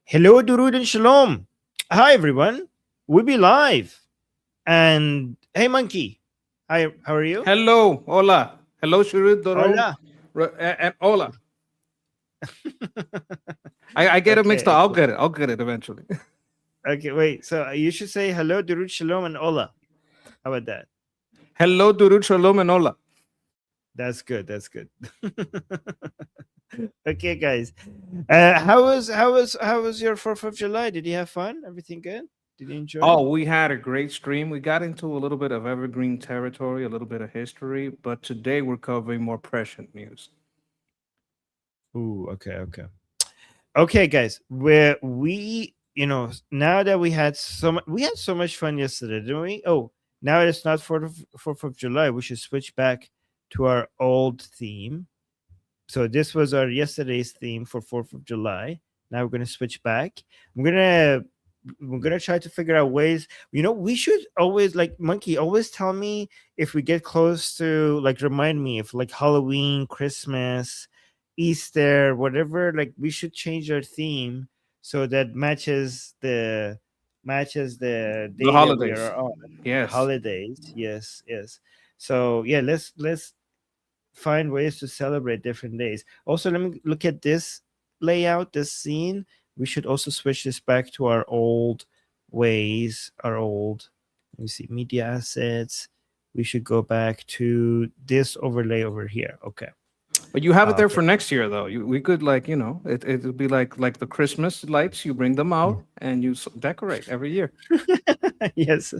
Hello, Durud and Shalom. Hi, everyone. We be live. And hey, Monkey. Hi, how are you? Hello, hola. Hello, Shurud Doron. Hola. And hola. I get it mixed up. Okay, I'll okay. get it. I'll get it eventually. Okay, wait. So you should say hello, Durud, Shalom, and Hola. How about that? Hello, Durut Shalom and hola. That's good. That's good. Okay, guys. How was your 4th of July? Did you have fun? Everything good? Did you enjoy it? Oh, we had a great stream. We got into a little bit of evergreen territory, a little bit of history, but today we're covering more prescient news. Ooh, okay, guys. Now that we had so much fun yesterday, didn't we? Oh, now it's not 4th of July. We should switch back to our old theme. So this was our yesterday's theme for 4th of July. Now we're gonna switch back. We're gonna try to figure out ways. We should always, like, Monkey, always tell me if we get close to, like, remind me if, like, Halloween, Christmas, Easter, whatever, like, we should change our theme so that matches the The day that we are holidays. on. The Yes. holidays. Yes, yes. So yeah, let's find ways to celebrate different days. Also, let me look at this layout, this scene. We should also switch this back to our old ways, let me see, media assets. We should go back to this overlay over here. Okay. But you have it there Okay. for next year, though. We could, like, it would be like the Christmas lights. You bring them out and you decorate every year. Yes.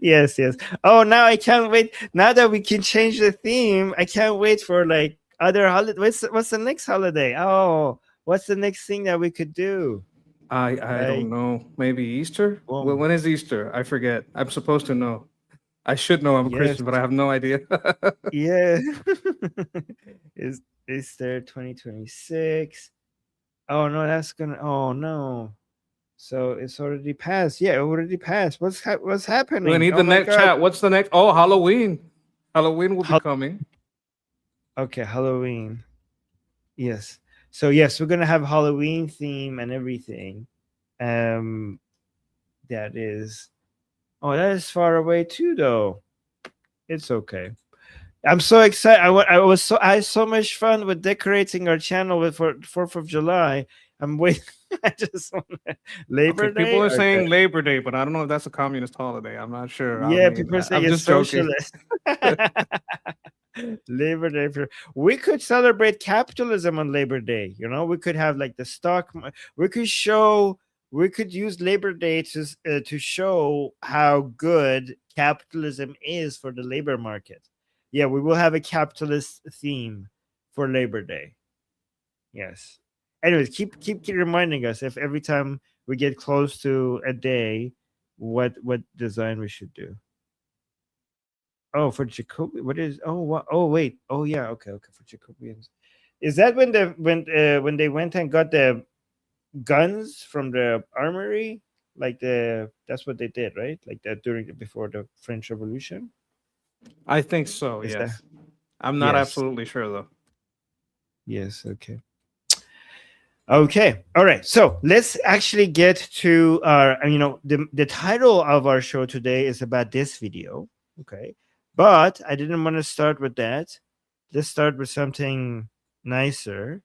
Yes, yes. Oh, now I can't wait. Now that we can change the theme, I can't wait for, like, other holiday. What's the next holiday? Oh, what's the next thing that we could do? I Like, don't know. Maybe Easter? well, When is Easter? I forget. I'm supposed to know. I should know. I'm a yes, Christian, but I have no idea. yeah. Is there 2026? Oh no, that's gonna. Oh no. So it's already passed. Yeah, it already passed. What's We happening? need Oh the my next God. chat. What's the next? Oh, Halloween. Halloween will be Hal- coming. okay, Halloween. Yes. So yes, we're gonna have Halloween theme and everything. Um, that is. Oh, that is far away too, though. It's okay. I'm so excited. I had so much fun with decorating our channel for 4th of July. I'm waiting. I just want Okay, Labor people Day. are Okay. saying Labor Day, but I don't know if that's a communist holiday. I'm not sure. I Yeah, mean, people are saying I'm it's just joking. socialist. Labor Day. We could celebrate capitalism on Labor Day. We could have, like, the stock. We could show. We could use Labor Day to show how good capitalism is for the labor market. Yeah, we will have a capitalist theme for Labor Day. Yes. Anyways, keep reminding us if every time we get close to a day, what design we should do. Oh, for Jacoby, what is? Oh, what? Oh, wait. Oh, yeah. Okay, okay. For Jacobians, is that when they went and got the guns from the armory? Like, that's what they did, right? Like that before the French Revolution. I think so, Is that? yes. I'm not Yes. absolutely sure, though. Yes. Okay. Okay. All right. So let's actually get to our. The title of our show today is about this video. Okay, but I didn't want to start with that. Let's start with something nicer.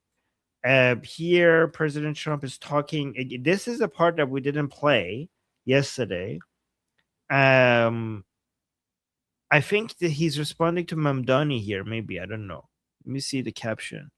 Here, President Trump is talking. This is a part that we didn't play yesterday. Um, I think that he's responding to Mamdani here. Maybe, I don't know. Let me see the caption.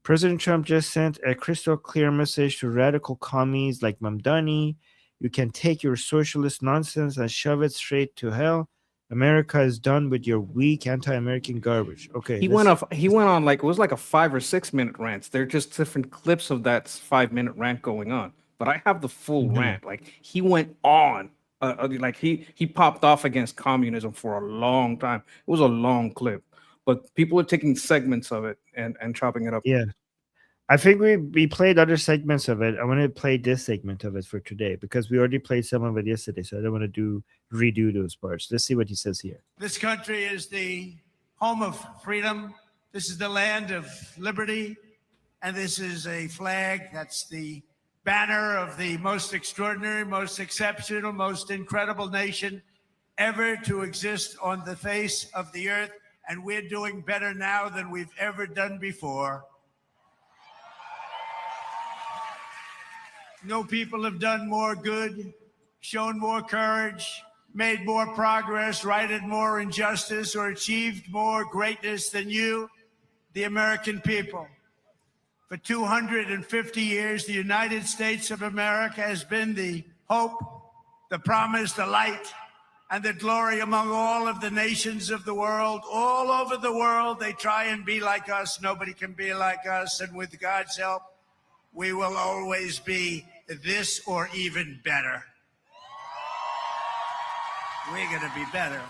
President Trump just sent a crystal clear message to radical commies like Mamdani. You can take your socialist nonsense and shove it straight to hell. America is done with your weak anti-American garbage. Okay, He went off. He went on like it was like a 5 or 6 minute rant. They're just different clips of that 5 minute rant going on. But I have the full Mhm. rant. Like he went on. Like he popped off against communism for a long time. It was a long clip, but people are taking segments of it and chopping it up. Yeah. I think we played other segments of it. I want to play this segment of it for today because we already played some of it yesterday, so I don't want to redo those parts. Let's see what he says here. This country is the home of freedom. This is the land of liberty. And this is a flag that's the banner of the most extraordinary, most exceptional, most incredible nation ever to exist on the face of the earth. And we're doing better now than we've ever done before. No people have done more good, shown more courage, made more progress, righted more injustice, or achieved more greatness than you, the American people. For 250 years, the United States of America has been the hope, the promise, the light, and the glory among all of the nations of the world. All over the world, they try and be like us. Nobody can be like us. And with God's help, we will always be this or even better. We're going to be better.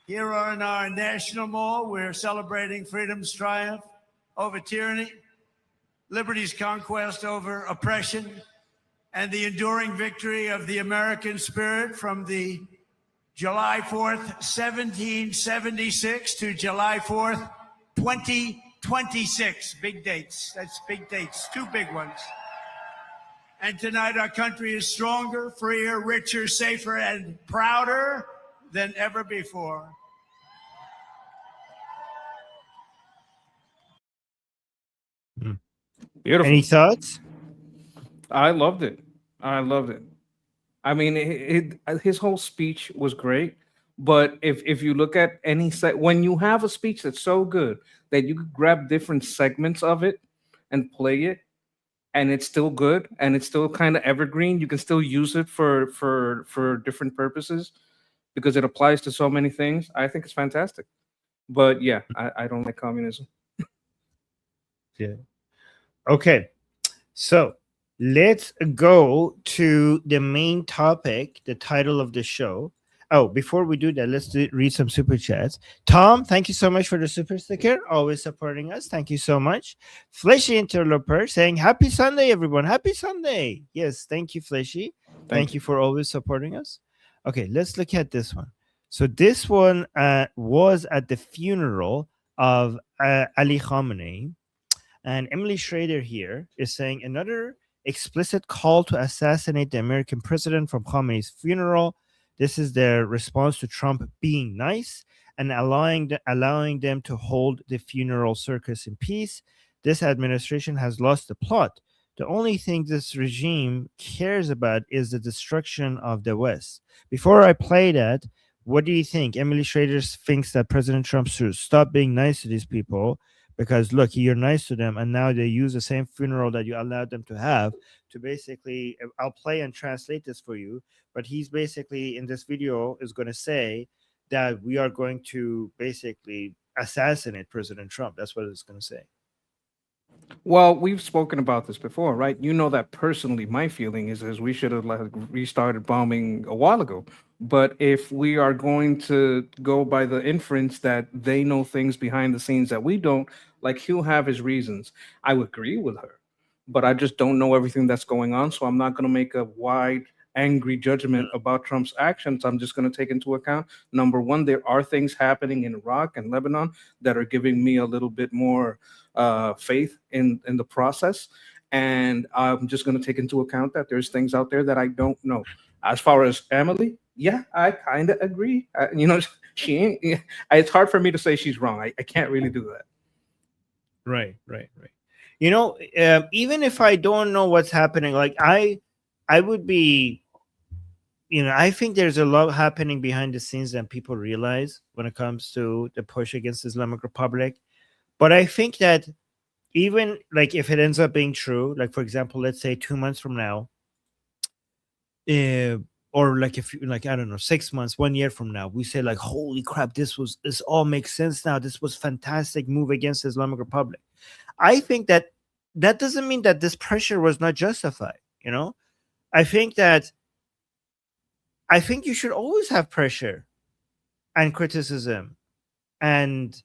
Here on our National Mall, we're celebrating freedom's triumph over tyranny, liberty's conquest over oppression, and the enduring victory of the American spirit from the July 4th, 1776 to July 4th, 2026. Big dates. That's big dates. Two big ones. And tonight our country is stronger, freer, richer, safer, and prouder than ever before. Beautiful. Any thoughts? I loved it. I loved it. I mean, his whole speech was great. But if you look at any when you have a speech that's so good that you could grab different segments of it and play it, and it's still good and it's still kind of evergreen, you can still use it for different purposes because it applies to so many things. I think it's fantastic. But yeah, I don't like communism. Yeah. Okay. So let's go to the main topic, the title of the show. Oh, before we do that, let's read some super chats. Tom, thank you so much for the super sticker, always supporting us. Thank you so much. Fleshy Interloper saying, Happy Sunday, everyone. Happy Sunday. Yes, thank you, Fleshy. Thank you for always supporting us. Okay, let's look at this one. So this one was at the funeral of Ali Khamenei. And Emily Schrader here is saying another explicit call to assassinate the American president from Khamenei's funeral. This is their response to Trump being nice and allowing them to hold the funeral circus in peace. This administration has lost the plot. The only thing this regime cares about is the destruction of the West. Before I play that, what do you think? Emily Schrader thinks that President Trump should stop being nice to these people because, look, you're nice to them, and now they use the same funeral that you allowed them to have to basically, I'll play and translate this for you, but he's basically, in this video, is going to say that we are going to basically assassinate President Trump. That's what it's going to say. Well, we've spoken about this before, right? You know that personally, my feeling is we should have restarted bombing a while ago. But if we are going to go by the inference that they know things behind the scenes that we don't, like he'll have his reasons. I would agree with her, but I just don't know everything that's going on. So I'm not going to make a wide, angry judgment about Trump's actions. I'm just going to take into account, number one, there are things happening in Iraq and Lebanon that are giving me a little bit more faith in the process. And I'm just going to take into account that there's things out there that I don't know. As far as Emily, yeah, I kind of agree. She ain't. It's hard for me to say she's wrong. I can't really do that. Right. Even if I don't know what's happening, like I would be, I think there's a lot happening behind the scenes that people realize when it comes to the push against Islamic Republic. But I think that even like if it ends up being true, like for example, let's say 2 months from now, or like if like I don't know, 6 months, 1 year from now, we say like, holy crap, this all makes sense now. This was fantastic move against the Islamic Republic. I think that doesn't mean that this pressure was not justified. I think you should always have pressure and criticism and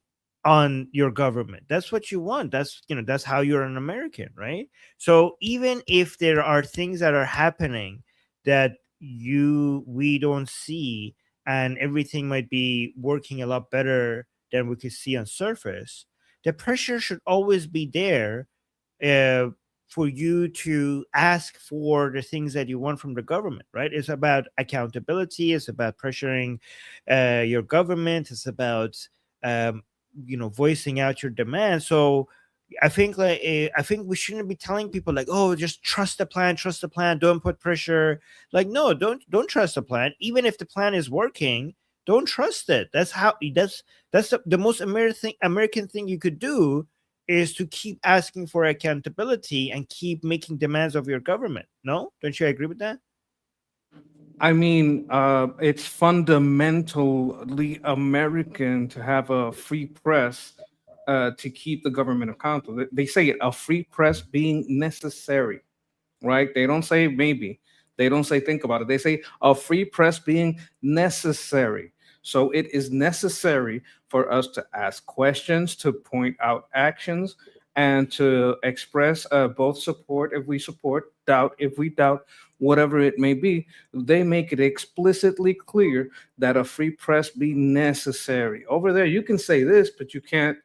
on your government. That's what you want. That's how you're an American, right? So even if there are things that are happening that we don't see, and everything might be working a lot better than we could see on surface, the pressure should always be there for you to ask for the things that you want from the government, right? It's about accountability. It's about pressuring your government. It's about voicing out your demands. So I think I think we shouldn't be telling people like, oh, just trust the plan, don't put pressure. Like, no, don't trust the plan. Even if the plan is working, don't trust it. That's the most American thing you could do, is to keep asking for accountability and keep making demands of your government. No, don't you agree with that? I mean, it's fundamentally American to have a free press to keep the government accountable. They say it, a free press being necessary, right? They don't say maybe. They don't say think about it. They say a free press being necessary. So it is necessary for us to ask questions, to point out actions, and to express both support if we support, doubt if we doubt, whatever it may be. They make it explicitly clear that a free press be necessary. Over there, you can say this, but you can't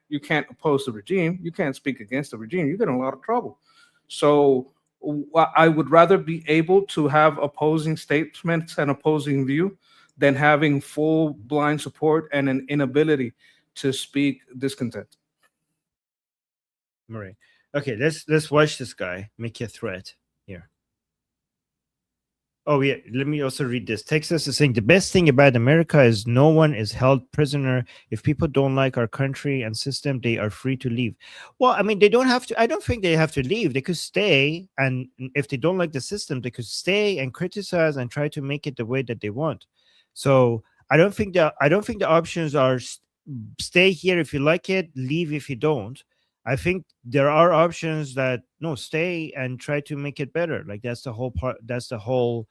oppose the regime. You can't speak against the regime. You get in a lot of trouble. So I would rather be able to have opposing statements and opposing view than having full blind support and an inability to speak discontent. Right. Okay, let's watch this guy make a threat here. Oh yeah, let me also read this. Texas is saying the best thing about America is no one is held prisoner. If people don't like our country and system, they are free to leave. Well, I mean, they don't have to. I don't think they have to leave. They could stay, and if they don't like the system, they could stay and criticize and try to make it the way that they want. So I don't think the options are stay here if you like it, leave if you don't. I think there are options that no, stay and try to make it better. Like that's the whole part. That's the whole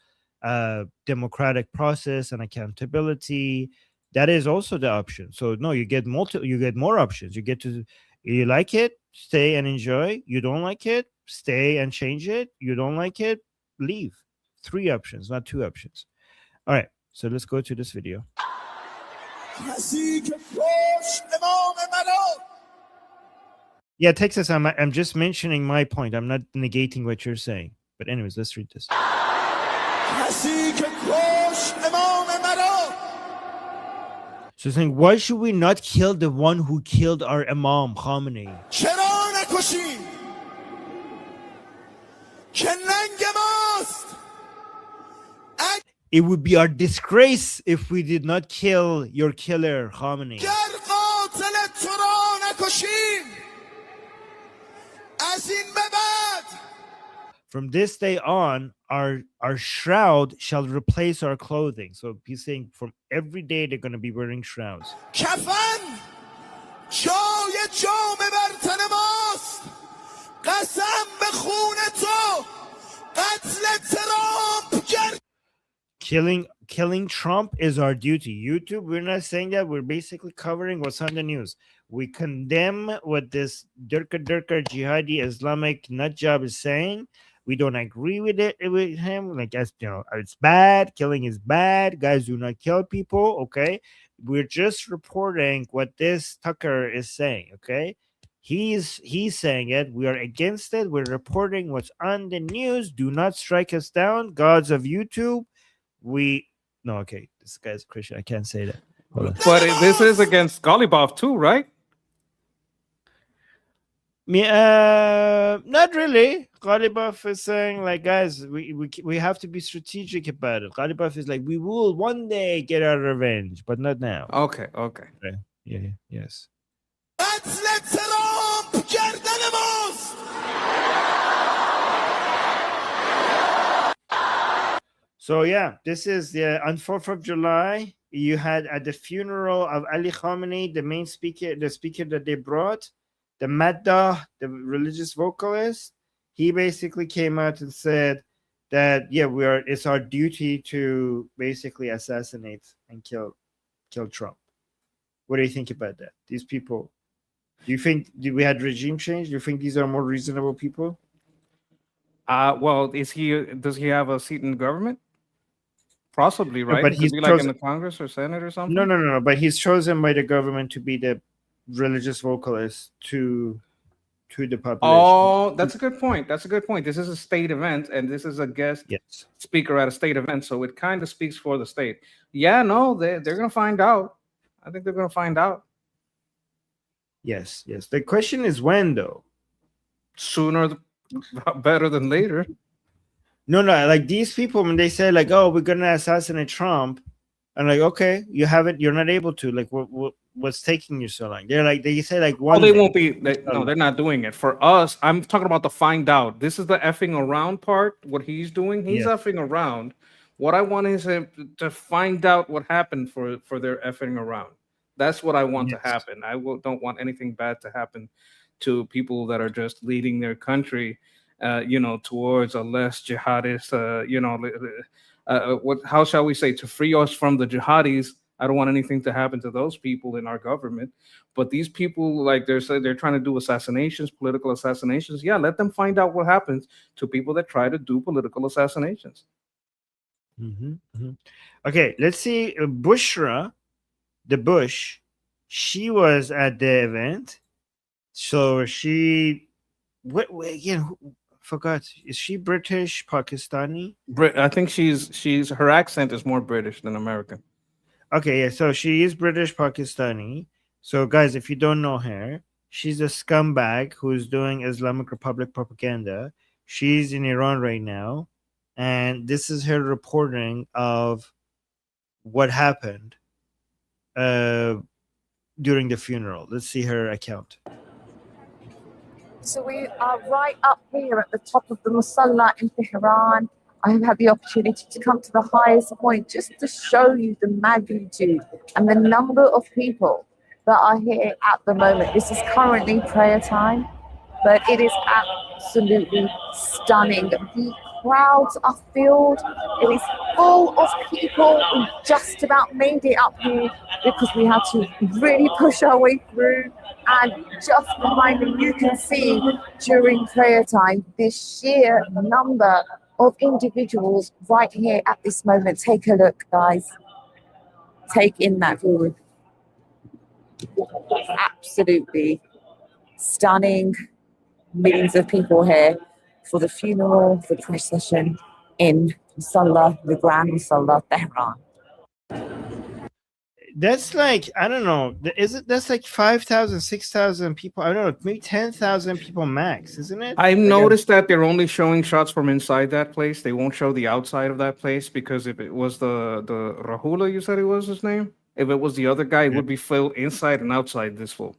democratic process and accountability. That is also the option. So no, you get more options. You like it, stay and enjoy. You don't like it, stay and change it. You don't like it, leave. 3 options, not 2 options. All right. So let's go to this video. Yeah, Texas, I'm just mentioning my point. I'm not negating what you're saying. But anyways, let's read this. So saying, why should we not kill the one who killed our Imam Khamenei? It would be our disgrace if we did not kill your killer, Khamenei. From this day on, our shroud shall replace our clothing. So he's saying from every day they're going to be wearing shrouds. Killing Trump is our duty. YouTube, we're not saying that. We're basically covering what's on the news. We condemn what this Durka jihadi Islamic nutjob is saying. We don't agree with him. Like, as you know, it's bad. Killing is bad. Guys, do not kill people. Okay, we're just reporting what this Tucker is saying. Okay, he's saying it. We are against it. We're reporting what's on the news. Do not strike us down, gods of YouTube. Okay, this guy's a Christian. I can't say that. Hold on. But this is against Golubov too, right? Not really. Golubov is saying, like, guys, we have to be strategic about it. Golubov is like, we will one day get our revenge, but not now. Okay. Right. Yeah. Yes. So yeah, this is on 4th of July. You had at the funeral of Ali Khamenei, the main speaker, the speaker that they brought, the Maddah, the religious vocalist. He basically came out and said that it's our duty to basically assassinate and kill Trump. What do you think about that? These people, do you think we had regime change? Do you think these are more reasonable people? Well, does he have a seat in the government? Possibly, right? But he's be like in the Congress or Senate or something. No. But he's chosen by the government to be the religious vocalist to to the population. Oh, that's a good point. That's a good point. This is a state event, and this is a guest Yes. speaker at a state event, so it kind of speaks for the state. Yeah, no, they're gonna find out. I think they're gonna find out Yes. Yes. The question is when, though. sooner, better than later. No, like these people when they say like, "Oh, we're gonna assassinate Trump," I'm like, "Okay, you're not able to. Like, what's taking you so long?" They're like, they say like one. Oh, they day. won't be. No, they're not doing it for us. I'm talking about the find out. This is the effing around part. What he's doing, he's Yeah. effing around. What I want is him to find out what happened for their effing around. That's what I want to Yes. happen. Don't want anything bad to happen to people that are just leading their country, towards a less jihadist, what? How shall we say, to free us from the jihadis? I don't want anything to happen to those people in our government. But these people, like they're trying to do assassinations, political assassinations. Yeah, let them find out what happens to people that try to do political assassinations. Okay, let's see. Bushra, the Bush, she was at the event. So she, what again? Forgot. Is she British, Pakistani? I think she's her accent is more British than American. Okay, yeah. So she is British, Pakistani. So guys, if you don't know her, she's a scumbag who's doing Islamic Republic propaganda. She's in Iran right now, and this is her reporting of what happened during the funeral. Let's see her account. So we are right up here at the top of the Musalla in Tehran. I have had the opportunity to come to the highest point just to show you the magnitude and the number of people that are here at the moment. This is currently prayer time, but it is absolutely stunning. The crowds are filled. It is full of people. We just about made it up here because we had to really push our way through. And just behind me, you can see during prayer time, this sheer number of individuals right here at this moment. Take a look, guys. Take in that view. Absolutely stunning. Millions of people here for the funeral, the procession in Musalla, the Grand Musalla, Tehran. That's like, I don't know. That's like 5,000, 6,000 people. I don't know, maybe 10,000 people max, isn't it? I've noticed that they're only showing shots from inside that place. They won't show the outside of that place because if it was the Rahula, you said it was his name. If it was the other guy, it would be filled inside and outside this full.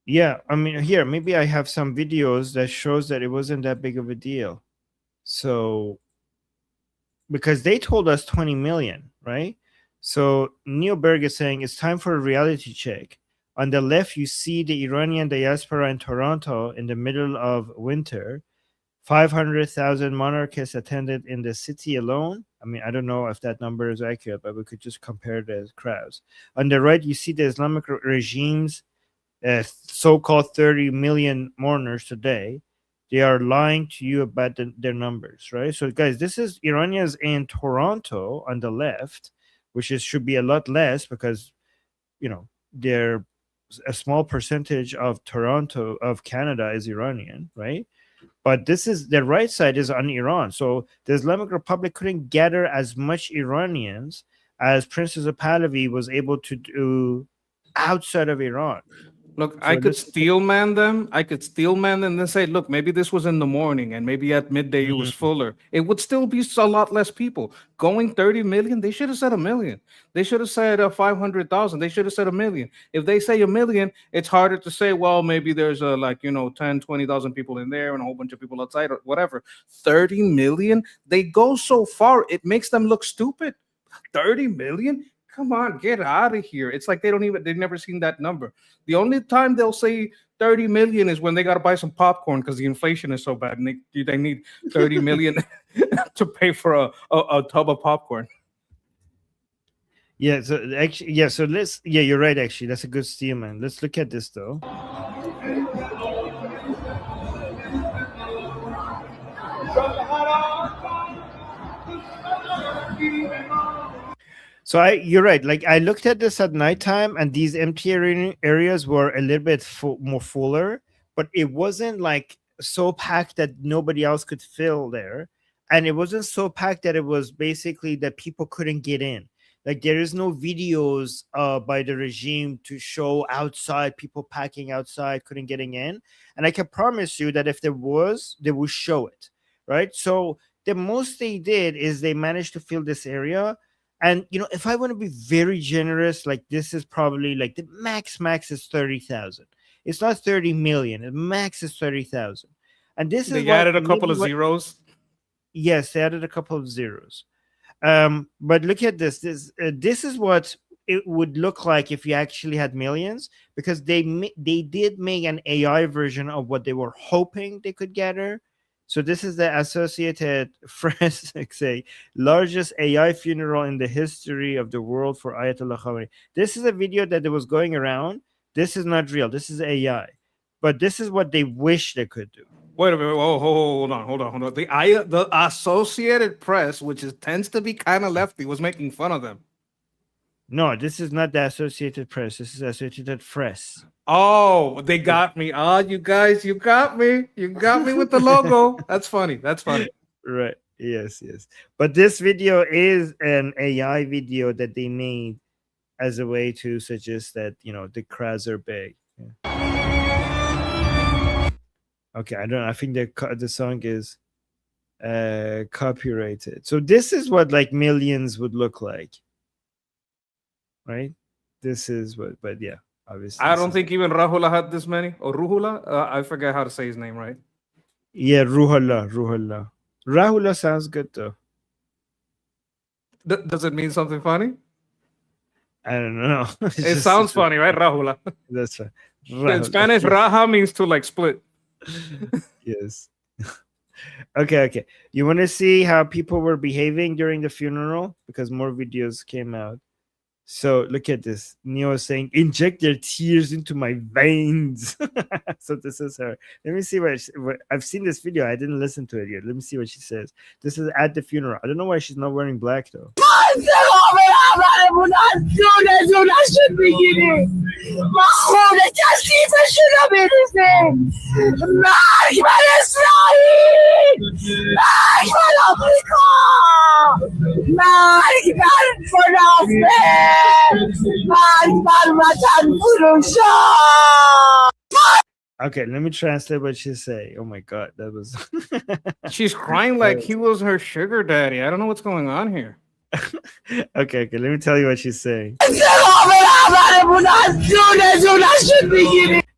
Yeah, I mean, here, maybe I have some videos that shows that it wasn't that big of a deal. So, because they told us 20 million, right? So Neil Berg is saying it's time for a reality check. On the left, you see the Iranian diaspora in Toronto in the middle of winter. 500,000 monarchists attended in the city alone. I mean, I don't know if that number is accurate, but we could just compare the crowds. On the right, you see the Islamic regime's so-called 30 million mourners today. They are lying to you about their numbers, right? So, guys, this is Iranians in Toronto on the left, which should be a lot less because, they're a small percentage of Toronto, of Canada, is Iranian, right? But this is the right side is on Iran. So the Islamic Republic couldn't gather as much Iranians as Princess of Pahlavi was able to do outside of Iran. Look, so I could steel man them. I could steel man them and then say, look, maybe this was in the morning and maybe at midday it was fuller. It would still be a lot less people. Going 30 million, they should have said 1 million. They should have said 500,000. They should have said 1 million. If they say 1 million, it's harder to say, well, maybe there's 10, 20,000 people in there and a whole bunch of people outside or whatever. 30 million? They go so far, it makes them look stupid. 30 million? Come on, get out of here. It's like they've never seen that number. The only time they'll say 30 million is when they got to buy some popcorn because the inflation is so bad and they need 30 million to pay for a tub of popcorn. Yeah, so actually, you're right, actually. That's a good steal, man. Let's look at this, though. So you're right. Like I looked at this at nighttime, and these empty areas were a little bit more fuller, but it wasn't like so packed that nobody else could fill there, and it wasn't so packed that it was basically that people couldn't get in. Like there is no videos by the regime to show outside people packing outside, couldn't getting in, and I can promise you that if there was, they would show it, right? So the most they did is they managed to fill this area. And if I want to be very generous, like this is probably like the max is 30,000. It's not 30 million. The max is 30,000. And this is They added a couple of zeros. Yes, they added a couple of zeros. But look at this. This is what it would look like if you actually had millions, because they did make an AI version of what they were hoping they could gather. So this is the Associated Press say largest AI funeral in the history of the world for Ayatollah Khamenei. This is a video that was going around. This is not real. This is AI, but this is what they wish they could do. Wait a minute. Oh, hold on. The Associated Press, which tends to be kind of lefty, was making fun of them. No, this is not the Associated Press. This is Associated Press. Oh, they got me. Oh, you guys, you got me. You got me with the logo. That's funny. Right. Yes. But this video is an AI video that they made as a way to suggest that, the crowds are big. Yeah. Okay, I don't know. I think the song is copyrighted. So this is what like millions would look like. Right? This is what, but yeah. Obviously, I don't think even Rahula had this many. Or Ruhula? I forget how to say his name, right? Yeah, Ruhullah. Rahula sounds good though. Does it mean something funny? I don't know. It sounds funny, right? Rahula. That's right. In Spanish, Raha means to like split. Yes. Okay. You want to see how people were behaving during the funeral? Because more videos came out. So look at this. Neo is saying, inject their tears into my veins. So this is her. Let me see what I've seen this video. I didn't listen to it yet. Let me see what she says. This is at the funeral. I don't know why she's not wearing black though. Okay, let me translate what she's saying. Oh my god, that was she's crying like he was her sugar daddy. I don't know what's going on here. Okay, let me tell you what she's saying.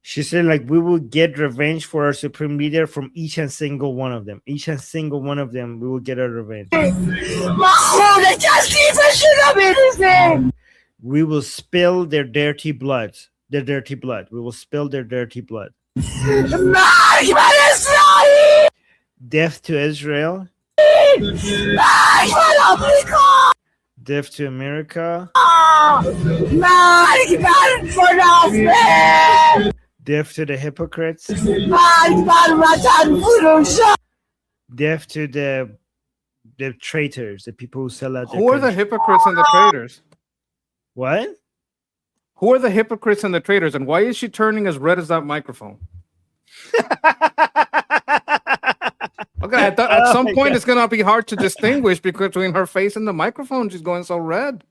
She's saying like we will get revenge for our supreme leader from each and single one of them. Each and single one of them, we will get our revenge. We will spill their dirty blood. We will spill their dirty blood. Death to Israel. Death to America. Death to the hypocrites. Death to the traitors, the people who sell out their Who are the hypocrites and the traitors? What? Who are the hypocrites and the traitors? And why is she turning as red as that microphone? Okay, I thought at some point it's gonna be hard to distinguish between her face and the microphone. She's going so red.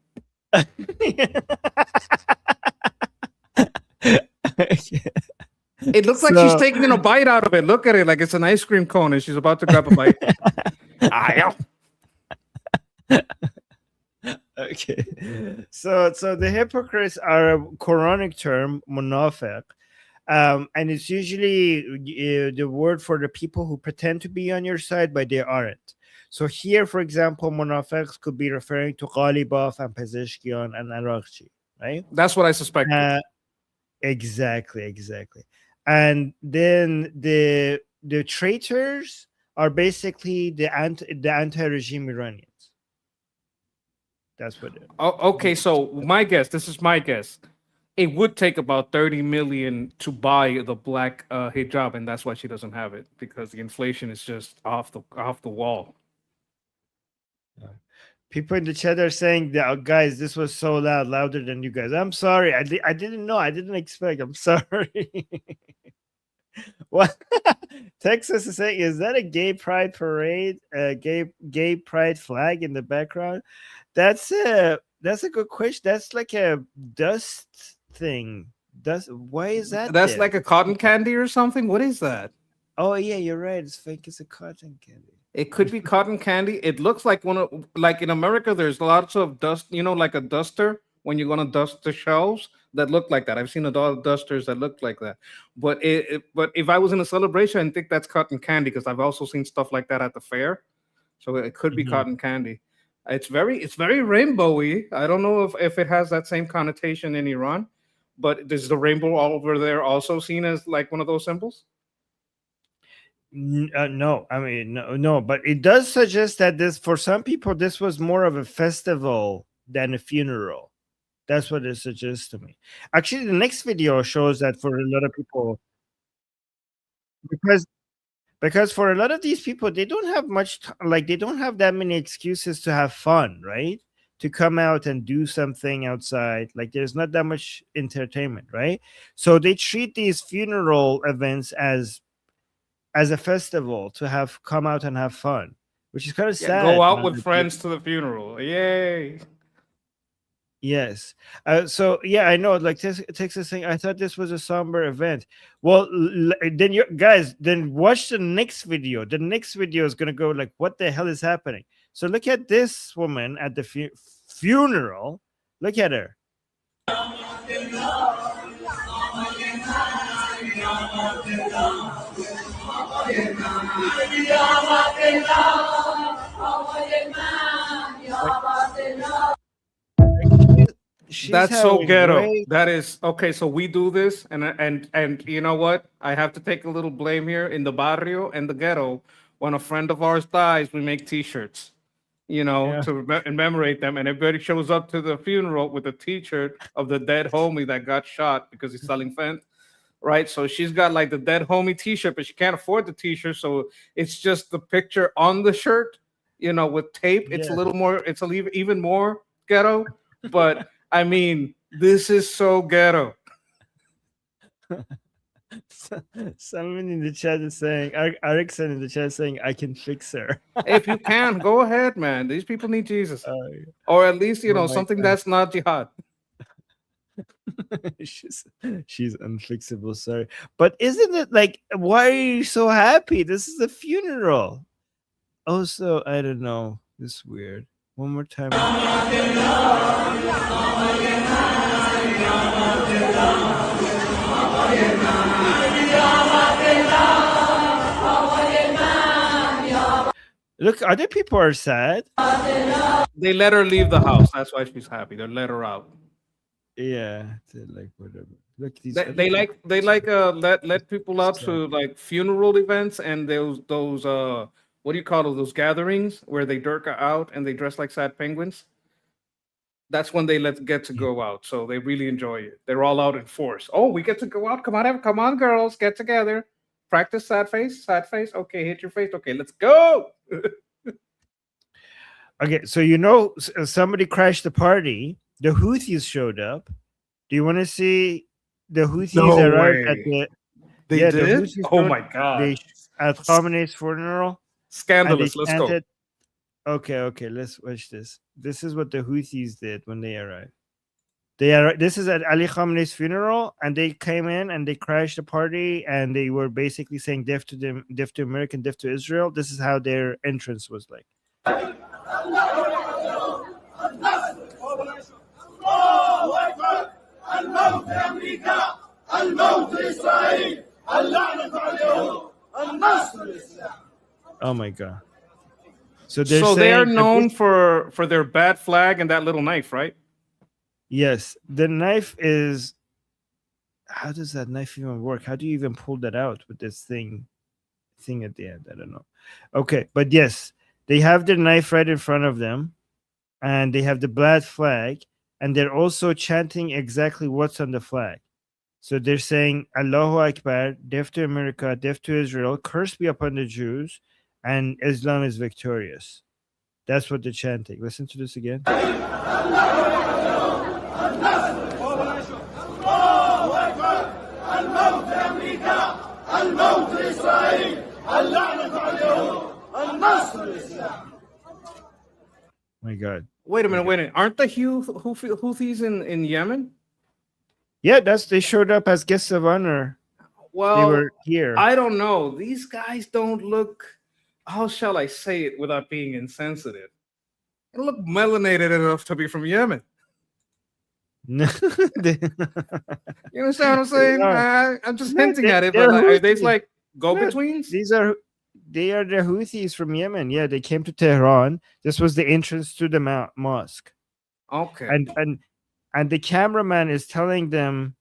It looks like she's taking a bite out of it. Look at it, like it's an ice cream cone, and she's about to grab a bite. Okay, so the hypocrites are a Quranic term, munafiq, and it's usually the word for the people who pretend to be on your side, but they aren't. So here, for example, munafiqs could be referring to Ghalibaf and Pezeshkian and Arakchi, right? That's what I suspect. Exactly. And then the traitors are basically the anti-regime Iranians. That's what it is. Oh, okay, so my guess, this is my guess. It would take about 30 million to buy the black hijab, and that's why she doesn't have it, because the inflation is just off the wall. People in the chat are saying that, guys, this was so loud, louder than you guys. I'm sorry. I didn't know. I didn't expect. I'm sorry. What? Texas is saying, is that a gay pride parade? A gay pride flag in the background? That's a good question. That's like a dust thing. Why is that That's there? like a cotton candy or something. What is that? Oh yeah, you're right. It's fake as a cotton candy. It could be cotton candy. It looks like one of, like in America, there's lots of dust, like a duster when you're gonna dust the shelves that look like that. I've seen a lot of dusters that look like that. But but if I was in a celebration, I think that's cotton candy because I've also seen stuff like that at the fair. So it could be Mhm. cotton candy. It's very rainbowy. I don't know if it has that same connotation in Iran, but is the rainbow all over there also seen as like one of those symbols? No, I mean no, but it does suggest that this, for some people, this was more of a festival than a funeral. That's what it suggests to me. Actually, the next video shows that for a lot of people, because for a lot of these people, they don't have much like they don't have that many excuses to have fun, right? To come out and do something outside. Like there's not that much entertainment, right? So they treat these funeral events as a festival to have come out and have fun, which is kind of Yeah, sad. go out with friends to the funeral. Yay. Yes. So yeah, I know. Like Texas saying, I thought this was a somber event. Well, then you guys then watch the next video. The next video is gonna go like, what the hell is happening? So look at this woman at the funeral. Look at her. She's That's so having ghetto. great. That is okay. So we do this, and you know what? I have to take a little blame here in the barrio and the ghetto. When a friend of ours dies, we make T-shirts, Yeah. to commemorate them, and everybody shows up to the funeral with a T-shirt of the dead homie that got shot because he's selling fent. Right, so she's got like the dead homie T-shirt, but she can't afford the T-shirt, so it's just the picture on the shirt, with tape. It's a Yeah. little more, it's even more ghetto, but I mean, this is so ghetto. Someone in the chat is saying, Erickson in the chat is saying, I can fix her. If you can, go ahead, man. These people need Jesus, Oh, or at least oh my something God. that's not jihad. she's unfixable, sorry. But isn't it like, why are you so happy? This is a funeral. Also, I don't know. This is weird. One more time. Look, other people are sad. They let her leave the house. That's why she's happy. They let her out. Yeah, like whatever. Look, these They like let people out to like funeral events and those what do you call those gatherings where they dirk out and they dress like sad penguins. That's when they get to go out, so they really enjoy it. They're all out in force. Oh, we get to go out. Come on, girls, get together. Practice sad face, sad face. Okay, hit your face. Okay, let's go. Okay, so somebody crashed the party. The Houthis showed up. Do you want to see the Houthis No arrived at way. the They the did? Houthis Oh showed- my God. at Khamenei's funeral? Scandalous. And they Let's go. chanted- Okay, let's watch this. This is what the Houthis did when they arrived. This is at Ali Khamenei's funeral, and they came in and they crashed the party, and they were basically saying death to American, death to Israel. This is how their entrance was like. Oh my God. So They are saying known for their bad flag and that little knife, right? yes, the knife is. How does that knife even work? How do you even pull that out with this thing at the end? I don't know. Okay, but yes, they have the knife right in front of them, and they have the black flag, and they're also chanting exactly what's on the flag. So they're saying Allahu Akbar, death to America, death to Israel, curse be upon the Jews, and Islam is victorious. That's what they're chanting. Listen to this again. My God. Wait a minute. Aren't the Houthis in Yemen? Yeah, they showed up as guests of honor. Well, They were here. I don't know. These guys don't look, how shall I say it without being insensitive? They look melanated enough to be from Yemen. You understand what I'm saying? I'm just hinting at it, but like, are they like go-betweens? They are the Houthis from Yemen. Yeah, they came to Tehran. This was the entrance to the mosque. Okay. And the cameraman is telling them,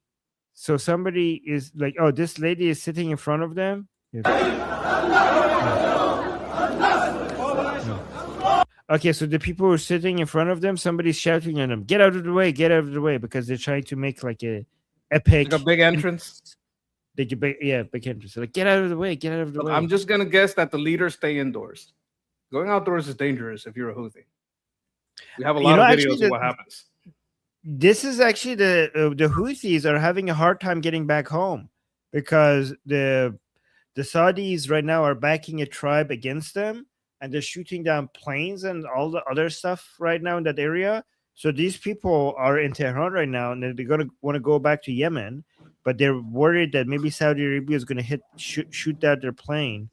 so somebody is like, oh, this lady is sitting in front of them. Okay, so the people who are sitting in front of them, somebody's shouting at them, get out of the way, because they're trying to make like a epic, like a big entrance. Big entrance. So like, get out of the way. I'm just gonna guess that the leaders stay indoors. Going outdoors is dangerous if you're a Houthi. We have a lot of videos of what happens. This is actually the Houthis are having a hard time getting back home because the Saudis right now are backing a tribe against them, and they're shooting down planes and all the other stuff right now in that area. So these people are in Tehran right now, and they're going to want to go back to Yemen, but they're worried that maybe Saudi Arabia is going to shoot down their plane.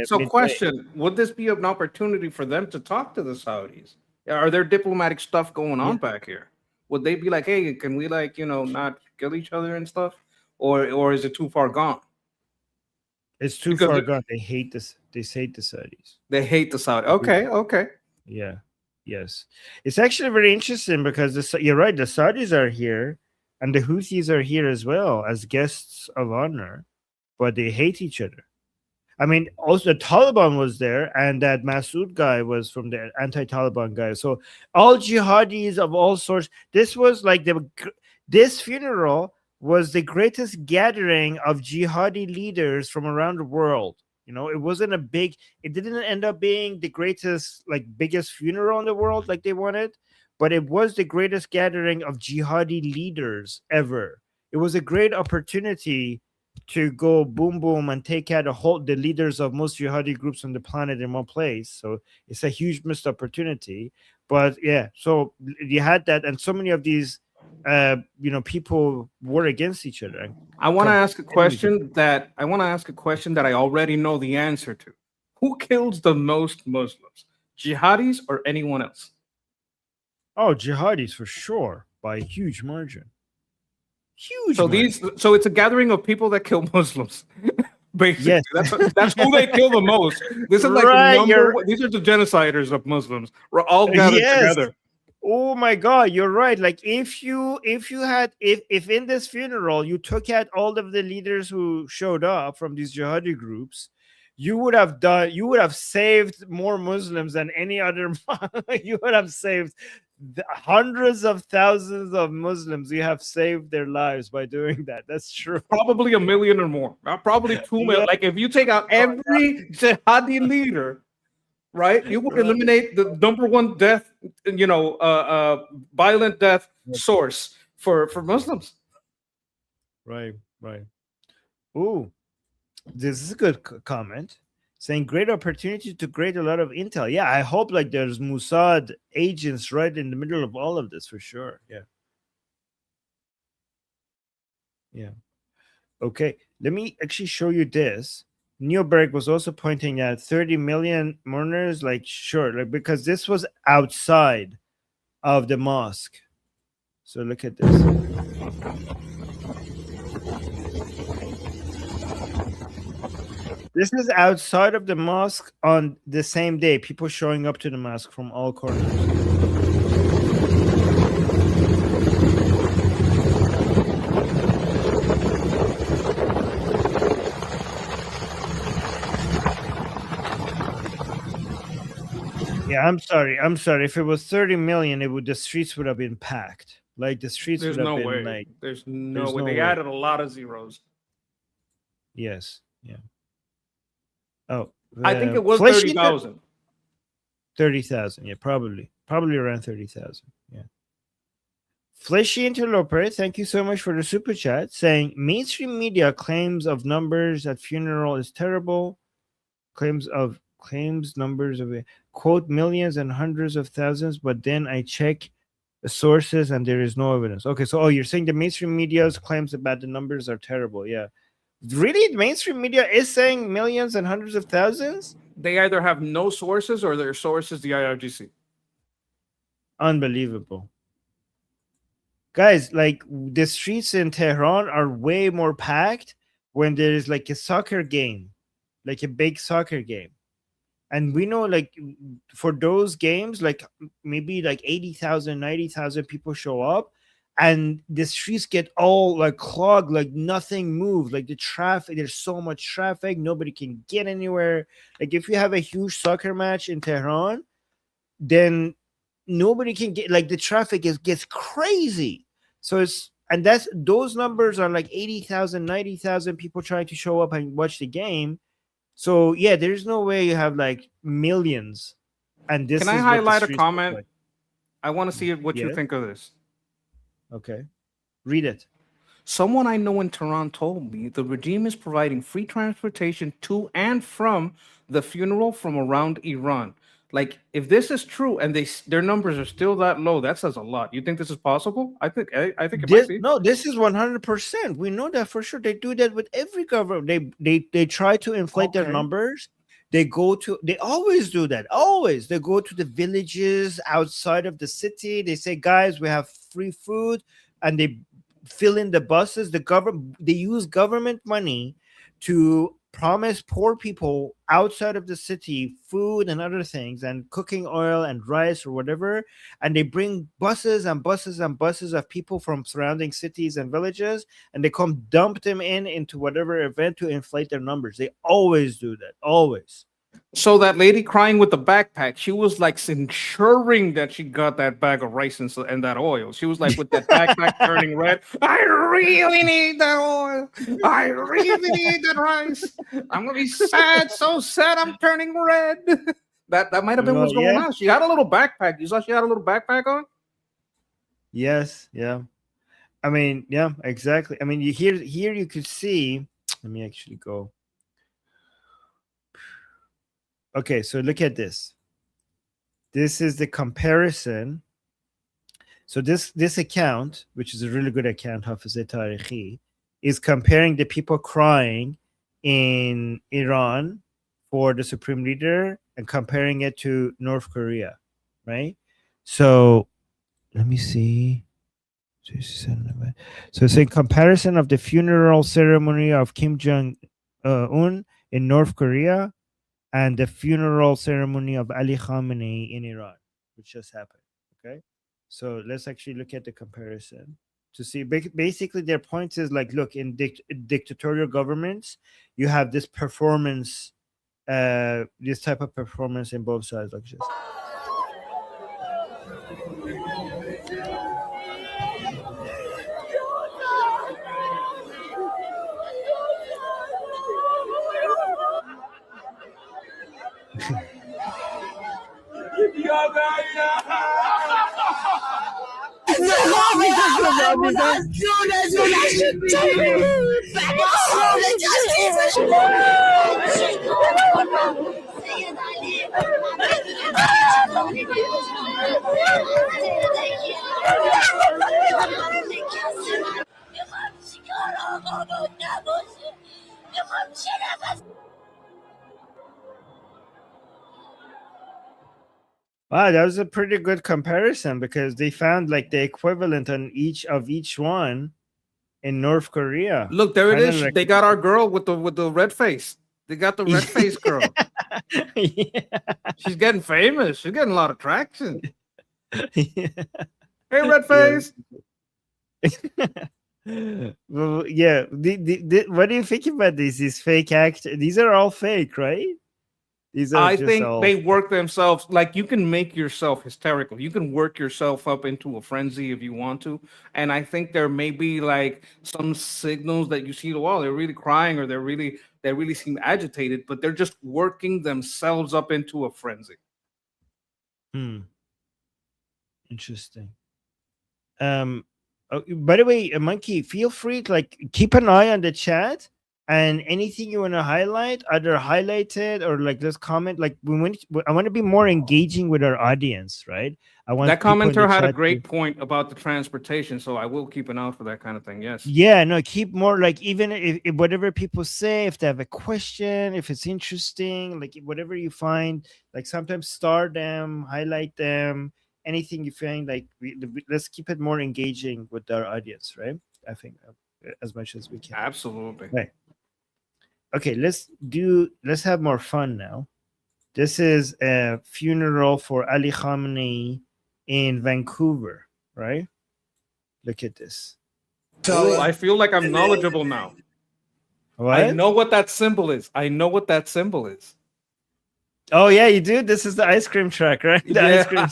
So question, would this be an opportunity for them to talk to the Saudis? Are there diplomatic stuff going on back here? Would they be like, hey, can we not kill each other and stuff? Or is it too far gone? It's too far gone. They hate this. They hate the Saudis. They hate the Saudis. Okay. Yeah. Yes. It's actually very interesting because you're right. The Saudis are here and the Houthis are here as well as guests of honor, but they hate each other. I mean, also the Taliban was there, and that Masood guy was from the anti-Taliban guy. So all jihadis of all sorts. This was like this funeral was the greatest gathering of jihadi leaders from around the world. It wasn't it didn't end up being the greatest, biggest funeral in the world like they wanted, but it was the greatest gathering of jihadi leaders ever. It was a great opportunity to go boom boom and take out the leaders of most jihadi groups on the planet in one place. So it's a huge missed opportunity. But yeah, so you had that, and so many of these people were against each other. I want to ask a question that I already know the answer to. Who kills the most Muslims? Jihadis or anyone else? Oh, jihadis for sure, by a huge margin. So it's a gathering of people that kill Muslims. Basically, yes. that's who they kill the most. This is like these are the genociders of Muslims. We're all gathered together. Oh my God, you're right. Like if in this funeral you took out all of the leaders who showed up from these jihadi groups, you would have saved more Muslims than any other. You would have saved hundreds of thousands of Muslims. You have saved their lives by doing that. That's true. Probably 1 million or more. Probably 2 million. Like if you take out every jihadi leader, right, you would eliminate the number one death, violent death source for Muslims. Right. Ooh, this is a good comment. Saying great opportunity to create a lot of intel. Yeah, I hope there's Mossad agents right in the middle of all of this for sure. Yeah. Okay, let me actually show you this. Newberg was also pointing out 30 million mourners. Because this was outside of the mosque. So look at this. This is outside of the mosque on the same day. People showing up to the mosque from all corners. Yeah, I'm sorry. If it was 30 million, the streets would have been packed. The streets would have been There's no way. They added a lot of zeros. Yes. Yeah. Oh, I think it was 30,000. 30,000. Yeah, probably around 30,000. Yeah. Fleshy Interloper, thank you so much for the super chat, saying mainstream media claims of numbers at funeral is terrible. Claims numbers of quote millions and hundreds of thousands, but then I check the sources and there is no evidence. Okay, so you're saying the mainstream media's claims about the numbers are terrible. Yeah. Really? The mainstream media is saying millions and hundreds of thousands? They either have no sources or their source is the IRGC. Unbelievable. Guys, like the streets in Tehran are way more packed when there is like a soccer game, like a big soccer game. And we know, like, for those games, like maybe like 80,000, 90,000 people show up, and the streets get all like clogged, like nothing moves, like the traffic, there's so much traffic, nobody can get anywhere. Like if you have a huge soccer match in Tehran, then nobody can get, like the traffic gets crazy. So those numbers are like 80,000, 90,000 people trying to show up and watch the game. So yeah, there's no way you have like millions. And this Can is I what the highlight a streets look comment? like. I want to see what you Yes. think of this. Okay, read it. Someone I know in Tehran told me the regime is providing free transportation to and from the funeral from around Iran. Like, if this is true and their numbers are still that low, that says a lot. You think this is possible? I think it might be. No, this is 100%. We know that for sure. They do that with every government. They try to inflate their Okay. numbers. They always do that. Always. They go to the villages outside of the city. They say, guys, we have free food, and they fill in the buses. They use government money to promise poor people outside of the city food and other things, and cooking oil and rice or whatever, and they bring buses and buses and buses of people from surrounding cities and villages, and they come dump them into whatever event to inflate their numbers. They always do that. Always. So that lady crying with the backpack, she was like ensuring that she got that bag of rice and that oil. She was like with that backpack turning red. I really need that oil. I really need that rice. I'm gonna be sad, so sad I'm turning red. That might have been what's going on. She had a little backpack. You saw she had a little backpack on? Yes, yeah. I mean, yeah, exactly. I mean, here you could see. Let me actually go. Okay, so look at this. This is the comparison. So this account, which is a really good account, Hafiz Tarihi, is comparing the people crying in Iran for the supreme leader and comparing it to North Korea, right? So let me see. So it's a comparison of the funeral ceremony of Kim Jong-un in North Korea and the funeral ceremony of Ali Khamenei in Iran, which just happened. Okay, so let's actually look at the comparison to see. Basically, their point is like, look, in dictatorial governments, you have this performance, this type of performance in both sides, like this. Wow, that was a pretty good comparison, because they found like the equivalent on each one in North Korea. Look, there it Kinda is. like- They got our girl with the red face. They got the red face girl. Yeah. She's getting famous. She's getting a lot of traction. Yeah. Hey, red face. Well, yeah. What do you think about these fake actors? These are all fake, right? These are I just think all they work themselves. Like, you can make yourself hysterical. You can work yourself up into a frenzy if you want to. And I think there may be like some signals that you see, well, they're really crying, or they really seem agitated, but they're just working themselves up into a frenzy. Interesting. By the way, Monkey, feel free to keep an eye on the chat, and anything you want to highlight, either highlight it or let's comment. I want to be more engaging with our audience, right? I want That people in the commenter had a chat great point about the transportation, so I will keep an eye out for that kind of thing. Yes. Yeah, no, keep more even if whatever people say, if they have a question, if it's interesting, whatever you find, sometimes star them, highlight them, anything you find, let's keep it more engaging with our audience, right? I think as much as we can. Absolutely. Right. Okay, let's have more fun now. This is a funeral for Ali Khamenei in Vancouver, right? Look at this. Oh, I feel like I'm knowledgeable now. What? I know what that symbol is. Oh yeah, you do. This is the ice cream truck, right? The Yeah. ice cream.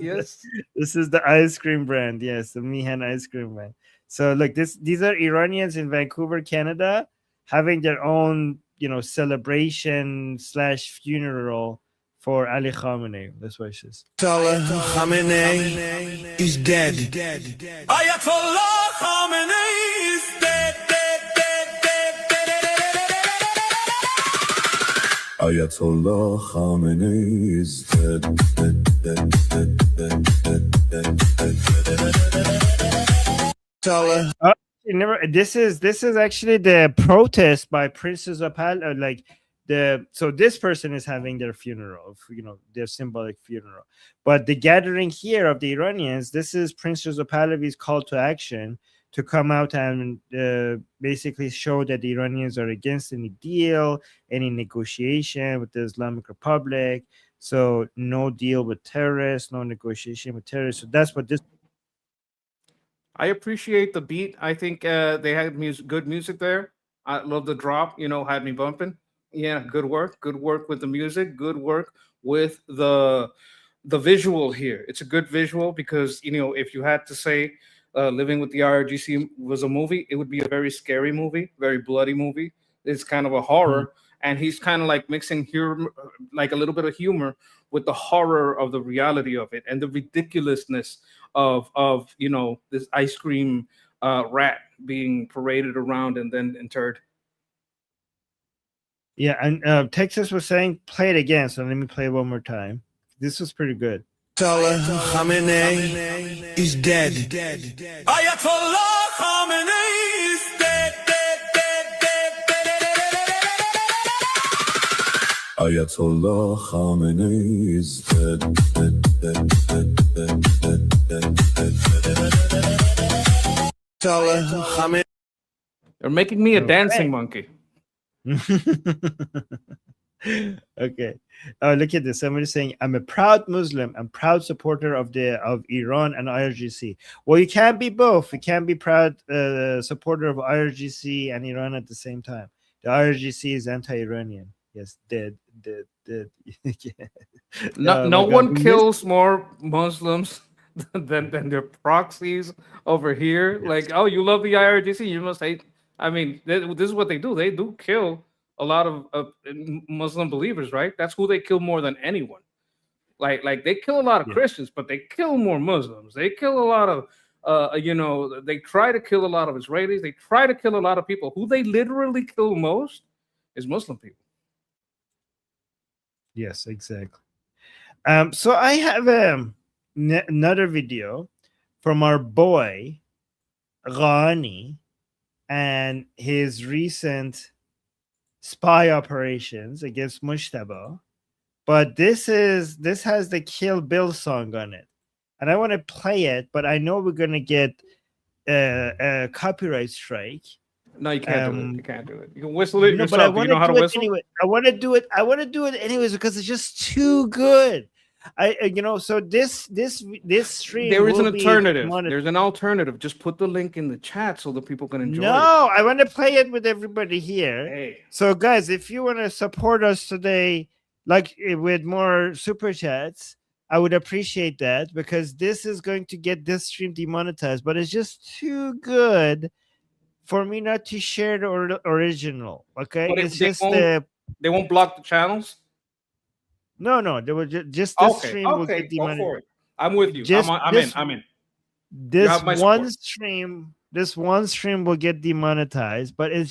Yes. This is the ice cream brand. Yes, the Mihan ice cream brand. So look, these are Iranians in Vancouver, Canada, having their own, celebration / funeral for Ali Khamenei. Let's watch this. Ayatollah Khamenei is dead. Ayatollah Khamenei is dead. Ayatollah Khamenei is dead. This is actually the protest by princes of so this person is having their funeral, their symbolic funeral, but the gathering here of the Iranians, this is Prince Reza Pahlavi's call to action to come out and basically show that the Iranians are against any deal, any negotiation with the Islamic Republic. So no deal with terrorists, no negotiation with terrorists. So that's what this. I appreciate the beat. I think they had good music there. I love the drop. Had me bumping. Yeah, good work. Good work with the music. Good work with the visual here. It's a good visual because if you had to say Living with the IRGC was a movie, it would be a very scary movie, very bloody movie. It's kind of a horror, and he's kind of mixing humor, a little bit of humor with the horror of the reality of it and the ridiculousness of this ice cream rat being paraded around and then interred. Yeah, and Texas was saying play it again, so let me play it one more time. This was pretty good. Ayatollah Khamenei is dead. Ayatollah Khamenei is dead. Ayatollah Khamenei is dead. Ayatollah Khamenei. They're making me a dancing monkey. Okay. Oh, look at this. Somebody saying, I'm a proud Muslim. I'm proud supporter of Iran and IRGC. Well, you can't be both. You can't be proud supporter of IRGC and Iran at the same time. The IRGC is anti-Iranian. Yes, dead. Yeah. No one kills more Muslims than their proxies over here. Yes. Oh, you love the IRGC, you must hate. I mean, this is what they do. They do kill a lot of Muslim believers, right? That's who they kill more than anyone. They kill a lot of Christians, but they kill more Muslims. They kill a lot of, they try to kill a lot of Israelis. They try to kill a lot of people. Who they literally kill most is Muslim people. Yes, exactly. So I have another video from our boy Ghani and his recent spy operations against Mojtaba, but this has the Kill Bill song on it, and I want to play it, but I know we're gonna get a copyright strike. No, you can't do it. You can't do it. You can whistle it yourself. But I want you know how to whistle? Anyway. I want to do it. I want to do it anyways because it's just too good. So this stream. There is an alternative. There's an alternative. Just put the link in the chat so that people can enjoy it. No, I want to play it with everybody here. Hey. So guys, if you want to support us today, with more super chats, I would appreciate that because this is going to get this stream demonetized. But it's just too good for me not to share the original. Okay, But it's they won't block the channels. No. There was just this Okay, stream will get okay, go demonetized. for it. I'm with you. Just I'm in. this I'm in. You this have my one support. stream will get demonetized, but it's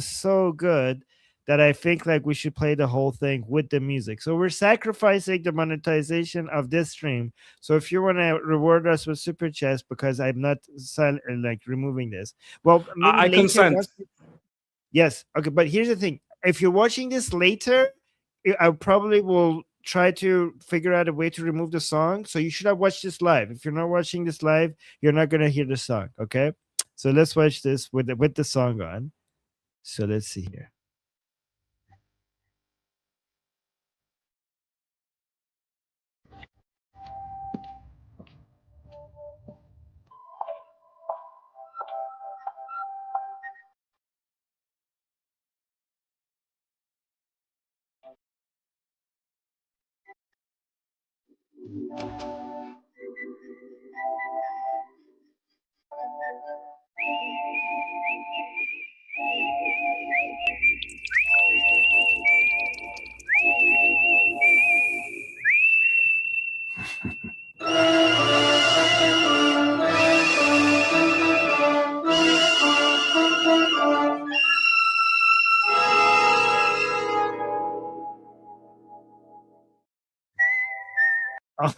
so good that I think like we should play the whole thing with the music. So we're sacrificing the monetization of this stream. So if you want to reward us with super chats, because I'm not like removing this, well, maybe I later. consent. Yes, okay, but here's the thing: if you're watching this later, I probably will try to figure out a way to remove the song. So you should have watched this live. If you're not watching this live, you're not gonna hear the song. Okay, so let's watch this with the song on. So let's see here. Oh,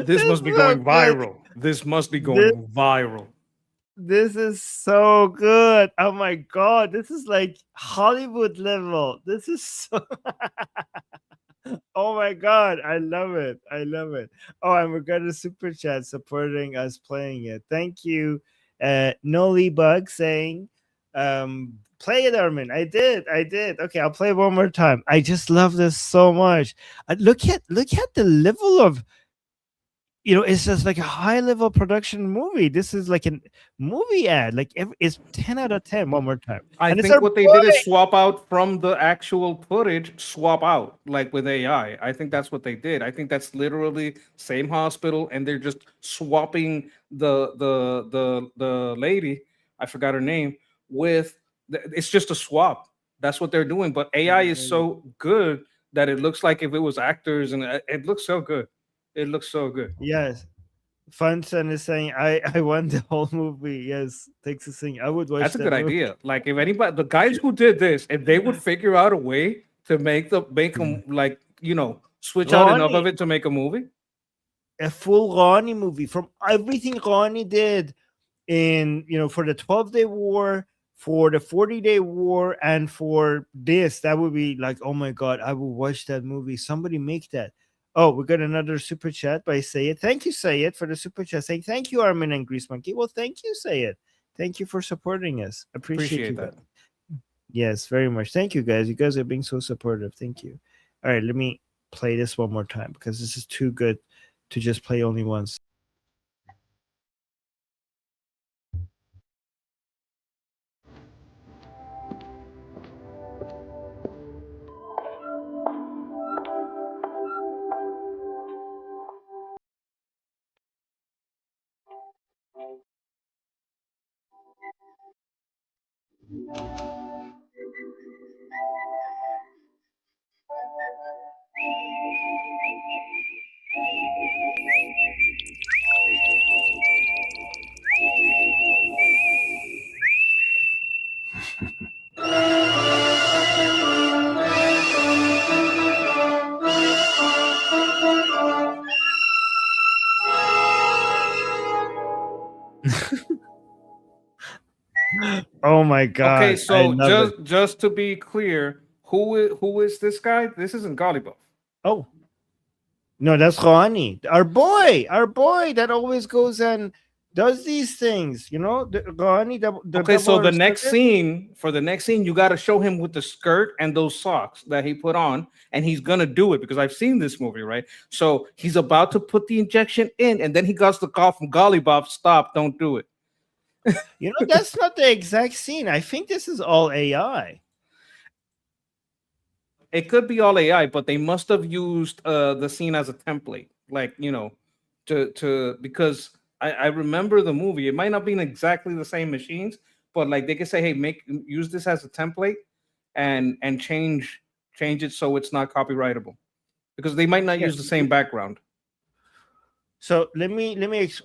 This must be so going good. viral. This must be This going viral. this is so good. Oh my god, this is like Hollywood level. This is so Oh my god, I love it. I love it. Oh, and we got a super chat supporting us playing it. Thank you. Noli Bug saying, play it, Armin. I did. Okay, I'll play it one more time. I just love this so much. Look at the level of, it's just like a high level production movie. This is like a movie ad. Like it's 10 out of 10. One more time. I And it's think our what they did is swap out from the actual footage, swap out like with AI. I think that's what they did. I think that's literally same hospital, and they're just swapping the lady. I forgot her name. It's just a swap. That's what they're doing. But AI is so good that it looks like if it was actors, and it looks so good. It looks so good. Yes. Funson is saying, I want the whole movie. Yes, takes a thing. I would watch That's a that good movie. idea. Like if anybody, the guys who did this, if they would figure out a way to make them like switch out enough of Ronnie, it to make a movie. a full Ronnie movie from everything Ronnie did in for the 12-day war, for the 40-day war, and for this, that would be like, oh my god, I will watch that movie. Somebody make that. Oh, we got another super chat by Sayed. Thank you, Sayed, for the super chat. Saying thank you, Armin and Grease Monkey. Well, thank you, Sayed. Thank you for supporting us. Appreciate you Appreciate guys. that. Yes, very much. Thank you, guys. You guys are being so supportive. Thank you. All right, let me play this one more time because this is too good to just play only once. Oh my god. Okay, I so love it. just to be clear, who is this guy? This isn't Golibov. Oh. No, that's Ronnie. Our boy that always goes and does these things, Ronnie, the Okay, so the 007. next scene, you got to show him with the skirt and those socks that he put on, and he's gonna do it because I've seen this movie, right? So he's about to put the injection in, and then he got the call from Golibov, stop, don't do it. That's not the exact scene. I think this is all AI. It could be all AI, but they must have used the scene as a template, like to because I remember the movie. It might not be in exactly the same machines, but like they could say, hey, use this as a template, and change it so it's not copyrightable, because they might not use the same background. So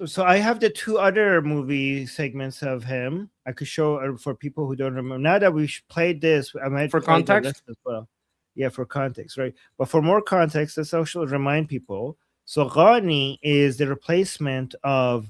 so I have the two other movie segments of him. I could show for people who don't remember. Now that we played this, I might For play the context? rest as well. Yeah, for context, right? But for more context, let's also remind people. So Ghani is the replacement of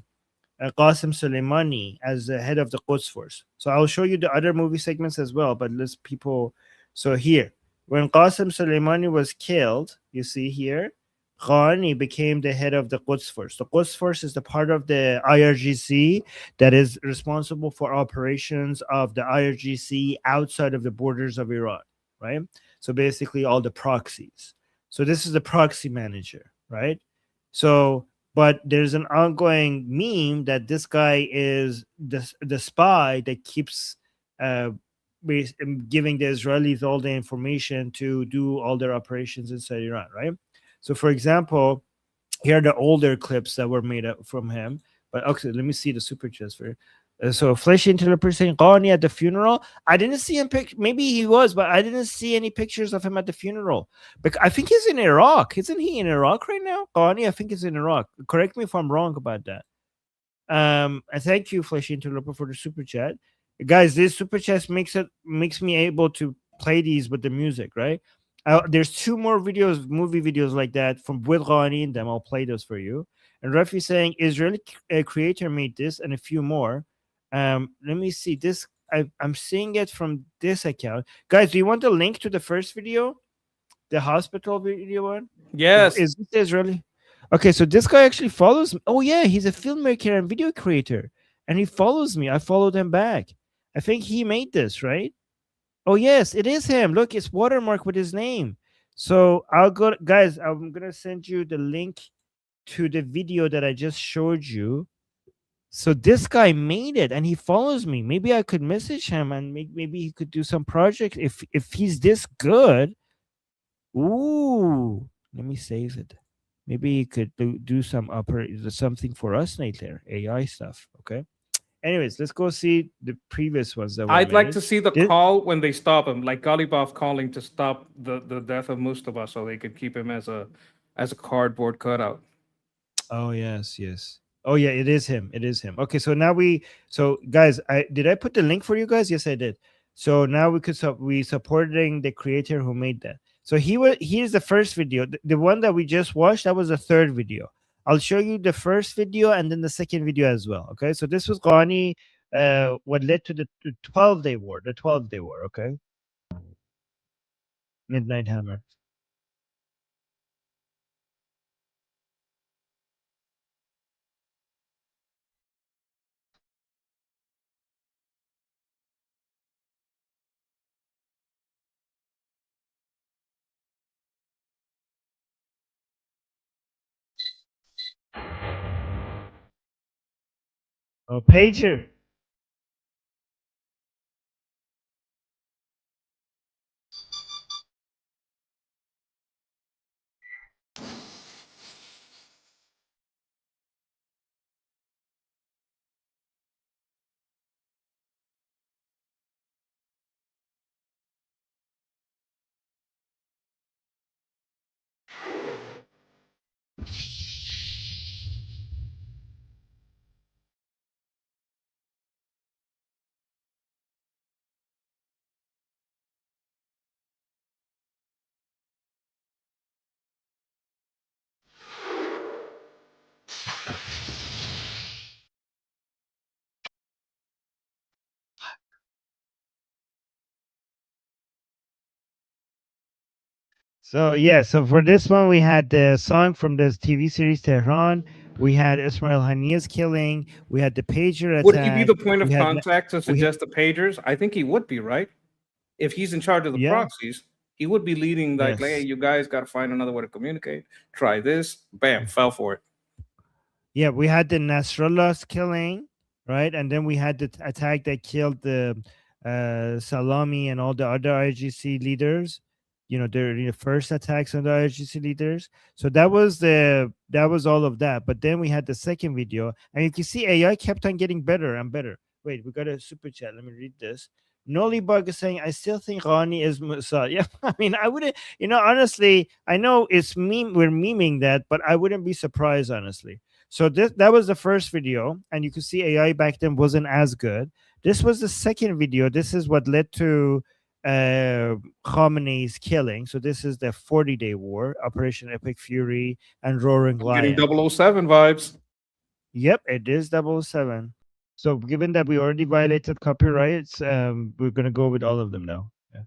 Qasem Soleimani as the head of the Quds Force. So I'll show you the other movie segments as well. But let's people. So here, when Qasem Soleimani was killed, you see here, Ghani became the head of the Quds Force. The Quds Force is the part of the IRGC that is responsible for operations of the IRGC outside of the borders of Iran, right? So basically all the proxies. So this is the proxy manager, right? So, but there's an ongoing meme that this guy is the spy that keeps giving the Israelis all the information to do all their operations inside Iran, right? So, for example, here are the older clips that were made up from him. But okay, let me see the super chats for. So, Flesh Interloper saying Ghani at the funeral. I didn't see him maybe he was, but I didn't see any pictures of him at the funeral. But I think he's in Iraq. Isn't he in Iraq right now? Ghani, I think he's in Iraq. Correct me if I'm wrong about that. And thank you, Flesh Interloper, for the super chat. Guys, this super chat makes me able to play these with the music, right? There's two more videos, movie videos like that from with Ghani in them. I'll play those for you. And Rafi saying Israeli creator made this and a few more. Let me see this. I'm seeing it from this account. Guys, do you want the link to the first video, the hospital video one? Yes. Is this Israeli? Okay, so this guy actually follows me. Oh yeah, he's a filmmaker and video creator, and he follows me. I followed him back. I think he made this, right? Oh yes, it is him. Look, it's watermarked with his name. So I'll go, guys. I'm gonna send you the link to the video that I just showed you. So this guy made it, and he follows me. Maybe I could message him, and maybe he could do some project if he's this good. Ooh, let me save it. Maybe he could do something for us later, AI stuff. Okay. Anyways, let's go see the previous ones that were I'd like made. to see the call when they stop him, like Galibaf calling to stop the death of Mojtaba, so they could keep him as a cardboard cutout. Oh yes, yes. Oh yeah, it is him. It is him. Okay, so now guys, did I put the link for you guys? Yes, I did. So now we supporting the creator who made that. So here's the first video. The one that we just watched, that was the third video. I'll show you the first video and then the second video as well. Okay, so this was Ghani, what led to the 12-day war, the 12-day war. Okay, Midnight Hammer. Oh, pager. So yeah, so for this one we had the song from this TV series Tehran. We had Ismail Hania's killing. We had the pager attack. Would he be the point of we had- contact to suggest the pagers? I think he would be, right? If he's in charge of the Yeah. proxies, he would be leading, like, Yes. hey, you guys got to find another way to communicate. Try this. Bam, fell for it. Yeah, we had the Nasrallah's killing, right? And then we had the attack that killed the Salami and all the other IGC leaders. You know, the first attacks on the IGC leaders. So that was all of that. But then we had the second video, and you can see AI kept on getting better and better. Wait, we got a super chat. Let me read this. Nolibug is saying, I still think Ghani is Mossad. Yeah, I mean, I wouldn't, honestly, I know it's we're memeing that, but I wouldn't be surprised, honestly. So that was the first video, and you could see AI back then wasn't as good. This was the second video. This is what led to Khamenei's killing. So this is the 40-day war, Operation Epic Fury and Roaring I'm getting Lion. 007 vibes. Yep, it is 007. So given that we already violated copyrights, we're gonna go with all of them now. Yeah.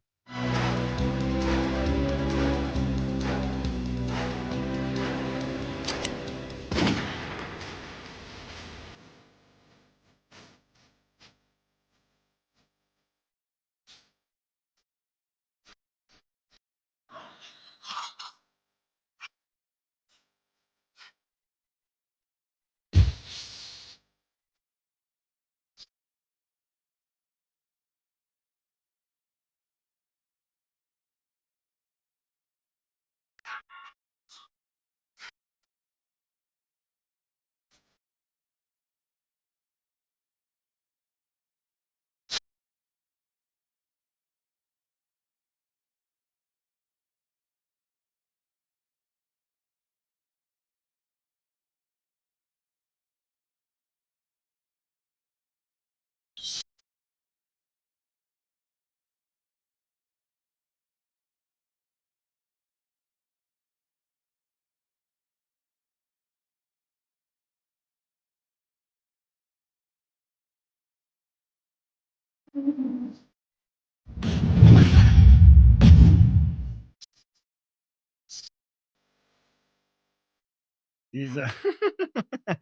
These are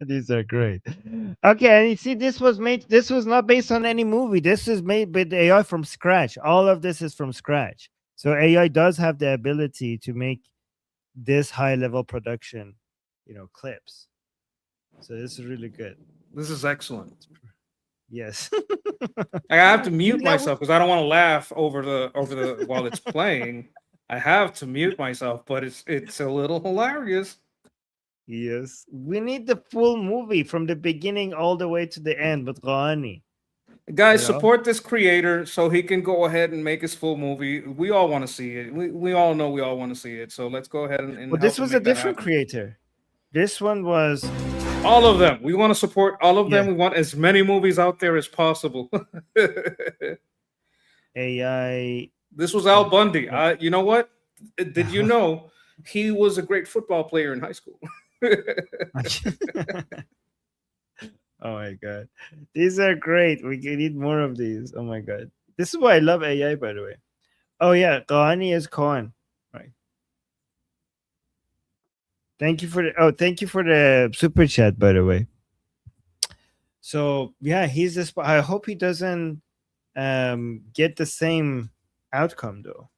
these are great. Okay, and you see, this was made. This was not based on any movie. This is made with AI from scratch. All of this is from scratch. So AI does have the ability to make this high level production, clips. So this is really good. This is excellent. Yes. I have to mute You know- myself because I don't want to laugh over the while it's playing. I have to mute myself, but it's a little hilarious. Yes. We need the full movie from the beginning all the way to the end with Ghani. Guys, You know? support this creator so he can go ahead and make his full movie. We all want to see it. We all know we all want to see it. So let's go ahead and Well, help this him was a make that different happen. creator. This one was All of them. We want to support all of them. Yeah. We want as many movies out there as possible. AI. This was Al Bundy. You know what? Did you know he was a great football player in high school? Oh my god, these are great. We need more of these. Oh my god, this is why I love AI. By the way. Oh yeah, Ghani is Khan. Right. Thank you for the super chat. By the way. So yeah, he's this. I hope he doesn't get the same outcome though.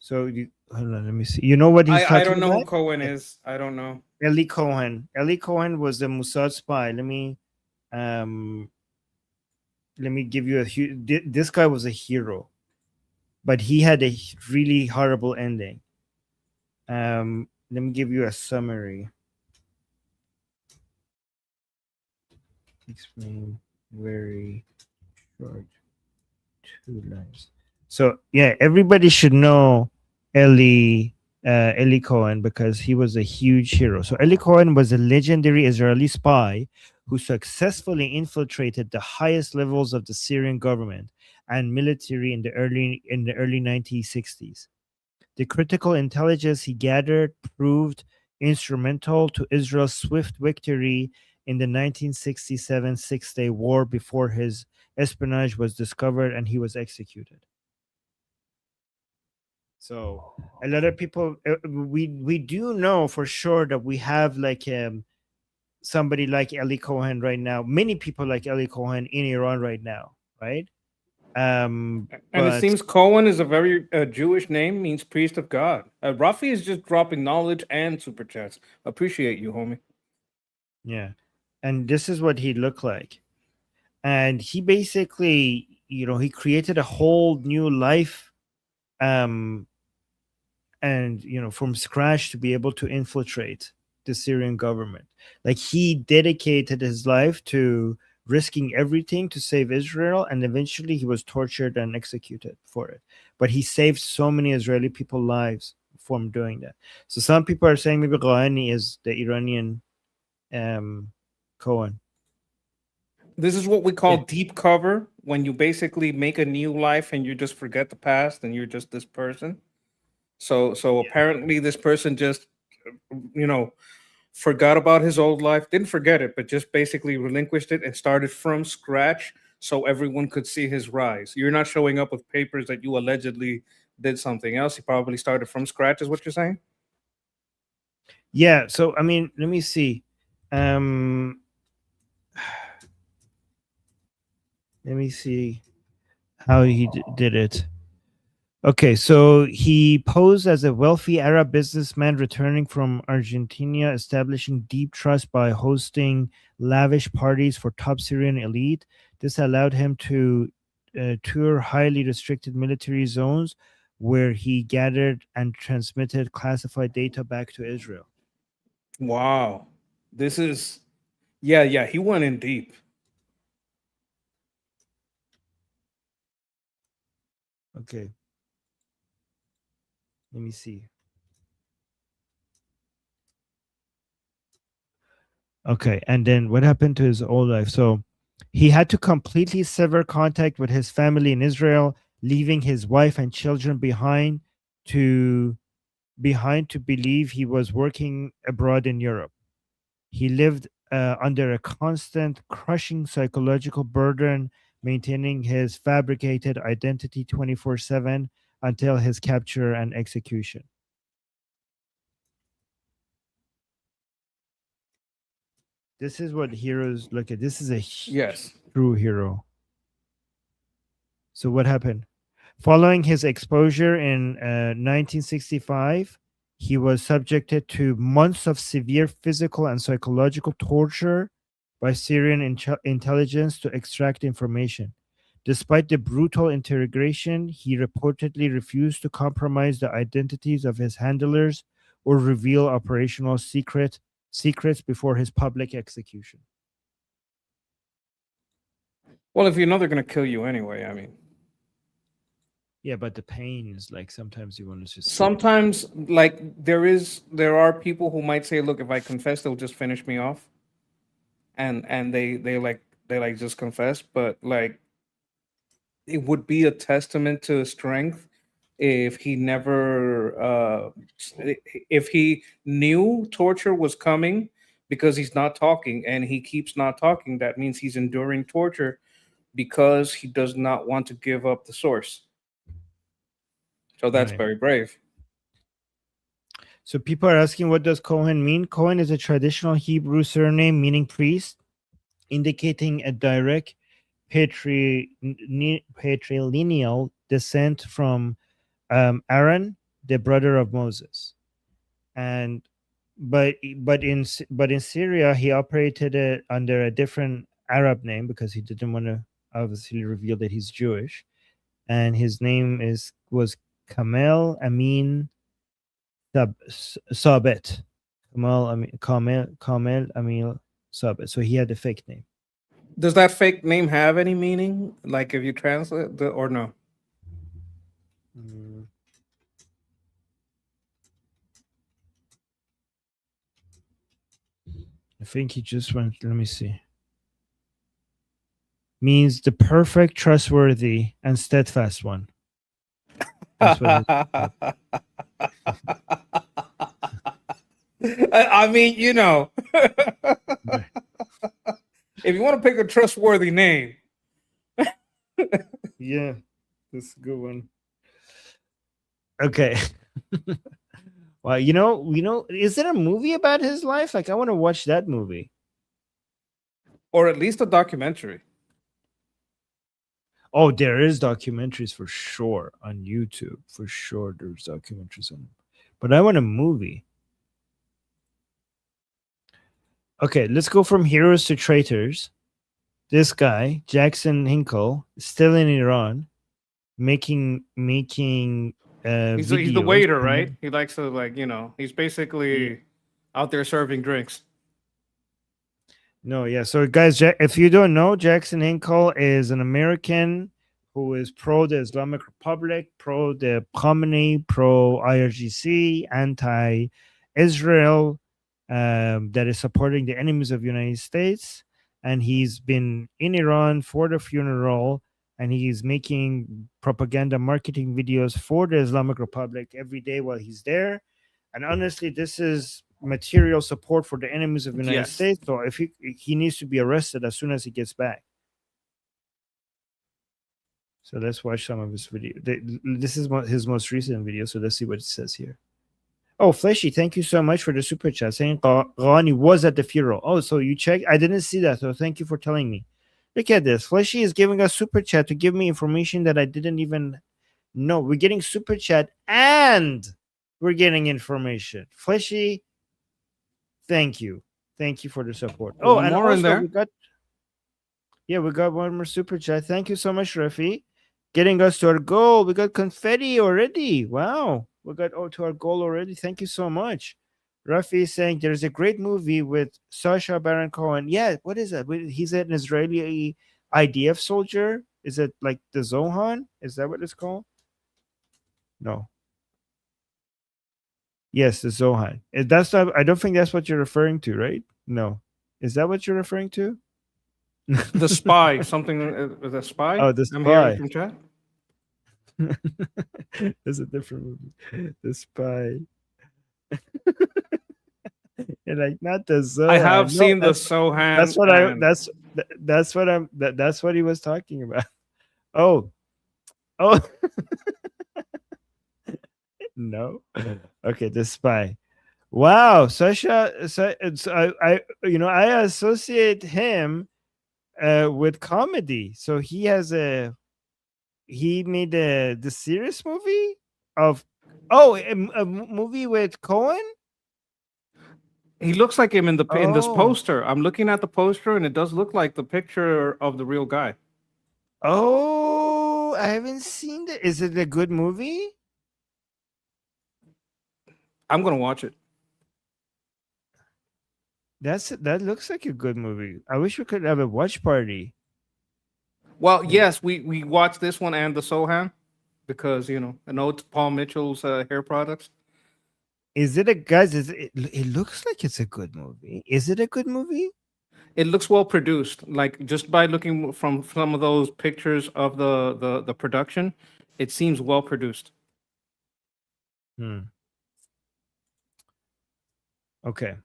So hold on, let me see. You know what he's talking I don't know about? who Cohen is. I don't know. Eli Cohen. Eli Cohen was the Mossad spy. Let me give you this guy was a hero, but he had a really horrible ending. Let me give you a summary. Explain very short, 2 lines. So yeah, everybody should know Eli Cohen because he was a huge hero. So Eli Cohen was a legendary Israeli spy who successfully infiltrated the highest levels of the Syrian government and military in the early 1960s. The critical intelligence he gathered proved instrumental to Israel's swift victory in the 1967 Six-Day War before his espionage was discovered and he was executed. So a lot of people, we do know for sure that we have like somebody like Eli Cohen right now. Many people like Eli Cohen in Iran right now, right? And it But- seems Cohen is a very Jewish name, means priest of God. Rafi is just dropping knowledge and super chats. Appreciate you, homie. Yeah. And this is what he looked like. And he basically, he created a whole new life and from scratch to be able to infiltrate the Syrian government. Like he dedicated his life to risking everything to save Israel, and eventually he was tortured and executed for it. But he saved so many Israeli people's lives from doing that. So some people are saying maybe Ghani is the Iranian Cohen. This is what we call Yeah. deep cover, when you basically make a new life and you just forget the past and you're just this person. So apparently this person just, you know, forgot about his old life, didn't forget it, but just basically relinquished it and started from scratch so everyone could see his rise. You're not showing up with papers that you allegedly did something else. He probably started from scratch, is what you're saying? Yeah. So I mean, let me see. Let me see how he did it. Okay, so he posed as a wealthy Arab businessman returning from Argentina, establishing deep trust by hosting lavish parties for top Syrian elite. This allowed him to tour highly restricted military zones where he gathered and transmitted classified data back to Israel. Wow. This is, yeah, he went in deep. Okay. Let me see. Okay, and then what happened to his old life? So he had to completely sever contact with his family in Israel, leaving his wife and children to believe he was working abroad in Europe. He lived under a constant, crushing psychological burden, maintaining his fabricated identity 24/7 until his capture and execution. This is what heroes look at. This is a Yes. true hero. So what happened? Following his exposure in 1965, he was subjected to months of severe physical and psychological torture by Syrian intelligence to extract information. Despite the brutal interrogation, he reportedly refused to compromise the identities of his handlers or reveal operational secrets before his public execution. Well, if you know they're going to kill you anyway, I mean. Yeah, but the pain is like sometimes you want to just Sometimes, like, there are people who might say, look, if I confess, they'll just finish me off. And they just confess, but like it would be a testament to his strength if he never if he knew torture was coming, because he's not talking and he keeps not talking. That means he's enduring torture because he does not want to give up the source. So that's Right. very brave. So people are asking, what does Cohen mean? Cohen is a traditional Hebrew surname meaning priest, indicating a direct patrilineal descent from Aaron, the brother of Moses. And but in Syria he operated under a different Arab name because he didn't want to obviously reveal that he's Jewish, and his name was Kamel Amin Sabet. Kamel Amin Sabet. So he had a fake name. Does that fake name have any meaning? Like if you translate the or no? I think he just went. Let me see. Means the perfect, trustworthy, and steadfast one. That's what I mean, you know, if you want to pick a trustworthy name. Yeah, that's a good one. Okay. Well, is there a movie about his life? Like, I want to watch that movie. Or at least a documentary. Oh, there is documentaries for sure on YouTube. For sure, there's documentaries on. But I want a movie. Okay, let's go from heroes to traitors. This guy, Jackson Hinkle, still in Iran, making He's the waiter, right? He likes to he's basically out there serving drinks. No, yeah. So, guys, if you don't know, Jackson Hinkle is an American who is pro the Islamic Republic, pro the Khamenei, pro IRGC, anti-Israel, that is supporting the enemies of the United States, and he's been in Iran for the funeral, and he's making propaganda marketing videos for the Islamic Republic every day while he's there. And honestly, this is material support for the enemies of the United Yes. States. So if he needs to be arrested as soon as he gets back. So let's watch some of his video. This is his most recent video. So let's see what it says here. Oh, Fleshy, thank you so much for the super chat saying Ghani was at the funeral. Oh, so you checked? I didn't see that. So thank you for telling me. Look at this. Fleshy is giving us super chat to give me information that I didn't even know. We're getting super chat and we're getting information. Fleshy, thank you. Thank you for the support. Oh, One and more in also there. we got one more super chat. Thank you so much, Rafi. Getting us to our goal. We got confetti already. Wow. We got to our goal already. Thank you so much. Rafi is saying there's a great movie with Sacha Baron Cohen. Yeah, what is that? He's an Israeli IDF soldier. Is it like the Zohan? Is that what it's called? No. Yes, the Zohan. That's not. I don't think that's what you're referring to, right? No. Is that what you're referring to? The Spy, something. The Spy. Oh, the I'm hearing Spy. from chat. It's a different movie. The Spy. You're like not the Zohan. I have No, seen the Sohan. that's what I. That's what I'm. That's what he was talking about. Oh, oh. No. Okay, the Spy. Wow, Sasha. I I associate him with comedy. So he made the serious movie of a movie with Cohen. He looks like him in this Oh. poster. I'm looking at the poster, and it does look like the picture of the real guy. Oh, I haven't seen that. Is it a good movie? I'm gonna watch it. That looks like a good movie. I wish we could have a watch party. Well, yes, we watched this one and the Sohan because I know it's Paul Mitchell's hair products. Is it a guys? It looks like it's a good movie. Is it a good movie? It looks well produced. Like just by looking from some of those pictures of the production, it seems well produced. Okay.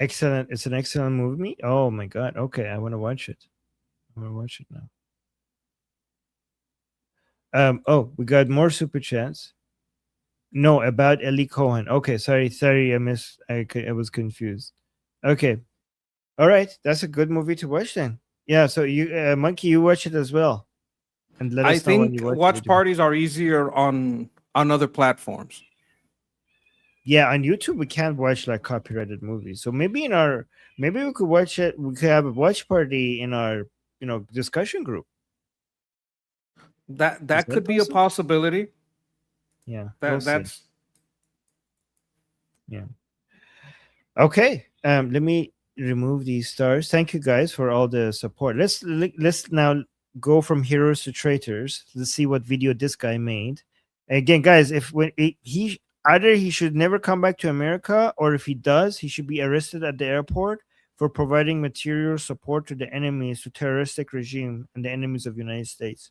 Excellent. It's an excellent movie. Oh my god. Okay, I want to watch it. I want to watch it now. Oh, we got more super chats. No, about Eli Cohen. Okay, sorry, I was confused. Okay. All right, that's a good movie to watch then. Yeah, so you Monkey, you watch it as well. And let I us know when think you watch parties are easier on other platforms. Yeah, on YouTube we can't watch like copyrighted movies. So maybe we could watch it. We could have a watch party in our discussion group. That could be a possibility. Yeah, That's yeah. Okay. Let me remove these stars. Thank you guys for all the support. Let's now go from heroes to traitors. Let's see what video this guy made. Again, guys, either he should never come back to America, or if he does, he should be arrested at the airport for providing material support to the enemies, to terroristic regime and the enemies of the United States.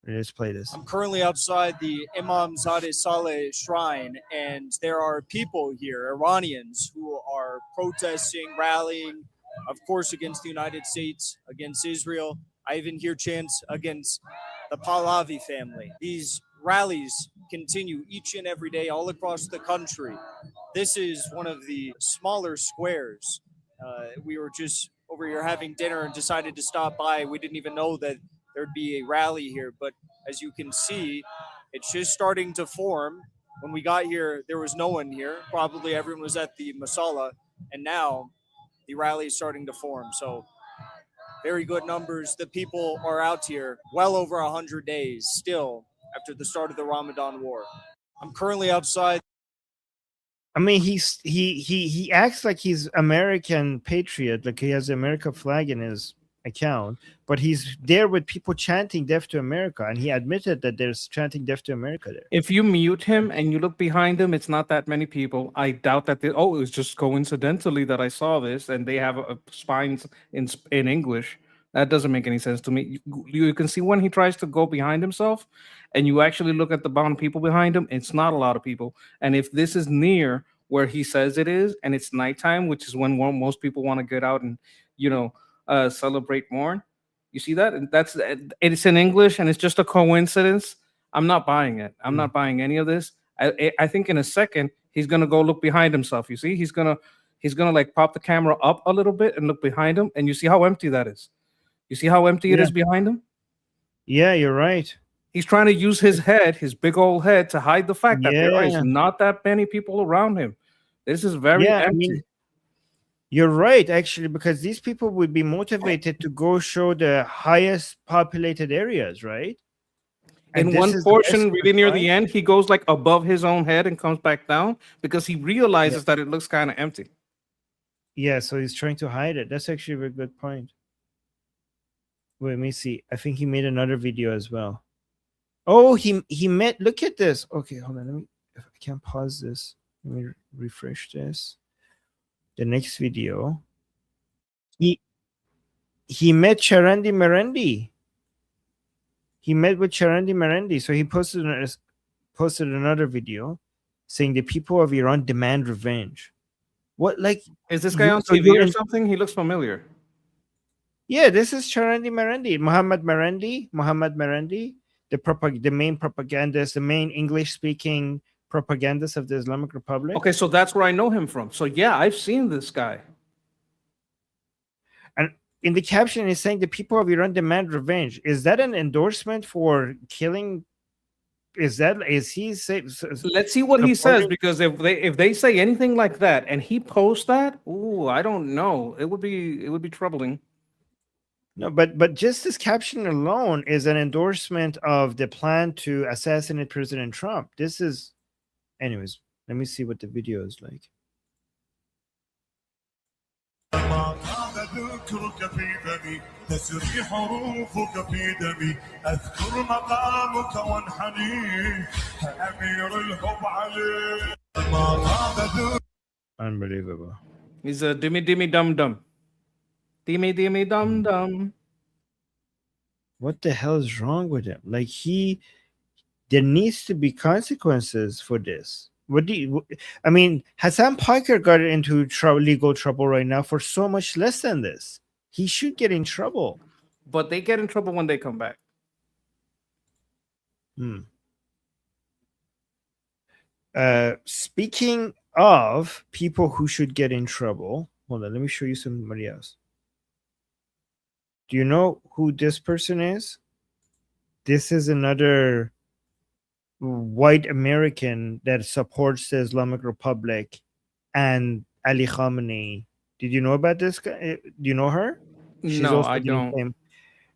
Let's play this. I'm currently outside the Imam Zadeh Saleh shrine, and there are people here, Iranians, who are protesting, rallying, of course, against the United States, against Israel. I even hear chants against the Pahlavi family. These rallies continue each and every day all across the country. This is one of the smaller squares. We were just over here having dinner and decided to stop by. We didn't even know that there'd be a rally here, but as you can see, it's just starting to form. When we got here, there was no one here. Probably everyone was at the Masala, and now the rally is starting to form. So very good numbers. The people are out here well over 100 days still after the start of the Ramadan war. I'm currently outside I mean, he acts like he's American patriot, like he has the America flag in his account, but he's there with people chanting "Death to America," and he admitted that there's chanting "Death to America" there. If you mute him and you look behind him, it's not that many people. I doubt that. It was just coincidentally that I saw this, and they have spines in English. That doesn't make any sense to me. You can see when he tries to go behind himself, and you actually look at the amount of people behind him. It's not a lot of people. And if this is near where he says it is, and it's nighttime, which is when most people want to get out and celebrate mourn. You see that? And it's in English, and it's just a coincidence. I'm not buying it. I'm not buying any of this. I think in a second he's gonna go look behind himself. You see, he's gonna like pop the camera up a little bit and look behind him, and you see how empty that is. You see how empty it is behind him? Yeah, you're right. He's trying to use his head, his big old head, to hide the fact that there is not that many people around him. This is very empty. I mean, you're right, actually, because these people would be motivated to go show the highest populated areas, right? And in this one is the portion, best really near part. the end, he goes like above his own head and comes back down because he realizes that it looks kind of empty. Yeah, so he's trying to hide it. That's actually a very good point. Wait, let me see. I think he made another video as well. Oh, he met. Look at this. Okay, hold on. Let me. If I can't pause this, let me refresh this. The next video. He met Charandi Merendi. He met with Charandi Merendi. So he posted another video saying the people of Iran demand revenge. What, like, is this guy on so TV or something? He looks familiar. Yeah, this is Charandi Merendi, Mohammad Merendi, the main propagandist, the main English-speaking propagandist of the Islamic Republic. Okay, so that's where I know him from. So yeah, I've seen this guy. And in the caption, he's saying the people of Iran demand revenge. Is that an endorsement for killing? Is he say? Let's see what he says, because if they say anything like that and he posts that, I don't know. It would be troubling. No, but just this caption alone is an endorsement of the plan to assassinate President Trump. This is, anyways. Let me see what the video is like. Unbelievable. He's a dimmy dum dum. Dimmy dum dum. What the hell is wrong with him? Like, there needs to be consequences for this. I mean, Hassan Piker got into legal trouble right now for so much less than this. He should get in trouble. But they get in trouble when they come back. Speaking of people who should get in trouble, hold on, let me show you somebody else. Do you know who this person is? This is another white American that supports the Islamic Republic and Ali Khamenei. Did you know about this guy? Do you know her? No, I don't.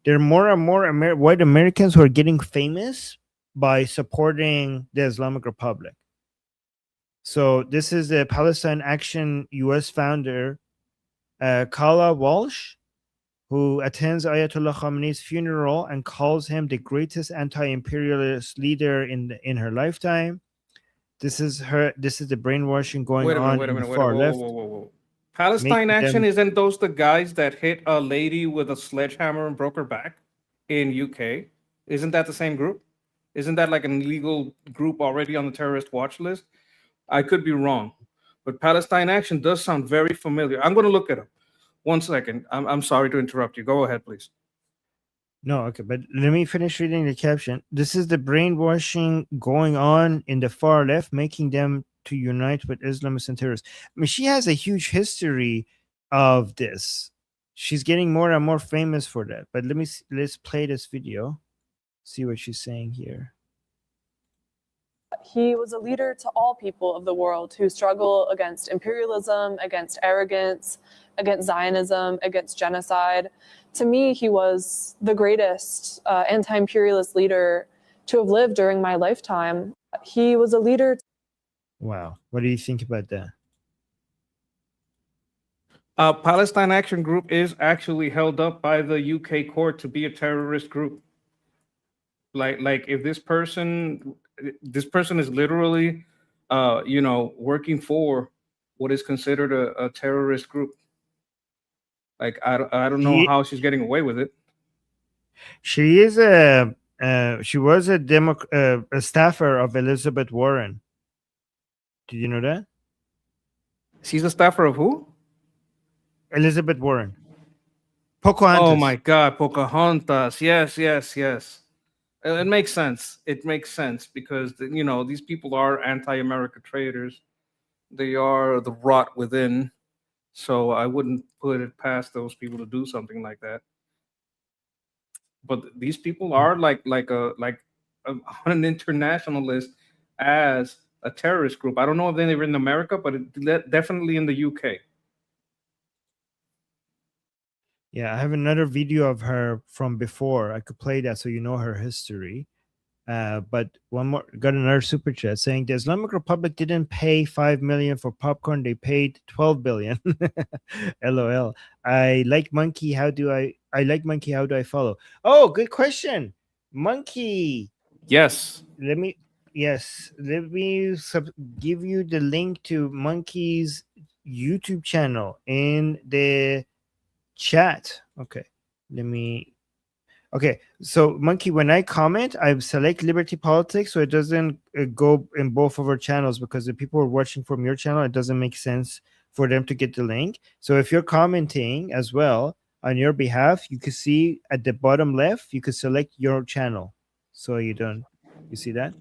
There are more and more white Americans who are getting famous by supporting the Islamic Republic. So this is the Palestine Action U.S. founder, Kala Walsh, who attends Ayatollah Khamenei's funeral and calls him the greatest anti-imperialist leader in her lifetime. This is the brainwashing going on in the far left. Whoa. Palestine Action, isn't those the guys that hit a lady with a sledgehammer and broke her back in UK? Isn't that the same group? Isn't that like an illegal group already on the terrorist watch list? I could be wrong, but Palestine Action does sound very familiar. I'm going to look it up. 1 second. I'm sorry to interrupt you. Go ahead, please. No, okay, but let me finish reading the caption. This is the brainwashing going on in the far left, making them to unite with Islamists and terrorists. I mean, she has a huge history of this. She's getting more and more famous for that. But let's play this video, see what she's saying here. He was a leader to all people of the world who struggle against imperialism, against arrogance, against Zionism, against genocide. To me, he was the greatest anti-imperialist leader to have lived during my lifetime. He was a leader. Wow. What do you think about that? Palestine Action Group is actually held up by the UK court to be a terrorist group. Like if this person is literally, working for what is considered a terrorist group. Like I don't know how she's getting away with it. She is she was a staffer of Elizabeth Warren. Did you know that? She's a staffer of who? Elizabeth Warren. Pocahontas. Oh my God, Pocahontas. Yes. It makes sense. It makes sense because these people are anti-America traitors. They are the rot within. So I wouldn't put it past those people to do something like that. But these people are like an internationalist as a terrorist group. I don't know if they're in America, but definitely in the UK. Yeah, I have another video of her from before. I could play that so you know her history. But one more, got another super chat saying the Islamic Republic didn't pay 5 million for popcorn, they paid 12 billion. LOL. I like monkey. How do I follow? Oh, good question. Monkey. Yes. Let me give you the link to Monkey's YouTube channel in the chat. Okay, so Monkey, when I comment, I select Liberty Politics so it doesn't go in both of our channels, because the people who are watching from your channel, it doesn't make sense for them to get the link. So if you're commenting as well on your behalf, you can see at the bottom left, you could select your channel. So you see that?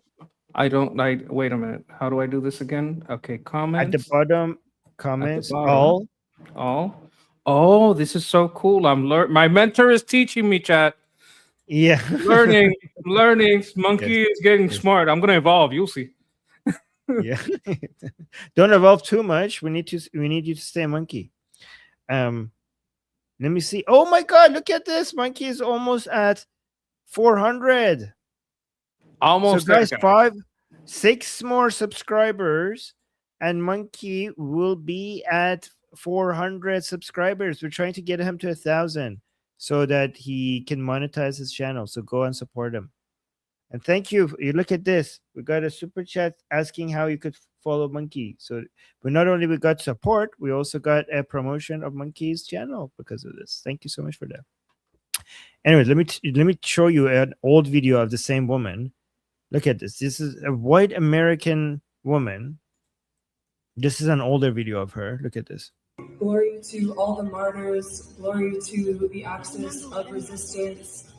I don't like, wait a minute. How do I do this again? Okay, comments. At the bottom, comments, all. Oh, this is so cool. My mentor is teaching me, chat. Yeah. learning. Monkey is getting smart. I'm gonna evolve. You'll see. Yeah. Don't evolve too much. We need you to stay Monkey. Let me see. Oh my God, look at this. Monkey is almost at 400. Almost. So guys, 6 more subscribers and Monkey will be at 400 subscribers. We're trying to get him to 1,000 so that he can monetize his channel. So go and support him. And thank you. You look at this. We got a super chat asking how you could follow Monkey. So we not only we got support, we also got a promotion of Monkey's channel because of this. Thank you so much for that. Anyway, let me show you an old video of the same woman. Look at this. This is a white American woman. This is an older video of her. Look at this. Glory to all the martyrs. Glory to the axis of resistance.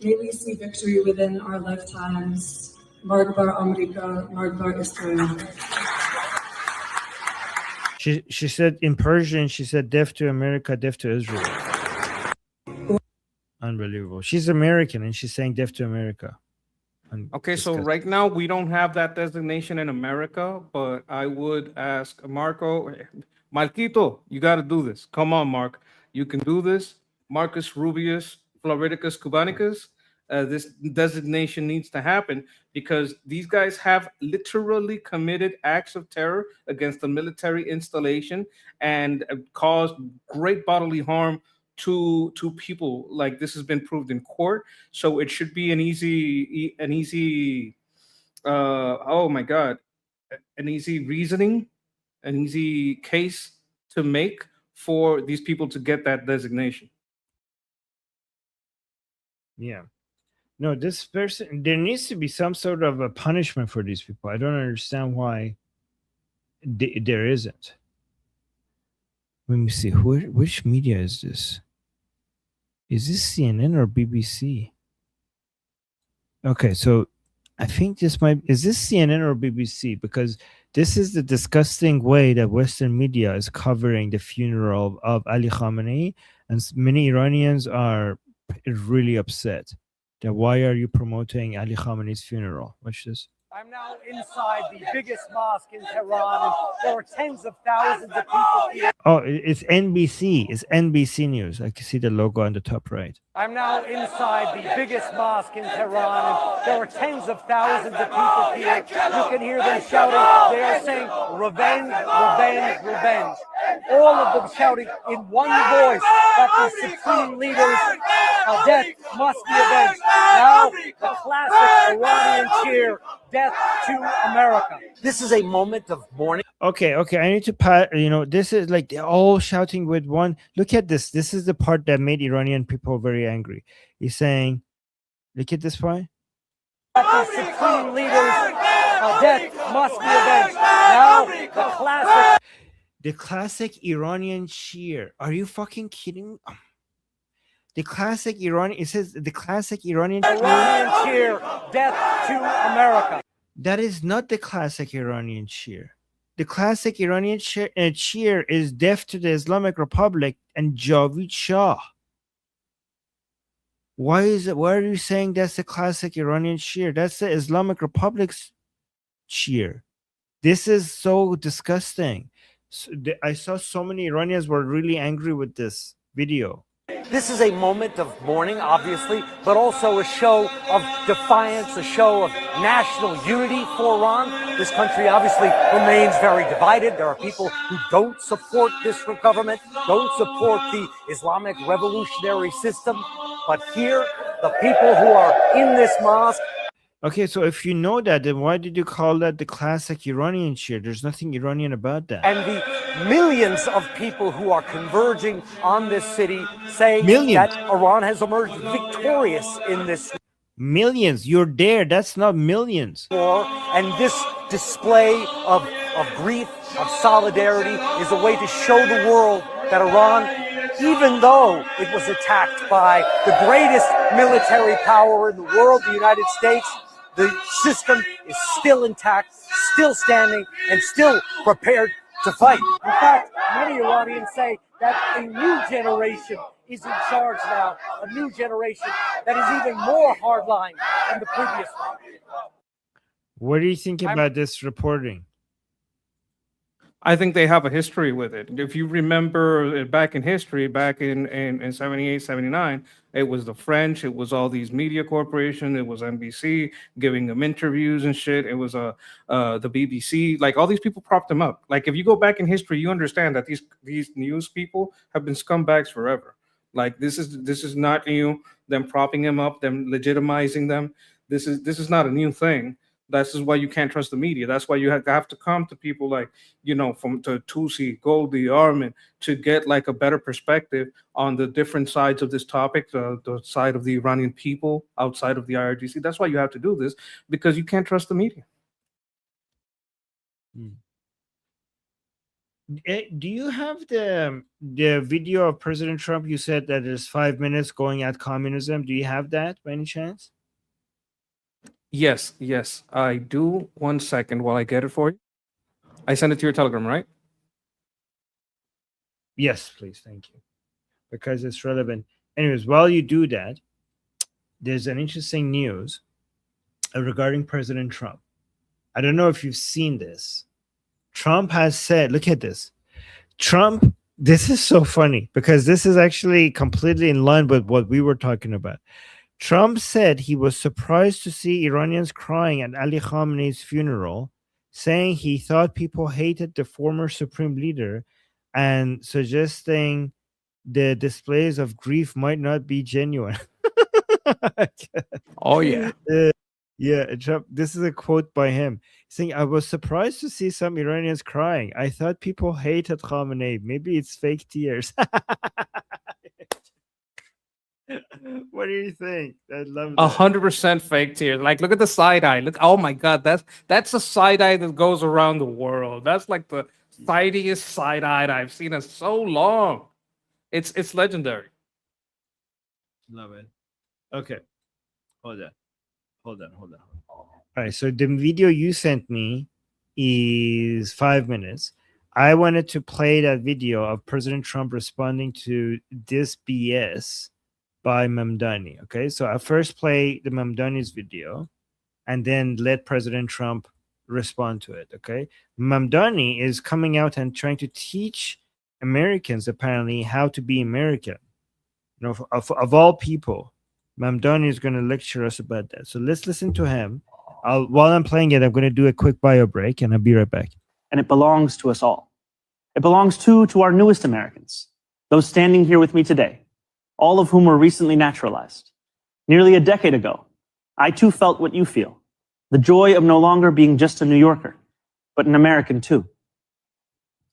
May we see victory within our lifetimes. Margbar America, Margbar Israel. She said in Persian, she said, death to America, death to Israel. Unbelievable. She's American and she's saying death to America. Okay, so right now we don't have that designation in America, but I would ask Marquito, you got to do this. Come on, Mark. You can do this. Marcus Rubius, Floridicus Cubanicus. This designation needs to happen because these guys have literally committed acts of terror against the military installation and caused great bodily harm to people. Like this has been proved in court, so it should be an easy oh my God, an easy reasoning, an easy case to make for these people to get that designation. Yeah. No, this person, there needs to be some sort of a punishment for these people. I don't understand why there isn't. Let me see. Which media is this? Is this CNN or BBC? Okay, so I think is this CNN or BBC? Because this is the disgusting way that Western media is covering the funeral of Ali Khamenei, and many Iranians are really upset. That why are you promoting Ali Khamenei's funeral? Watch this. I'm now inside the biggest mosque in Tehran, and there are tens of thousands of people here. Oh, it's NBC. It's NBC News. I can see the logo on the top right. I'm now inside the biggest mosque in Tehran, and there are tens of thousands of people here. You can hear them shouting. They are saying, revenge, revenge, revenge. All of them shouting in one voice that the supreme leader's death must be avenged. Now, the classic Iranian cheer, death to America. This is a moment of mourning. Okay, I need to this is like they're all shouting with one. Look at this. This is the part that made Iranian people very angry. He's saying, look at this part. The supreme leader's death must be avenged. Now, the classic Iranian cheer. Are you fucking kidding? The classic Iranian. It says the classic Iranian cheer, death to America. That is not the classic Iranian cheer. The classic Iranian cheer is death to the Islamic Republic and Javid Shah. Why are you saying that's the classic Iranian cheer? That's the Islamic Republic's cheer. This is so disgusting. I saw so many Iranians were really angry with this video. This is a moment of mourning, obviously, but also a show of defiance, a show of national unity for Iran. This country obviously remains very divided. There are people who don't support this government, don't support the Islamic revolutionary system. But here, the people who are in this mosque. Okay, so if you know that, then why did you call that the classic Iranian cheer? There's nothing Iranian about that. And the millions of people who are converging on this city saying that Iran has emerged victorious in this millions. You're there. That's not millions. War. And this display of grief, of solidarity, is a way to show the world that Iran, even though it was attacked by the greatest military power in the world, the United States, the system is still intact, still standing, and still prepared to fight. In fact, many Iranians say that a new generation is in charge now, a new generation that is even more hardline than the previous one. What do you think about this reporting? I think they have a history with it. If you remember back in history, back in 78, 79, it was the French, it was all these media corporations, it was NBC giving them interviews and shit. It was the BBC, like all these people propped them up. Like if you go back in history, you understand that these news people have been scumbags forever. Like this is not new, them propping them up, them legitimizing them. This is not a new thing. This is why you can't trust the media. That's why you have to come to people like, from Tusi, Goldie, Armin, to get like a better perspective on the different sides of this topic, the side of the Iranian people outside of the IRGC. That's why you have to do this, because you can't trust the media. Do you have the video of President Trump? You said that there's 5 minutes going at communism. Do you have that by any chance? Yes, I do. 1 second while I get it for you. I sent it to your Telegram, right? Yes, please. Thank you. Because it's relevant. Anyways, while you do that, there's an interesting news regarding President Trump. I don't know if you've seen this. Trump has said, look at this. Trump, this is so funny because this is actually completely in line with what we were talking about. Trump said he was surprised to see Iranians crying at Ali Khamenei's funeral, saying he thought people hated the former supreme leader and suggesting the displays of grief might not be genuine. Oh, yeah. Yeah, Trump, this is a quote by him saying, I was surprised to see some Iranians crying. I thought people hated Khamenei. Maybe it's fake tears. What do you think? I love that. 100% fake tears. Like, look at the side eye. Look, oh my God, that's a side eye that goes around the world. That's like the sidiest side eye I've seen in so long. It's legendary. Love it. Okay, hold on. All right, so the video you sent me is 5 minutes. I wanted to play that video of President Trump responding to this BS by Mamdani. Okay, so I first play the Mamdani's video, and then let President Trump respond to it. Okay, Mamdani is coming out and trying to teach Americans apparently how to be American. You know, of all people, Mamdani is going to lecture us about that. So let's listen to him. While I'm playing it, I'm going to do a quick bio break, and I'll be right back. And it belongs to us all. It belongs to our newest Americans, those standing here with me today, all of whom were recently naturalized. Nearly a decade ago, I too felt what you feel, the joy of no longer being just a New Yorker, but an American too.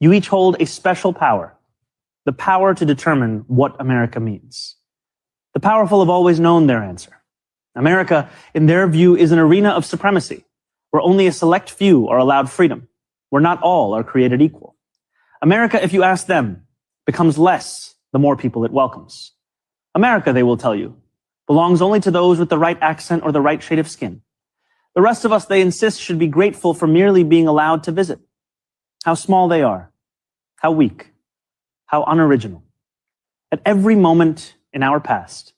You each hold a special power, the power to determine what America means. The powerful have always known their answer. America, in their view, is an arena of supremacy, where only a select few are allowed freedom, where not all are created equal. America, if you ask them, becomes less the more people it welcomes. America, they will tell you, belongs only to those with the right accent or the right shade of skin. The rest of us, they insist, should be grateful for merely being allowed to visit. How small they are, how weak, how unoriginal. At every moment in our past,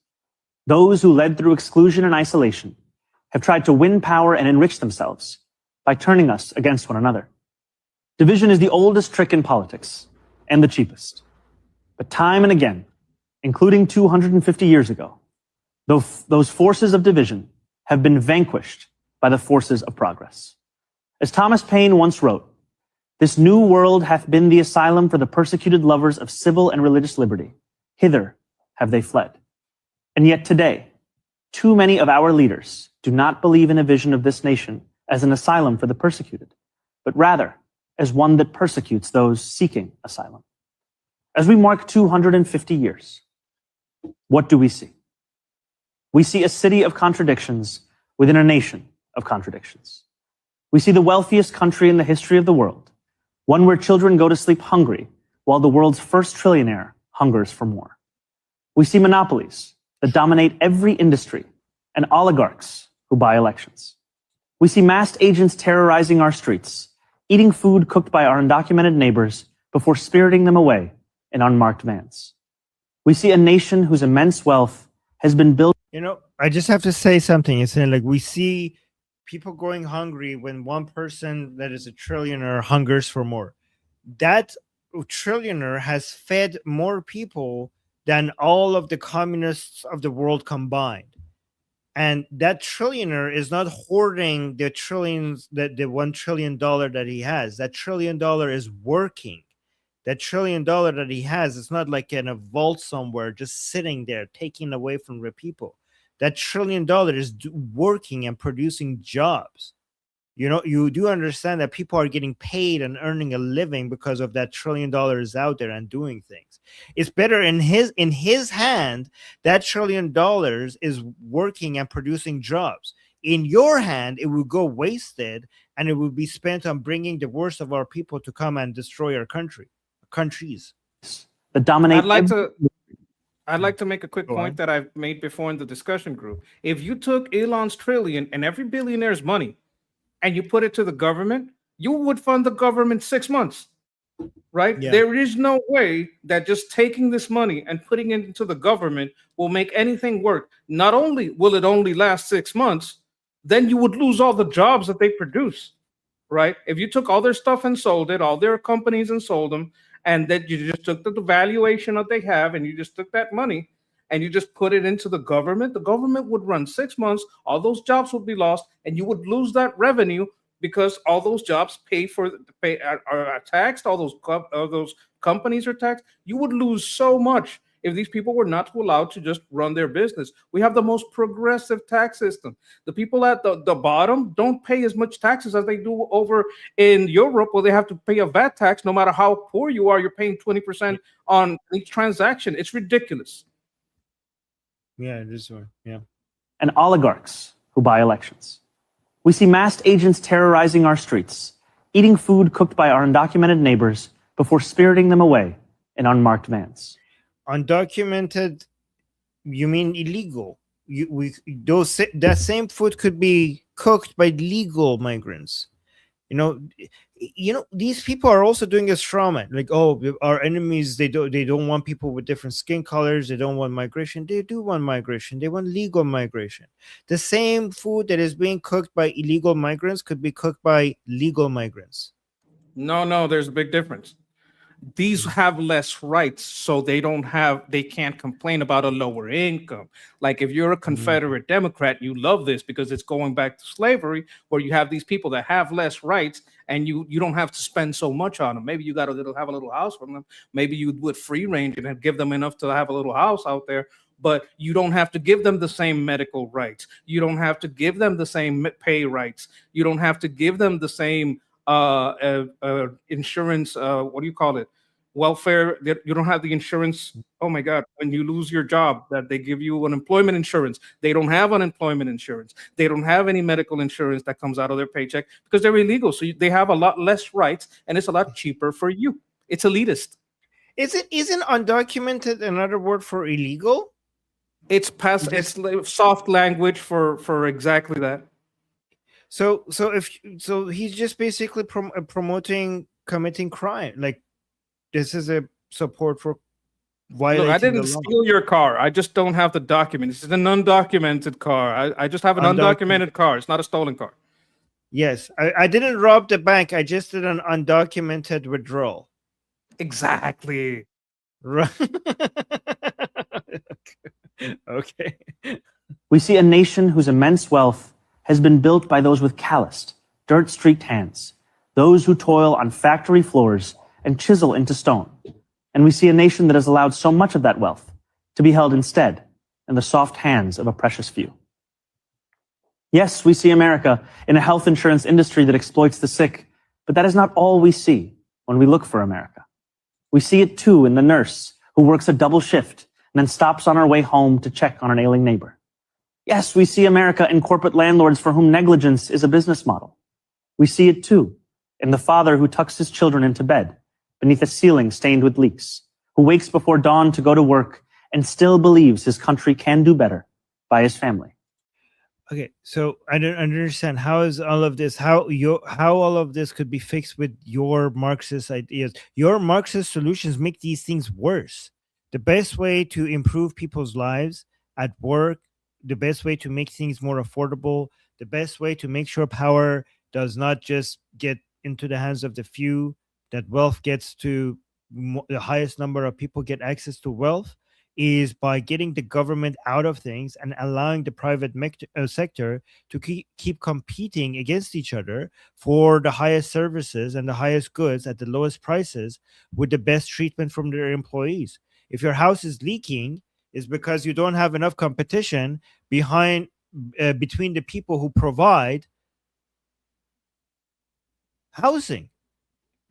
those who led through exclusion and isolation have tried to win power and enrich themselves by turning us against one another. Division is the oldest trick in politics and the cheapest. But time and again, including 250 years ago, those forces of division have been vanquished by the forces of progress. As Thomas Paine once wrote, "This new world hath been the asylum for the persecuted lovers of civil and religious liberty. Hither have they fled." And yet today, too many of our leaders do not believe in a vision of this nation as an asylum for the persecuted, but rather as one that persecutes those seeking asylum. As we mark 250 years, what do we see? We see a city of contradictions within a nation of contradictions. We see the wealthiest country in the history of the world, one where children go to sleep hungry while the world's first trillionaire hungers for more. We see monopolies that dominate every industry and oligarchs who buy elections. We see masked agents terrorizing our streets, eating food cooked by our undocumented neighbors before spiriting them away in unmarked vans. We see a nation whose immense wealth has been built. You know, I just have to say something. It's saying, like, we see people going hungry when one person that is a trillionaire hungers for more. That trillionaire has fed more people than all of the communists of the world combined. And that trillionaire is not hoarding the trillions, the $1 trillion that he has. That $1 trillion is working. That $1 trillion that he has is not like in a vault somewhere, just sitting there, taking away from the people. That $1 trillion is working and producing jobs. You know, you do understand that people are getting paid and earning a living because of that $1 trillion is out there and doing things. It's better in his hand, that $1 trillion is working and producing jobs. In your hand, it will go wasted, and it will be spent on bringing the worst of our people to come and destroy our countries. That dominate. I'd like to make a quick point that I've made before in the discussion group. If you took Elon's trillion and every billionaire's money and you put it to the government, you would fund the government 6 months, right? Yeah. There is no way that just taking this money and putting it into the government will make anything work. Not only will it only last 6 months, then you would lose all the jobs that they produce, right? If you took all their stuff and sold it, all their companies and sold them, and that you just took the valuation that they have and you just took that money and you just put it into the government would run 6 months, all those jobs would be lost, and you would lose that revenue because all those jobs are taxed, all those companies are taxed. You would lose so much if these people were not allowed to just run their business. We have the most progressive tax system. The people at the bottom don't pay as much taxes as they do over in Europe, where they have to pay a VAT tax. No matter how poor you are, you're paying 20% on each transaction. It's ridiculous. Yeah, it is. Yeah. And oligarchs who buy elections. We see masked agents terrorizing our streets, eating food cooked by our undocumented neighbors before spiriting them away in unmarked vans. Undocumented, you mean illegal? That same food could be cooked by legal migrants. These people are also doing a straw man. Like, oh, our enemies, they don't want people with different skin colors. They don't want migration. They do want migration. They want legal migration. The same food that is being cooked by illegal migrants could be cooked by legal migrants. No, there's a big difference. These have less rights, so they can't complain about a lower income. Like if you're a Confederate Democrat, you love this because it's going back to slavery, where you have these people that have less rights and you don't have to spend so much on them. Maybe you got have a little house from them. Maybe you would free range and give them enough to have a little house out there, but you don't have to give them the same medical rights. You don't have to give them the same pay rights. You don't have to give them the same insurance, what do you call it? Welfare. You don't have the insurance. Oh my God, when you lose your job, that they give you unemployment insurance. They don't have unemployment insurance. They don't have any medical insurance that comes out of their paycheck because they're illegal. So they have a lot less rights and it's a lot cheaper for you. It's elitist. Isn't undocumented another word for illegal? It's it's soft language for exactly that. So he's just basically promoting committing crime. Like, this is a support for violating. Look, I didn't steal your car. I just don't have the document. This is an undocumented car. I just have an undocumented car. It's not a stolen car. Yes, I didn't rob the bank. I just did an undocumented withdrawal. Exactly. Right. Okay. We see a nation whose immense wealth has been built by those with calloused, dirt-streaked hands, those who toil on factory floors and chisel into stone. And we see a nation that has allowed so much of that wealth to be held instead in the soft hands of a precious few. Yes, we see America in a health insurance industry that exploits the sick, but that is not all we see when we look for America. We see it too in the nurse who works a double shift and then stops on her way home to check on an ailing neighbor. Yes, we see America in corporate landlords for whom negligence is a business model. We see it too in the father who tucks his children into bed beneath a ceiling stained with leaks, who wakes before dawn to go to work and still believes his country can do better by his family. Okay, so I don't understand how is all of this, how all of this could be fixed with your Marxist ideas. Your Marxist solutions make these things worse. The best way to improve people's lives at work, the best way to make things more affordable, the best way to make sure power does not just get into the hands of the few, that wealth gets to the highest number of people get access to wealth, is by getting the government out of things and allowing the private sector to keep competing against each other for the highest services and the highest goods at the lowest prices with the best treatment from their employees. If your house is leaking, it's because you don't have enough competition between the people who provide housing.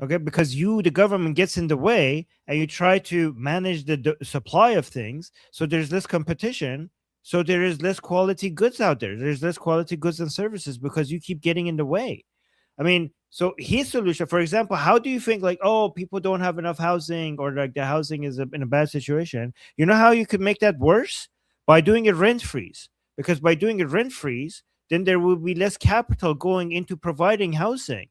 Okay, because the government gets in the way and you try to manage the supply of things, so there's less competition, so there is less quality goods out there. There's less quality goods and services because you keep getting in the way. I mean, so his solution, for example, how do you think, like, oh, people don't have enough housing, or like the housing is in a bad situation? You know how you could make that worse? By doing a rent freeze. Because by doing a rent freeze, then there will be less capital going into providing housing,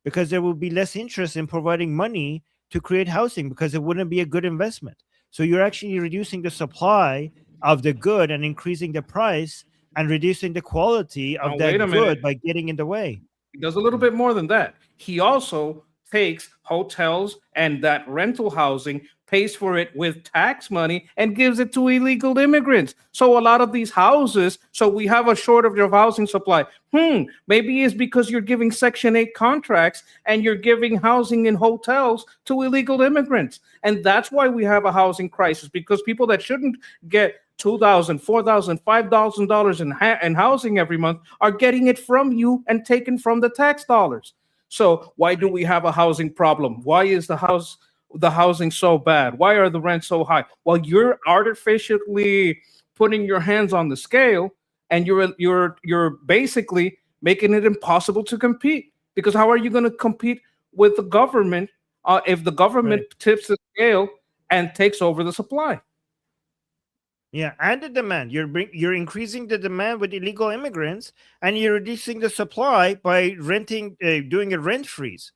because there will be less interest in providing money to create housing, because it wouldn't be a good investment. So you're actually reducing the supply of the good and increasing the price and reducing the quality of that good by getting in the way. He does a little bit more than that. He also takes hotels and that rental housing, pays for it with tax money, and gives it to illegal immigrants. So a lot of these houses, so we have a shortage of housing supply. Maybe it's because you're giving Section 8 contracts and you're giving housing in hotels to illegal immigrants. And that's why we have a housing crisis, because people that shouldn't get $2,000, $4,000, $5,000 in housing every month are getting it from you and taken from the tax dollars. So why do we have a housing problem? Why is the housing so bad? Why are the rents so high? Well, you're artificially putting your hands on the scale, and you're basically making it impossible to compete. Because how are you going to compete with the government if the government tips the scale and takes over the supply? Yeah, and the demand. You're increasing the demand with illegal immigrants, and you're reducing the supply by doing a rent freeze.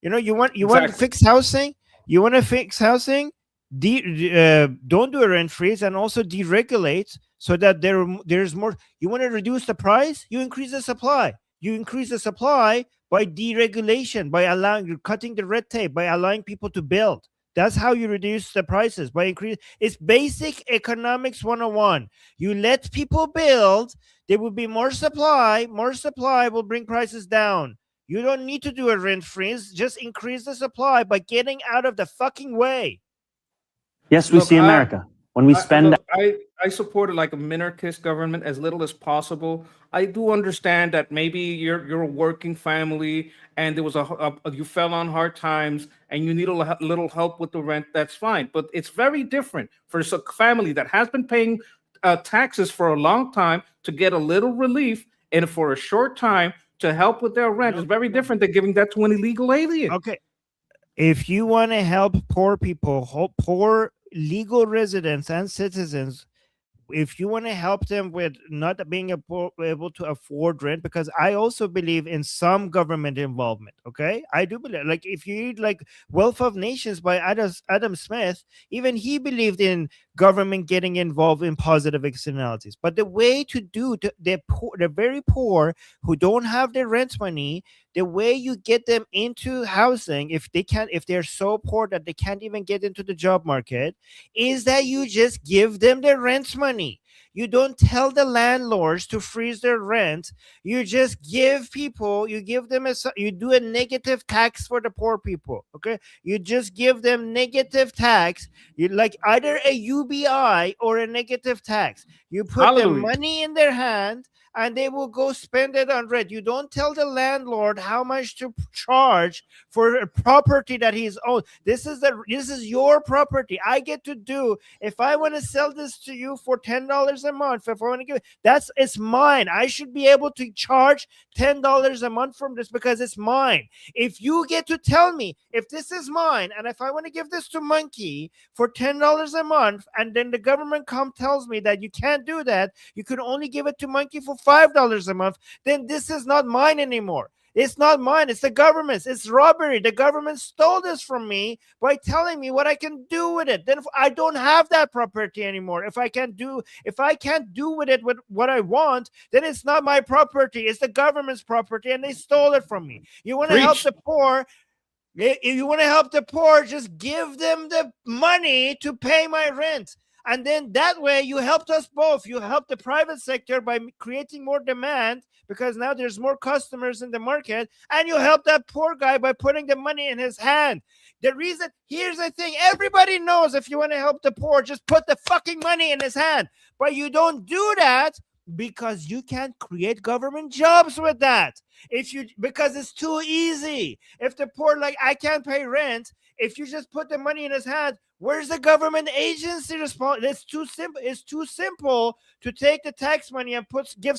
You want Exactly. fixed housing. You want to fix housing. Don't do a rent freeze, and also deregulate so that there's more. You want to reduce the price. You increase the supply. You increase the supply by deregulation, by you're cutting the red tape, by allowing people to build. That's how you reduce the prices, by increase. It's basic economics 101. You let people build, there will be more supply. More supply will bring prices down. You don't need to do a rent freeze. Just increase the supply by getting out of the fucking way. Yes, we Look, see America. When we spend I supported like a minarchist government as little as possible. I do understand that maybe you're a working family and there was you fell on hard times and you need a little help with the rent. That's fine, but it's very different for a family that has been paying taxes for a long time to get a little relief and for a short time to help with their rent. It's very different than giving that to an illegal alien. Okay. If you want to help poor people, poor legal residents and citizens, if you want to help them with not being able to afford rent, because I also believe in some government involvement. Okay, I do believe, like, if you read like Wealth of Nations by Adam Smith, even he believed in government getting involved in positive externalities. But the way to do the very poor who don't have their rent money, the way you get them into housing, if they're so poor that they can't even get into the job market, is that you just give them their rent money. You don't tell the landlords to freeze their rent. You just give people, you do a negative tax for the poor people. Okay, you just give them negative tax. You like either a UBI or a negative tax. You put the money in their hand, and they will go spend it on rent. You don't tell the landlord how much to charge for a property that he's owned. This is your property. I get to do, if I want to sell this to you for $10 a month, if I want to give it, it's mine. I should be able to charge $10 a month from this because it's mine. If you get to tell me if this is mine, and if I want to give this to Monkey for $10 a month, and then the government tells me that you can't do that, you can only give it to Monkey for $5 a month, then this is not mine anymore. It's not mine. It's the government's. It's robbery. The government stole this from me by telling me what I can do with it. Then I don't have that property anymore. If I can't do with it what I want, then it's not my property. It's the government's property, and they stole it from me. You want to help the poor? If you want to help the poor, just give them the money to pay my rent. And then that way you helped us both. You helped the private sector by creating more demand because now there's more customers in the market, and you help that poor guy by putting the money in his hand. Here's the thing, everybody knows if you want to help the poor, just put the fucking money in his hand. But you do that because you can't create government jobs with that. Because it's too easy. If the poor, like, I can't pay rent, if you just put the money in his hand, where's the government agency response? It's too simple. It's too simple to take the tax money and give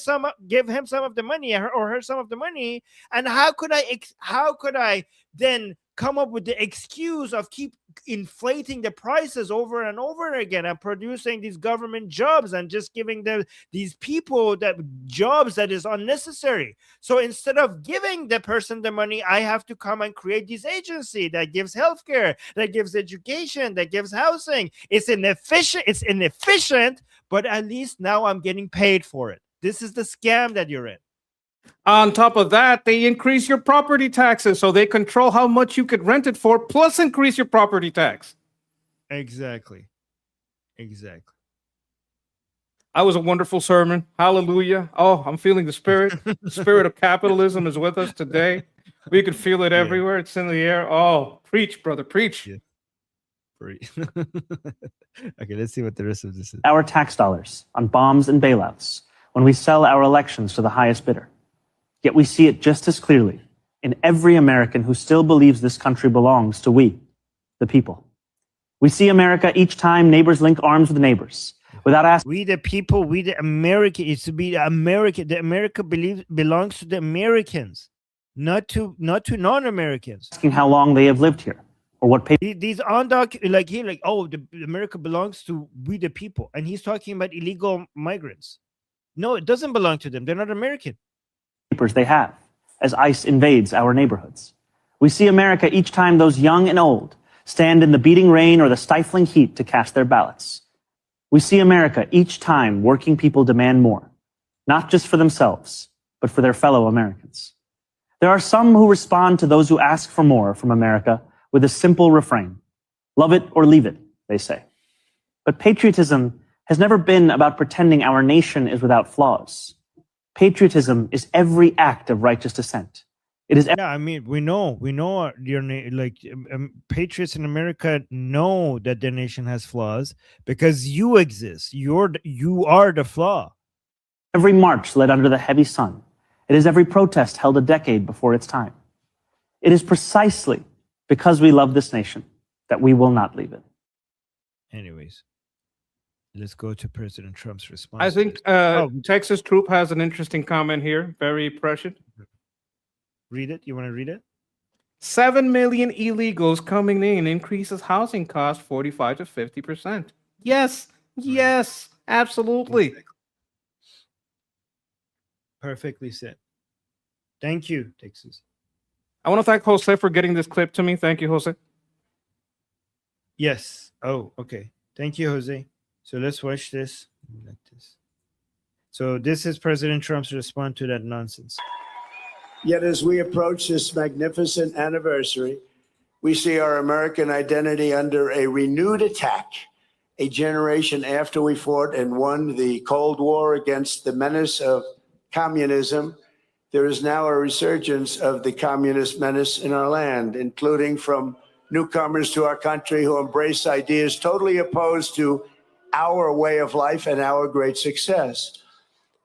him some of the money or her some of the money. And how could I then come up with the excuse of keep inflating the prices over and over again and producing these government jobs and just giving these people that jobs that is unnecessary? So instead of giving the person the money, I have to come and create this agency that gives healthcare, that gives education, that gives housing. It's inefficient, but at least now I'm getting paid for it. This is the scam that you're in. On top of that, they increase your property taxes, so they control how much you could rent it for, plus increase your property tax. Exactly. That was a wonderful sermon. Hallelujah. Oh, I'm feeling the spirit. The spirit of capitalism is with us today. We could feel it everywhere. It's in the air. Oh, preach, brother, preach. Yeah. Okay, let's see what the rest of this is. Our tax dollars on bombs and bailouts when we sell our elections to the highest bidder. Yet we see it just as clearly in every American who still believes this country belongs to we, the people. We see America each time neighbors link arms with neighbors without asking. We the people, we the American. It's to be the American. The America belongs to the Americans, not to non-Americans. Asking how long they have lived here or what These like oh, America belongs to we the people, and he's talking about illegal migrants. No, it doesn't belong to them. They're not American. papers they have as ICE invades our neighborhoods. We see America each time those young and old stand in the beating rain or the stifling heat to cast their ballots. We see America each time working people demand more, not just for themselves, but for their fellow Americans. There are some who respond to those who ask for more from America with a simple refrain. Love it or leave it, they say. But patriotism has never been about pretending our nation is without flaws. Patriotism is every act of righteous dissent. It is. Yeah, I mean, we know patriots in America know that their nation has flaws because you exist. You are the flaw. Every march led under the heavy sun. It is every protest held a decade before its time. It is precisely because we love this nation that we will not leave it. Anyways, let's go to President Trump's response. I think Texas Troop has an interesting comment here, very prescient. Read it. You want to read it? 7 million illegals coming in increases housing costs 45 to 50%. Yes, yes, absolutely. Perfectly said. Thank you, Texas. I want to thank Jose for getting this clip to me. Thank you, Jose. Yes. Oh, okay. Thank you, Jose. So let's watch this. Like this. So this is President Trump's response to that nonsense. Yet as we approach this magnificent anniversary, we see our American identity under a renewed attack. A generation after we fought and won the Cold War against the menace of communism, there is now a resurgence of the communist menace in our land, including from newcomers to our country who embrace ideas totally opposed to our way of life and our great success.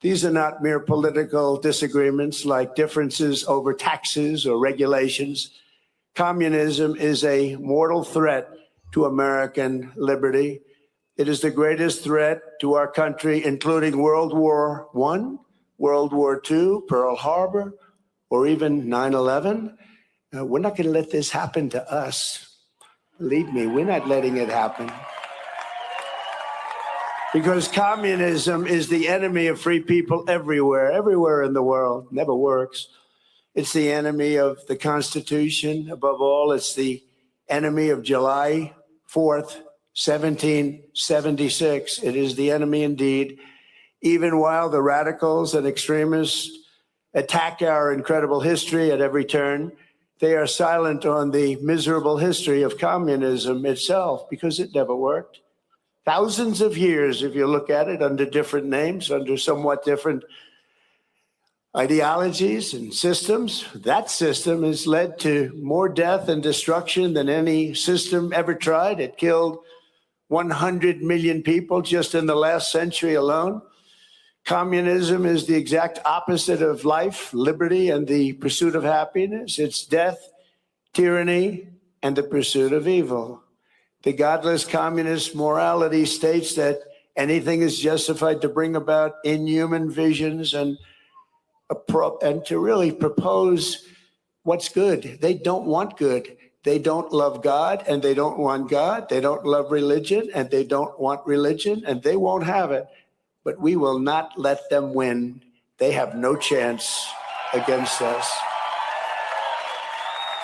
These are not mere political disagreements like differences over taxes or regulations. Communism is a mortal threat to American liberty. It is the greatest threat to our country, including World War I, World War II, Pearl Harbor, or even 9/11. We're not going to let this happen to us. Believe me, we're not letting it happen. Because communism is the enemy of free people everywhere in the world. Never works. It's the enemy of the Constitution. Above all, it's the enemy of July 4th, 1776. It is the enemy indeed. Even while the radicals and extremists attack our incredible history at every turn, they are silent on the miserable history of communism itself because it never worked. Thousands of years, if you look at it, under different names, under somewhat different ideologies and systems, that system has led to more death and destruction than any system ever tried. It killed 100 million people just in the last century alone. Communism is the exact opposite of life, liberty, and the pursuit of happiness. It's death, tyranny, and the pursuit of evil. The godless communist morality states that anything is justified to bring about inhuman visions and to really propose what's good. They don't want good. They don't love God, and they don't want God. They don't love religion, and they don't want religion, and they won't have it. But we will not let them win. They have no chance against us.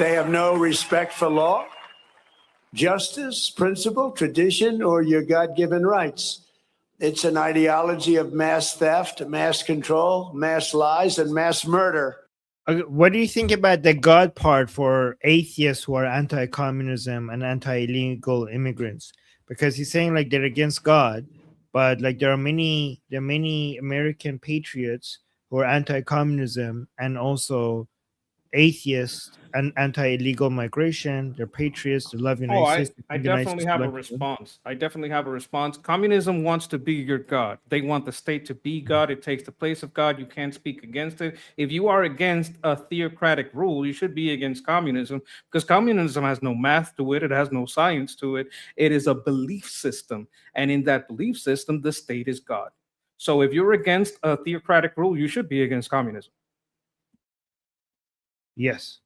They have no respect for law, justice, principle, tradition, or your God-given rights. It's an ideology of mass theft, mass control, mass lies, and mass murder. What do you think about the God part for atheists who are anti-communism and anti-illegal immigrants? Because he's saying like they're against God, but like there are many American patriots who are anti-communism and also atheists and anti-illegal migration. They're patriots. They love United States. I definitely have a response. Communism wants to be your God. They want the state to be God. It takes the place of God. You can't speak against it. If you are against a theocratic rule, you should be against communism because communism has no math to it. It has no science to it. It is a belief system. And in that belief system, the state is God. So if you're against a theocratic rule, you should be against communism. Yes.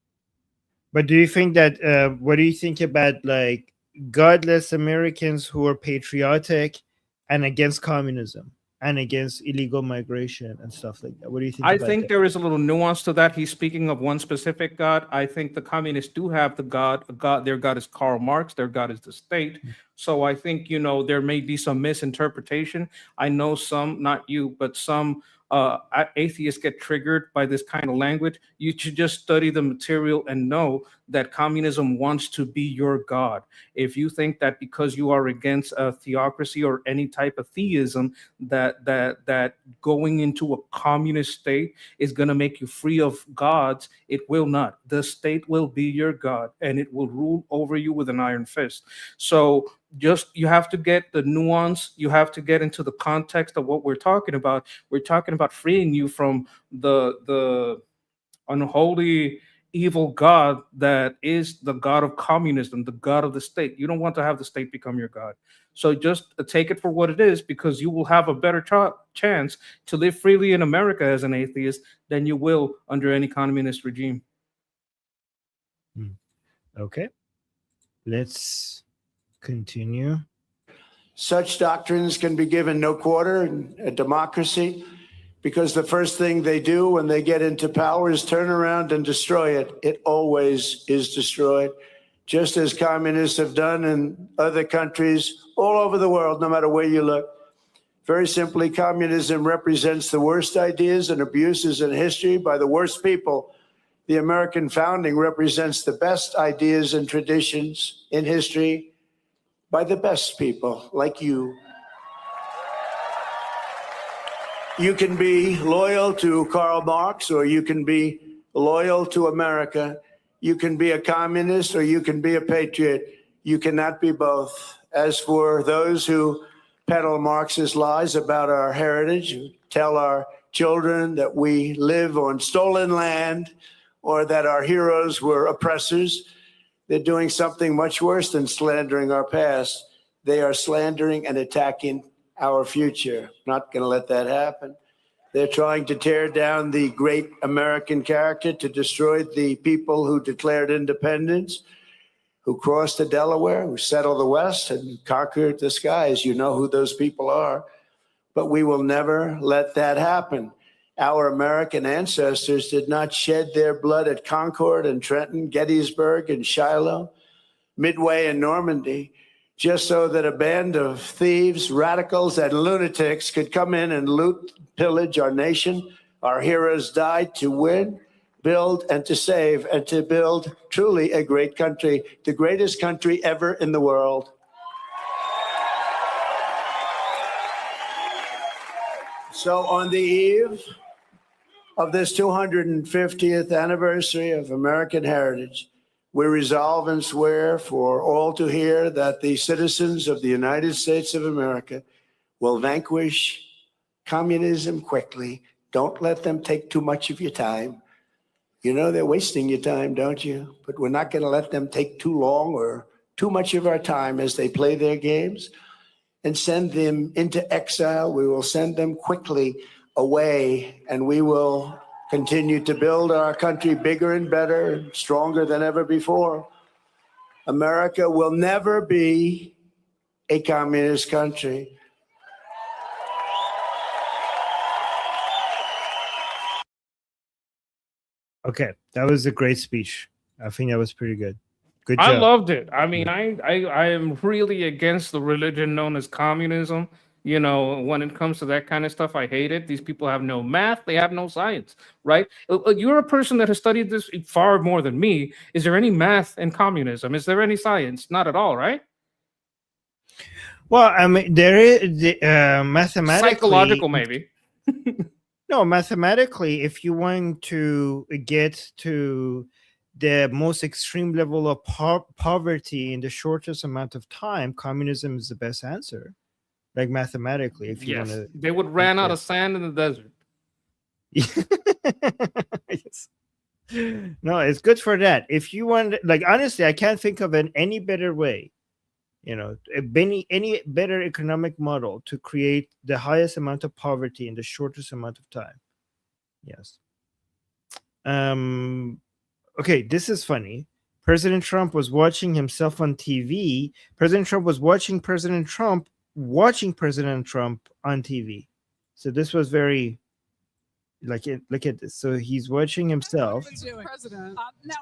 But do you think that what do you think about like godless Americans who are patriotic and against communism and against illegal migration and stuff like that? What do you think I about think that? there is a little nuance to that. He's speaking of one specific God. I think the communists do have the God. God, their God is Karl Marx. Their God is the state. So I think there may be some misinterpretation. I know some, not you, but some atheists get triggered by this kind of language. You should just study the material and know that communism wants to be your God. If you think that because you are against a theocracy or any type of theism, that going into a communist state is going to make you free of gods, it will not. The state will be your God, and it will rule over you with an iron fist. So just you have to get the nuance. You have to get into the context of what we're talking about. We're talking about freeing you from the unholy evil god that is the god of communism, the god of the state. You don't want to have the state become your god. So just take it for what it is, because you will have a better chance to live freely in America as an atheist than you will under any communist regime. Okay, let's continue. Such doctrines can be given no quarter in a democracy, because the first thing they do when they get into power is turn around and destroy it. It always is destroyed, just as communists have done in other countries all over the world, no matter where you look. Very simply, communism represents the worst ideas and abuses in history by the worst people. The American founding represents the best ideas and traditions in history by the best people like you. You can be loyal to Karl Marx, or you can be loyal to America. You can be a communist, or you can be a patriot. You cannot be both. As for those who peddle Marxist lies about our heritage, who tell our children that we live on stolen land or that our heroes were oppressors, they're doing something much worse than slandering our past. They are slandering and attacking our future. Not going to let that happen. They're trying to tear down the great American character, to destroy the people who declared independence, who crossed the Delaware, who settled the West and conquered the skies. You know who those people are. But we will never let that happen. Our American ancestors did not shed their blood at Concord and Trenton, Gettysburg and Shiloh, Midway and Normandy, just so that a band of thieves, radicals, and lunatics could come in and loot, pillage our nation. Our heroes died to win, build, and to save, and to build truly a great country, the greatest country ever in the world. So on the eve of this 250th anniversary of American heritage, we resolve and swear for all to hear that the citizens of the United States of America will vanquish communism quickly. Don't let them take too much of your time. You know they're wasting your time, don't you? But we're not going to let them take too long or too much of our time as they play their games and send them into exile. We will send them quickly away, and we will continue to build our country bigger and better and stronger than ever before. America will never be a communist country. Okay, that was a great speech. I think that was pretty good. Good I job. loved it. I mean, I am really against the religion known as communism. When it comes to that kind of stuff, I hate it. These people have no math, they have no science, right? You're a person that has studied this far more than me. Is there any math in communism? Is there any science? Not at all, right? Well, I mean, there is mathematically. Psychological, maybe. No, mathematically, if you want to get to the most extreme level of poverty in the shortest amount of time, communism is the best answer. Like mathematically, if you want to. They would ran out of sand in the desert. Yes. No, it's good for that. If you want, like, honestly, I can't think of any better way, any better economic model to create the highest amount of poverty in the shortest amount of time. Yes. Okay, this is funny. President Trump was watching himself on TV. President Trump was watching President Trump on TV. So this was very look at this. So he's watching himself. President. No,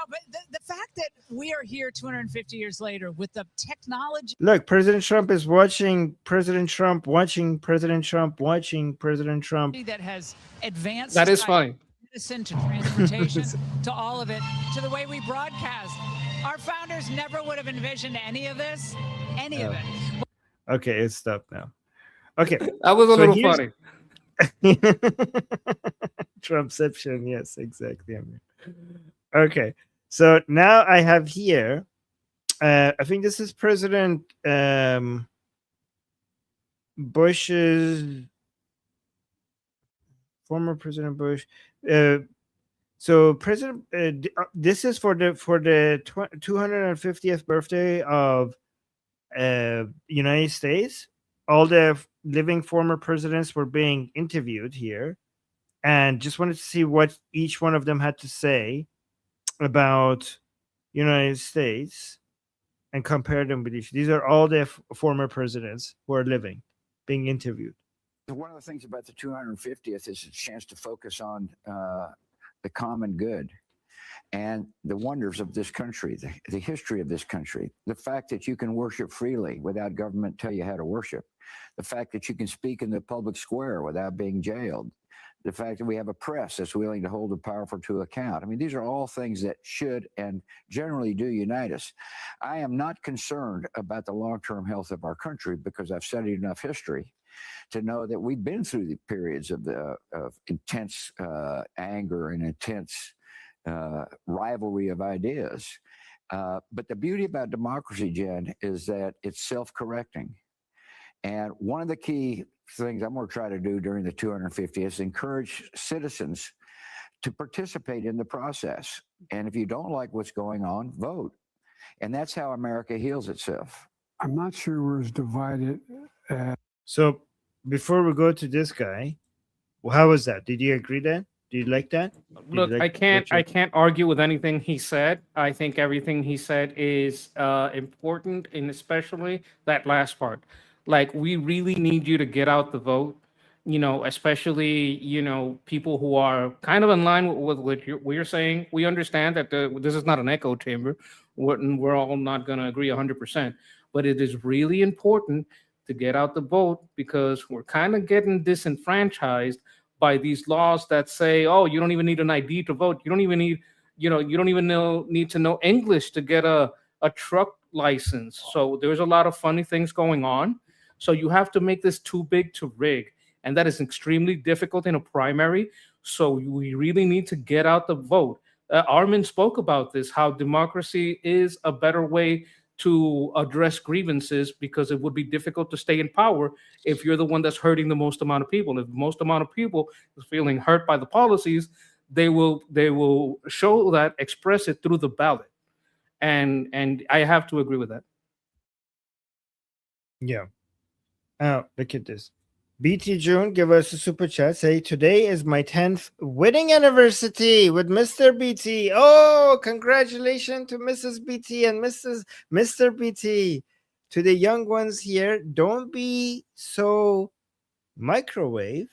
but the fact that we are here 250 years later with the technology. Look, President Trump is watching President Trump watching President Trump watching President Trump. That has advanced. That is funny. Medicine to transportation to all of it, to the way we broadcast. Our founders never would have envisioned any of this, any of it. Okay, it's stopped now. Okay. That was a little funny. Trumpception, yes, exactly. Okay, so now I have here, I think this is President Bush's, former President Bush. So President, this is for the 250th birthday of United States. All the living former presidents were being interviewed here, and just wanted to see what each one of them had to say about United States and compare them with each. These are all the former presidents who are living, being interviewed. One of the things about the 250th is a chance to focus on the common good and the wonders of this country, the history of this country, the fact that you can worship freely without government tell you how to worship, the fact that you can speak in the public square without being jailed, the fact that we have a press that's willing to hold the powerful to account. I mean, these are all things that should and generally do unite us. I am not concerned about the long-term health of our country because I've studied enough history to know that we've been through the periods of intense anger and intense rivalry of ideas. But the beauty about democracy, Jen, is that it's self-correcting. And one of the key things I'm going to try to do during the 250th is encourage citizens to participate in the process. And if you don't like what's going on, vote. And that's how America heals itself. I'm not sure we're as divided. So before we go to this guy, well, how was that? Did you agree that? Do you like that? Look, I can't argue with anything he said. I think everything he said is important, and especially that last part. Like, we really need you to get out the vote, especially, people who are kind of in line with what you're saying. We understand that this is not an echo chamber. We're all not going to agree 100%. But it is really important to get out the vote because we're kind of getting disenfranchised by these laws that say, oh, you don't even need an ID to vote. You don't even need, you don't even need to know English to get a truck license. So there's a lot of funny things going on. So you have to make this too big to rig. And that is extremely difficult in a primary. So we really need to get out the vote. Armin spoke about this, how democracy is a better way to address grievances because it would be difficult to stay in power if you're the one that's hurting the most amount of people. If the most amount of people is feeling hurt by the policies, they will show that, express it through the ballot. And I have to agree with that. Yeah. Oh, look at this. BT June give us a super chat. Say, today is my 10th wedding anniversary with Mr. BT. Oh, congratulations to Mrs. BT and Mr. BT. To the young ones here, don't be so microwave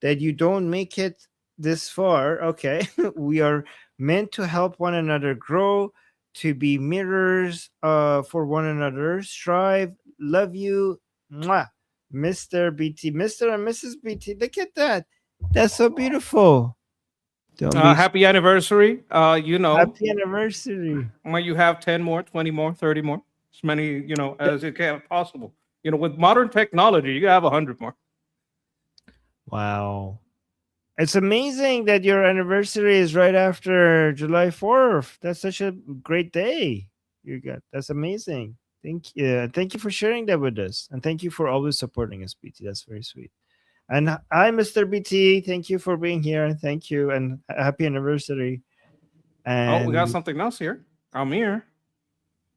that you don't make it this far. Okay. We are meant to help one another grow, to be mirrors for one another. Strive. Love you. Mwah. Mr. BT, Mr. and Mrs. BT. Look at that. That's so beautiful. Happy anniversary. Happy anniversary. When you have 10 more, 20 more, 30 more, as many, as it can possible. With modern technology, you have 100 more. Wow. It's amazing that your anniversary is right after July 4th. That's such a great day. That's amazing. Thank you for sharing that with us, and thank you for always supporting us, BT. That's very sweet. And hi, Mr. BT. Thank you for being here. Thank you, and happy anniversary. And we got something else here. Amir.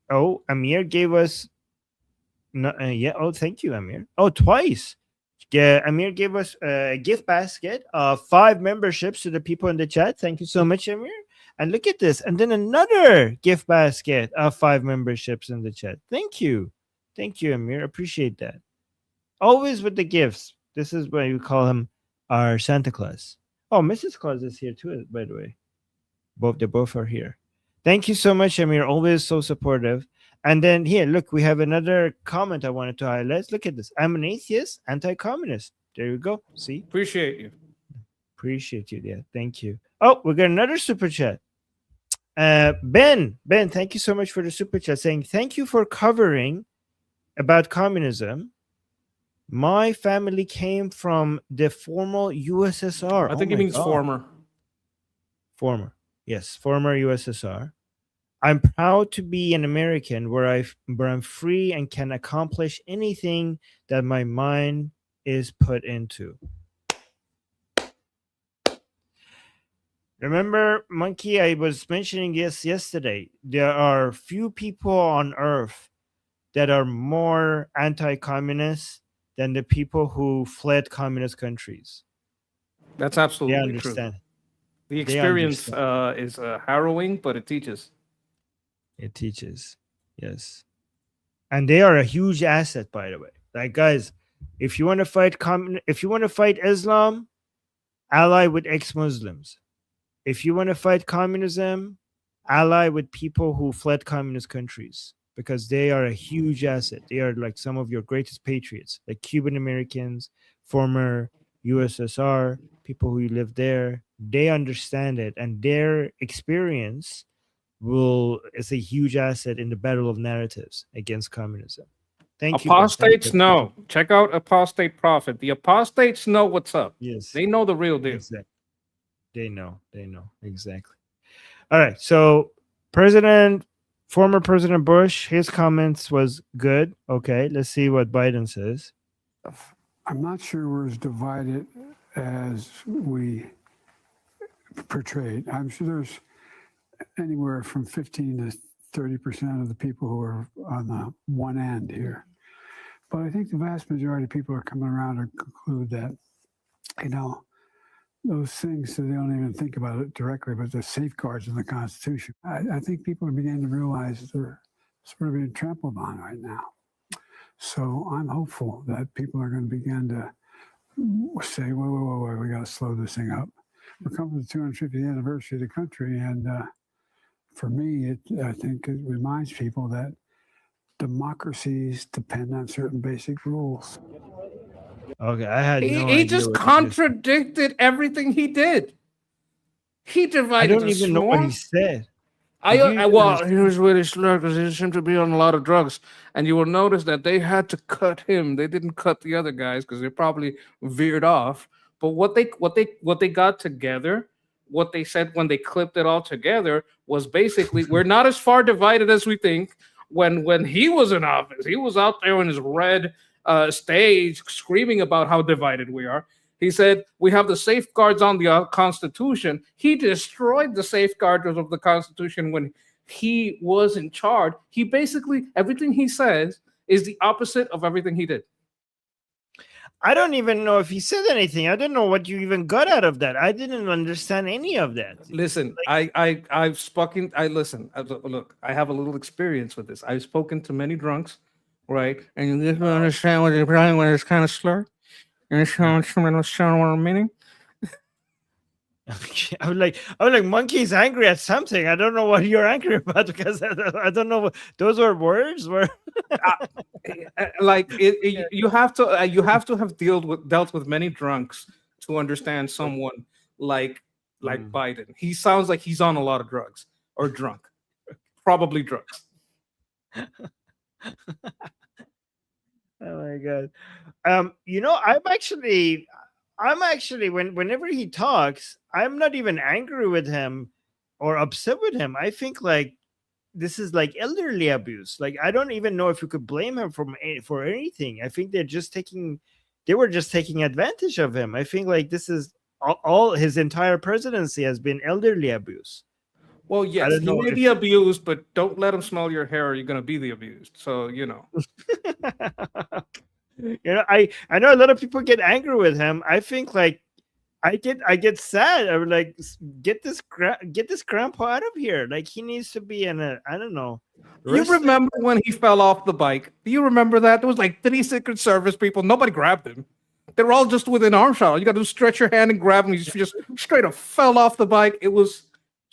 Oh, Amir gave us. Oh, thank you, Amir. Oh, twice. Yeah, Amir gave us a gift basket of 5 memberships to the people in the chat. Thank you so much, Amir. And look at this. And then another gift basket of 5 memberships in the chat. Thank you. Thank you, Amir. Appreciate that. Always with the gifts. This is why we call him our Santa Claus. Oh, Mrs. Claus is here too, by the way. They both are here. Thank you so much, Amir. Always so supportive. And then here, look, we have another comment I wanted to highlight. Look at this. I'm an atheist, anti-communist. There you go. See? Appreciate you. Appreciate you. Yeah, thank you. Oh, we got another super chat. Ben, thank you so much for the super chat saying, thank you for covering about communism. My family came from the former USSR. I think he means former. Former. Yes, former USSR. I'm proud to be an American where I'm free and can accomplish anything that my mind is put into. Remember, Monkey, I was mentioning this yesterday. There are few people on earth that are more anti-communist than the people who fled communist countries. That's absolutely They understand. true. The experience is harrowing, but it teaches. It teaches, yes. And they are a huge asset, by the way. Like, guys, if you want to fight Islam, ally with ex-Muslims. If you want to fight communism, ally with people who fled communist countries, because they are a huge asset. They are like some of your greatest patriots, like Cuban Americans, former USSR, people who live there. They understand it, and their experience is a huge asset in the battle of narratives against communism. Thank you. Apostates know. Check out Apostate Prophet. The apostates know what's up. Yes. They know the real deal. Exactly. They know. Exactly. All right. So former President Bush, his comments was good. Okay. Let's see what Biden says. I'm not sure we're as divided as we portrayed. I'm sure there's anywhere from 15 to 30% of the people who are on the one end here. But I think the vast majority of people are coming around to conclude that, those things that they don't even think about it directly, but the safeguards in the Constitution. I think people are beginning to realize they're sort of being trampled on right now. So I'm hopeful that people are going to begin to say, whoa, we got to slow this thing up. We're coming to the 250th anniversary of the country, and for me, I think it reminds people that democracies depend on certain basic rules. Okay, I had no idea. He just contradicted everything he did. He divided. I don't even know what he said. He was really slurred because he seemed to be on a lot of drugs. And you will notice that they had to cut him. They didn't cut the other guys because they probably veered off. But what they got together, what they said when they clipped it all together was basically, we're not as far divided as we think. When he was in office, he was out there on his red stage screaming about how divided we are. He said, we have the safeguards on the Constitution. He destroyed the safeguards of the Constitution when he was in charge. He basically, everything he says is the opposite of everything he did. I don't even know if he said anything. I don't know what you even got out of that. I didn't understand any of that. Listen, I've spoken. Look, I have a little experience with this. I've spoken to many drunks, right? And you just understand what they're saying when it's kind of slurred. And it's showing what I'm meaning. Okay. I'm like, Monkey's angry at something. I don't know what you're angry about because I don't know what those were words. Were you have to have dealt with many drunks to understand someone like Biden. He sounds like he's on a lot of drugs or drunk, probably drugs. Oh my god. I'm actually whenever he talks, I'm not even angry with him or upset with him. I think like this is like elderly abuse. Like I don't even know if you could blame him for anything. I think they were just taking advantage of him. I think like this is all his entire presidency has been elderly abuse. Well, yes, he may be abused, but don't let him smell your hair or you're going to be the abused. So, I know a lot of people get angry with him. I think like I get sad. I'm like, get this grandpa out of here. Like he needs to be in a, I don't know. You remember when he fell off the bike? Do you remember that? There was like 3 Secret Service people. Nobody grabbed him. They were all just within arm shot. You got to stretch your hand and grab him. He just straight up fell off the bike. It was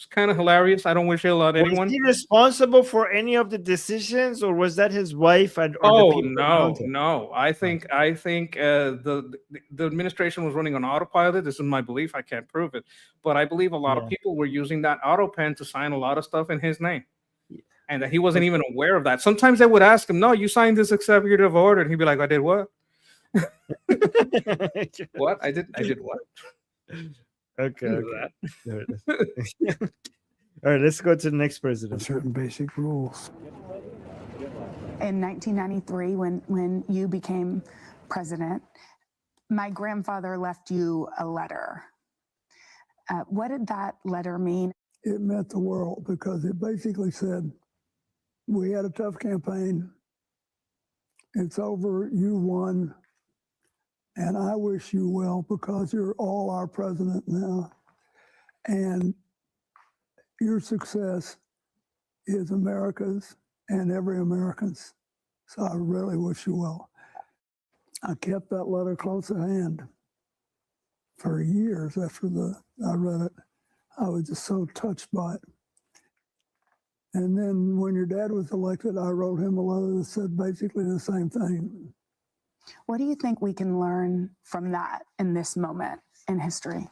kind of hilarious. I don't wish ill on anyone. Was he responsible for any of the decisions, or was that his wife or the people around him? No. I think the administration was running on autopilot. This is my belief. I can't prove it, but I believe a lot of people were using that auto pen to sign a lot of stuff in his name, and that he wasn't even aware of that. Sometimes they would ask him, "No, you signed this executive order," and he'd be like, "I did what? What? I did what?" Okay. All right, let's go to the next president. Certain basic rules. In 1993, when you became president, my grandfather left you a letter. What did that letter mean? It meant the world because it basically said, we had a tough campaign. It's over. You won. And I wish you well because you're all our president now. And your success is America's and every American's. So I really wish you well. I kept that letter close at hand for years after I read it. I was just so touched by it. And then when your dad was elected, I wrote him a letter that said basically the same thing. What do you think we can learn from that in this moment in history?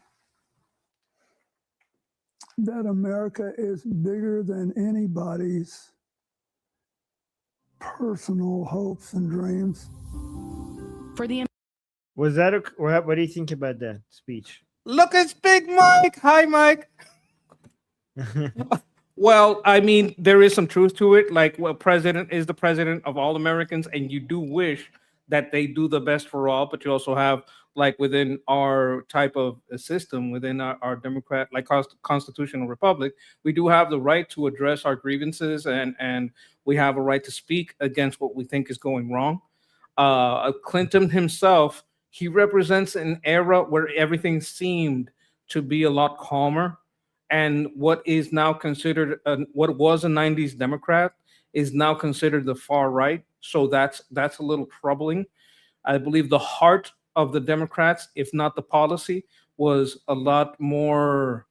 That America is bigger than anybody's personal hopes and dreams. Was that what do you think about that speech? Look, it's Big Mike. Hi, Mike. Well, I mean, there is some truth to it. Like, well, president is the president of all Americans, and you do wish that they do the best for all, but you also have, like, within our type of system, within our democrat, like constitutional republic, we do have the right to address our grievances, and we have a right to speak against what we think is going wrong. Clinton himself, he represents an era where everything seemed to be a lot calmer, and what is now considered what was a 90s Democrat is now considered the far right. So that's a little troubling. I believe the heart of the Democrats, if not the policy, was a lot more,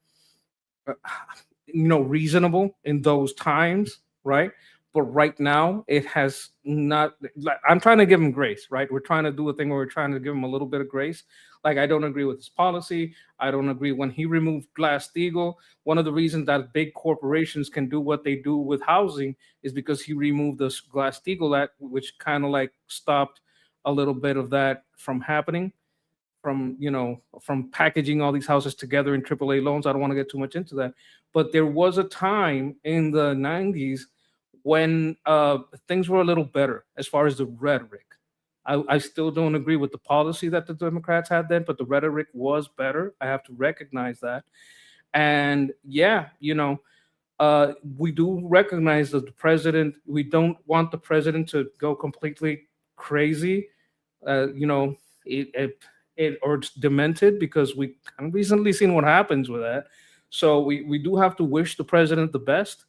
reasonable in those times, right? But right now, it has not. Like, I'm trying to give him grace, right? We're trying to do a thing where we're trying to give him a little bit of grace. Like, I don't agree with his policy. I don't agree when he removed Glass-Steagall. One of the reasons that big corporations can do what they do with housing is because he removed the Glass-Steagall Act, which kind of like stopped a little bit of that from happening, from packaging all these houses together in AAA loans. I don't want to get too much into that. But there was a time in the 90s when things were a little better as far as the rhetoric. I still don't agree with the policy that the Democrats had then, but the rhetoric was better. I have to recognize that. And yeah, we do recognize that the president, we don't want the president to go completely crazy, or it's demented, because we have recently seen what happens with that. So we do have to wish the president the best,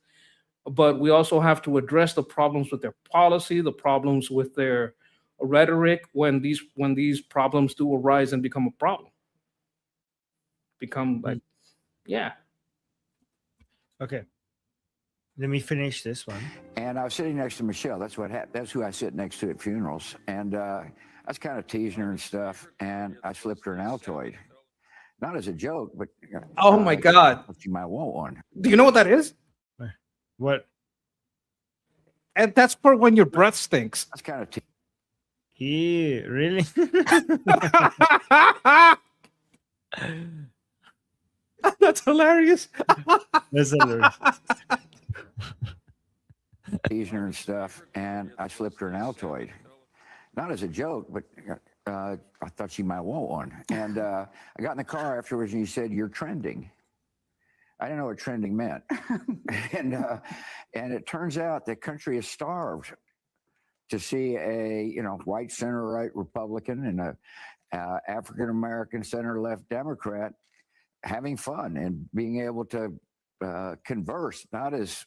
but we also have to address the problems with their policy, the problems with their rhetoric when these problems do arise and become a problem. Yeah. Okay. Let me finish this one. And I was sitting next to Michelle. That's what happened. That's who I sit next to at funerals. And I was kind of teasing her and stuff. And I slipped her an Altoid. Not as a joke, but oh my God, she might want one. Do you know what that is? What? And that's for when your breath stinks. That's kind of really? That's hilarious. That's hilarious. Teasing her and stuff, and I slipped her an Altoid. Not as a joke, but I thought she might want one. And I got in the car afterwards, and he said, "You're trending." I didn't know what trending meant. And it turns out the country is starved to see a white center-right Republican African American center left Democrat having fun and being able to converse, not as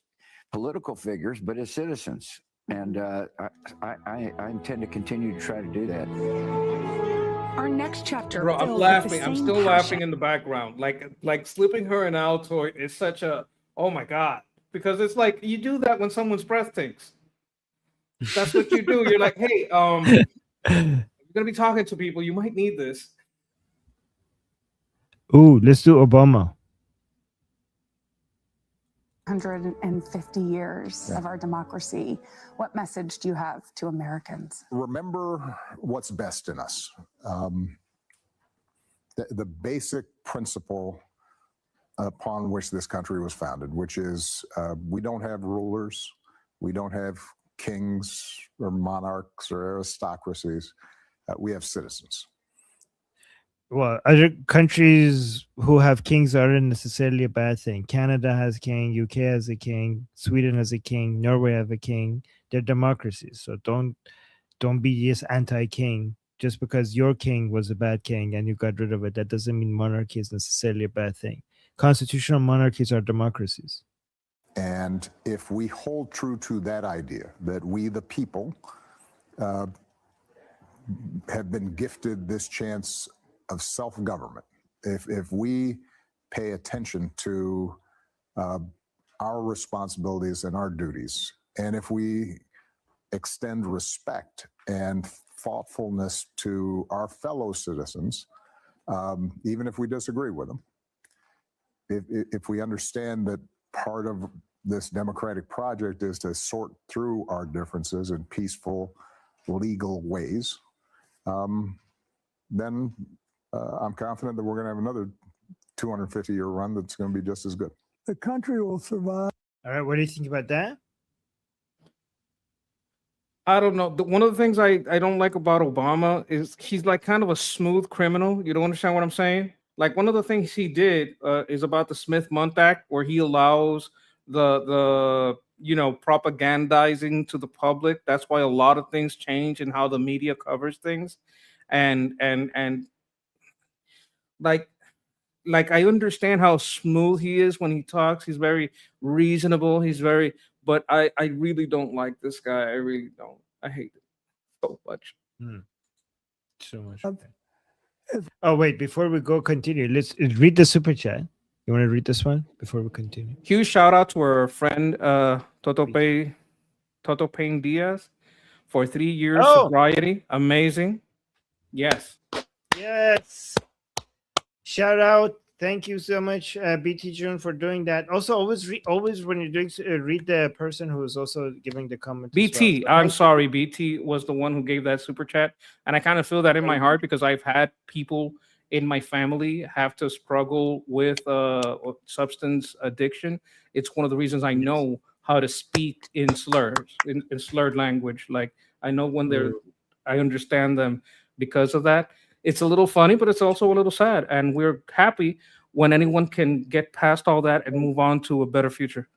political figures, but as citizens. And I intend to continue to try to do that. Our next chapter. Bro, I'm filled with the laughing. I'm same still passion. laughing in the background. Like slipping her an Altoid is such a, oh my God. Because it's like you do that when someone's breath stinks. That's what you do. You're like, hey, you're gonna be talking to people. You might need this. Ooh, let's do Obama. 150 years of our democracy. What message do you have to Americans? Remember what's best in us. The basic principle upon which this country was founded, which is we don't have rulers, we don't have kings or monarchs or aristocracies, we have citizens. Well, other countries who have kings aren't necessarily a bad thing. Canada has a king, UK has a king, Sweden has a king, Norway have a king. They're democracies, so don't be just anti-king just because your king was a bad king and you got rid of it. That doesn't mean monarchy is necessarily a bad thing. Constitutional monarchies are democracies. And if we hold true to that idea, that we the people have been gifted this chance of self-government, if we pay attention to our responsibilities and our duties, and if we extend respect and thoughtfulness to our fellow citizens, even if we disagree with them, if we understand that part of this democratic project is to sort through our differences in peaceful, legal ways, then I'm confident that we're going to have another 250-year run that's going to be just as good. The country will survive. All right, what do you think about that? I don't know. One of the things I don't like about Obama is he's like kind of a smooth criminal. You don't understand what I'm saying? Like one of the things he did is about the Smith-Mundt Act, where he allows the propagandizing to the public. That's why a lot of things change in how the media covers things, and like I understand how smooth he is when he talks. He's very reasonable. But I really don't like this guy. I really don't. I hate it so much. So much. Oh, wait, before we go continue, let's read the super chat. You want to read this one before we continue? Huge shout out to our friend Toto Payne Diaz for 3 years sobriety. Amazing. Yes. Yes. Shout out. Thank you so much, BT June, for doing that. Also, always when you're doing, read the person who is also giving the comment. BT, I'm sorry. BT was the one who gave that super chat. And I kind of feel that in my heart because I've had people in my family have to struggle with substance addiction. It's one of the reasons I know how to speak in slurs, in slurred language. Like I know when I understand them because of that. It's a little funny, but it's also a little sad. And we're happy when anyone can get past all that and move on to a better future.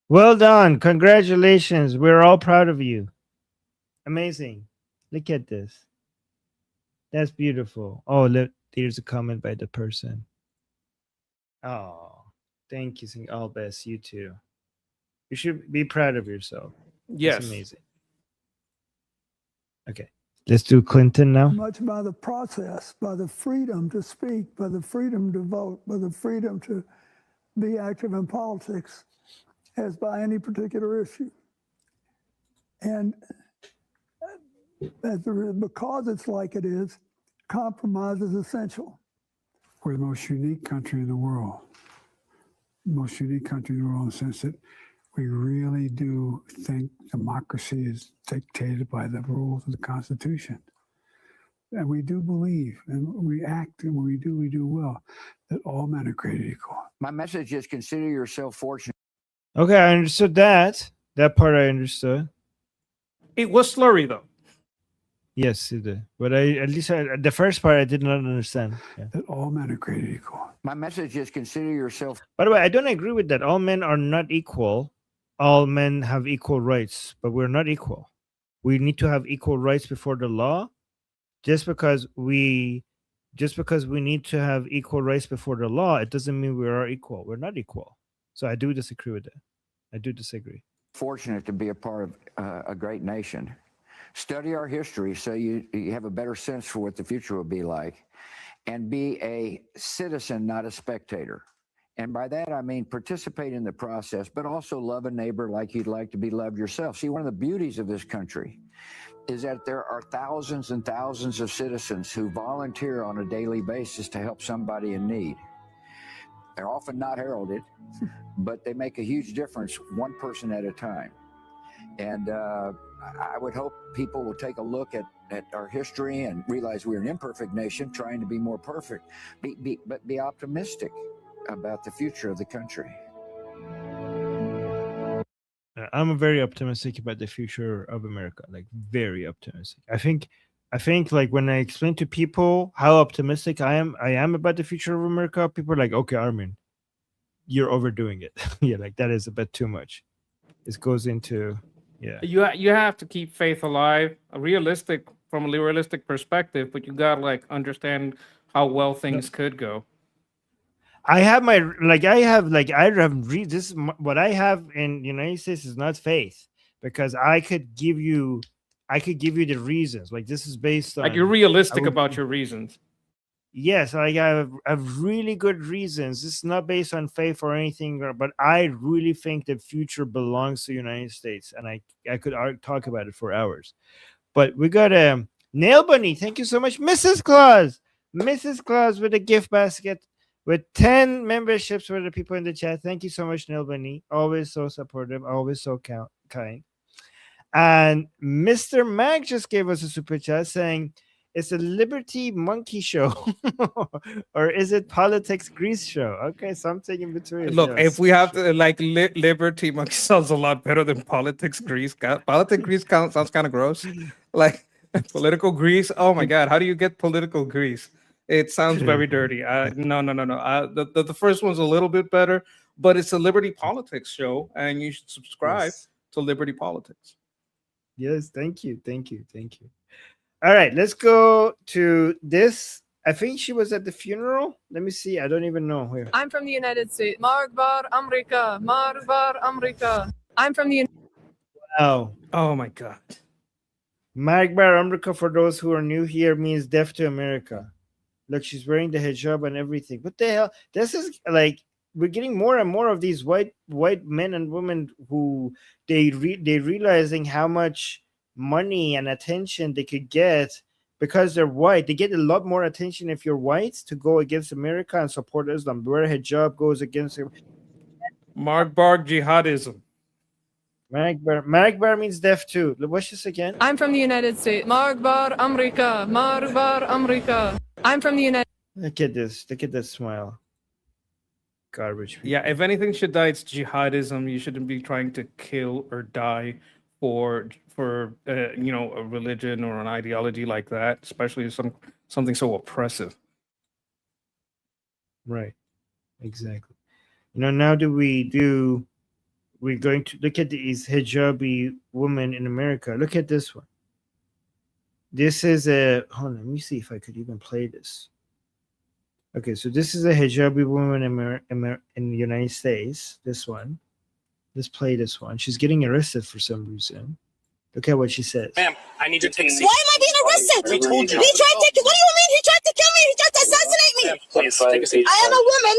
Well done. Congratulations. We're all proud of you. Amazing. Look at this. That's beautiful. Oh, look, there's a comment by the person. Oh, thank you. All best. You too. You should be proud of yourself. Yes. That's amazing. Okay. Let's do Clinton now. Much by the process, by the freedom to speak, by the freedom to vote, by the freedom to be active in politics as by any particular issue. And because it's like it is, compromise is essential. We're the most unique country in the world. The most unique country in the world in the sense that we really do think democracy is dictated by the rules of the Constitution. And we do believe, and we act, and when we do well, that all men are created equal. My message is consider yourself fortunate. Okay, I understood that. That part I understood. It was slurry, though. Yes, it did. But the first part I did not understand. Yeah. That all men are created equal. My message is consider yourself. By the way, I don't agree with that. All men are not equal. All men have equal rights, but we're not equal. We need to have equal rights before the law. just because we need to have equal rights before the law, it doesn't mean we are equal. We're not equal. So I do disagree with that. I do disagree. Fortunate to be a part of a great nation. Study our history so you have a better sense for what the future will be like, and be a citizen, not a spectator. And by that, I mean participate in the process, but also love a neighbor like you'd like to be loved yourself. See, one of the beauties of this country is that there are thousands and thousands of citizens who volunteer on a daily basis to help somebody in need. They're often not heralded, but they make a huge difference, one person at a time. And I would hope people will take a look at our history and realize we're an imperfect nation trying to be more perfect, but be optimistic about the future of the country. I'm very optimistic about the future of America, like very optimistic. I think like when I explain to people how optimistic I am about the future of America, people are like, okay, Armin, you're overdoing it. Yeah, like that is a bit too much. It goes into, yeah. You have to keep faith alive, from a realistic perspective, but you gotta like understand how well things could go. What I have in United States is not faith, because I could give you the reasons. Like this is based on, like you're realistic about your reasons. Yes, I have really good reasons. This is not based on faith or anything, but I really think the future belongs to the United States, and I could talk about it for hours. But we got a Nail Bunny. Thank you so much, Mrs. Claus. Mrs. Claus with a gift basket with 10 memberships for the people in the chat. Thank you so much, Nail Bunny. Always so supportive, always so kind. And Mr. Mac just gave us a super chat saying, it's a Liberty Monkey show, or is it Politics Grease show? Okay, something in between. Look, yes. if we have to like Liberty Monkey sounds a lot better than Politics Grease. Politics Grease sounds kind of gross. Like political grease. Oh my God, how do you get political grease? It sounds very dirty. No. The first one's a little bit better, but it's a Liberty Politics show, and you should subscribe to Liberty Politics. Yes, thank you. All right, let's go to this. I think she was at the funeral. Let me see. I don't even know where. I'm from the United States. Marbar America. Marbar America. I'm from the Wow. Oh my God. Marbar America, for those who are new here, means death to America. Look, she's wearing the hijab and everything. What the hell? This is like, we're getting more and more of these white men and women who they're realizing how much money and attention they could get because they're white. They get a lot more attention if you're white to go against America and support Islam. Wear a hijab goes against Marbar jihadism. Marbar means death too. What's this again? I'm from the United States. Marbar America. Marbar America. I'm from the United. Look at this. Look at that smile. Garbage. People. Yeah, if anything should die, it's jihadism. You shouldn't be trying to kill or die for a religion or an ideology like that, especially something so oppressive. Right. Exactly. Now we're going to look at these hijabi women in America. Look at this one. This is hold on, let me see if I could even play this. Okay, so this is a hijabi woman in the United States. This one. Let's play this one. She's getting arrested for some reason. Look at what she says. Ma'am, I need to take a seat. Why am I being arrested? We told you. He tried to. What do you mean? He tried to kill me. He tried to assassinate me. Ma'am, please take a seat. I am a woman.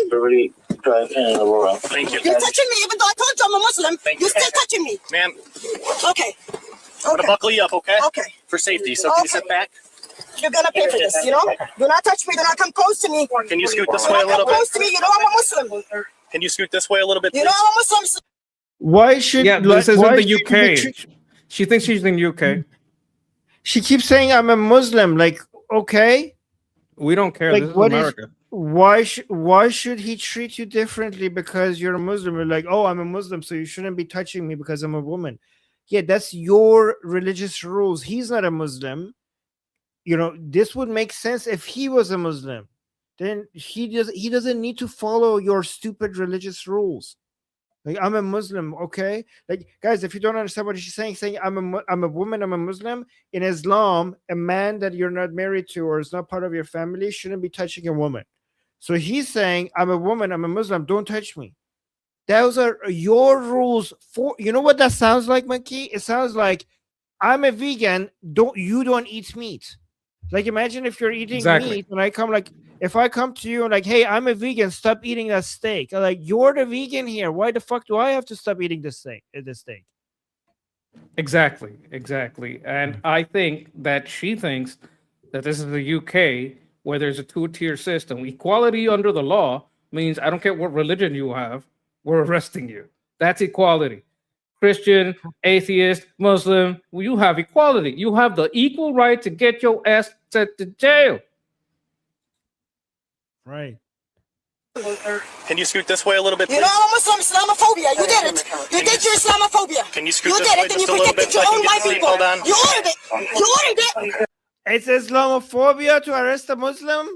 Thank you. You're touching me, even though I told you I'm a Muslim. You're still touching me. Ma'am, Okay. I'm gonna buckle you up, okay? Okay. For safety. So can you sit back? You're gonna pay for this, you know? Do not touch me. Do not come close to me. Can you scoot this Do way a not little come bit? close to me. You know I'm a Muslim. Can you scoot this way a little bit, You please? know I'm a Muslim. Why should this isn't why the should we UK? She thinks she's in the UK. She keeps saying I'm a Muslim. Like, okay. We don't care. Like, This is what America. why should he treat you differently because you're a Muslim? You're like, oh, I'm a Muslim, so you shouldn't be touching me because I'm a woman. Yeah, that's your religious rules. He's not a Muslim. This would make sense if he was a Muslim. Then he doesn't need to follow your stupid religious rules. Like, I'm a Muslim, okay? Like, guys, if you don't understand what she's saying I'm a woman, I'm a Muslim. In Islam, a man that you're not married to or is not part of your family shouldn't be touching a woman. So he's saying, I'm a woman, I'm a Muslim, don't touch me. Those are your rules. For you know what that sounds like, Monkey? It sounds like I'm a vegan, don't eat meat. Like, imagine if you're eating meat and I come, like, if I come to you and like, hey, I'm a vegan, stop eating that steak. I'm like, you're the vegan here. Why the fuck do I have to stop eating this steak? Exactly. And I think that she thinks that this is the UK where there's a two-tier system. Equality under the law means I don't care what religion you have, we're arresting you. That's equality. Christian, atheist, Muslim, well, you have equality. You have the equal right to get your ass sent to jail. Right. Can you scoot this way a little bit, please? You know, I'm Muslim Islamophobia. You did it. You did your Islamophobia. Can you scoot you this did way it, and just you a little bit protected so I your can own get white the seat? people. Hold on. You ordered it. You ordered it. It's Islamophobia to arrest a Muslim?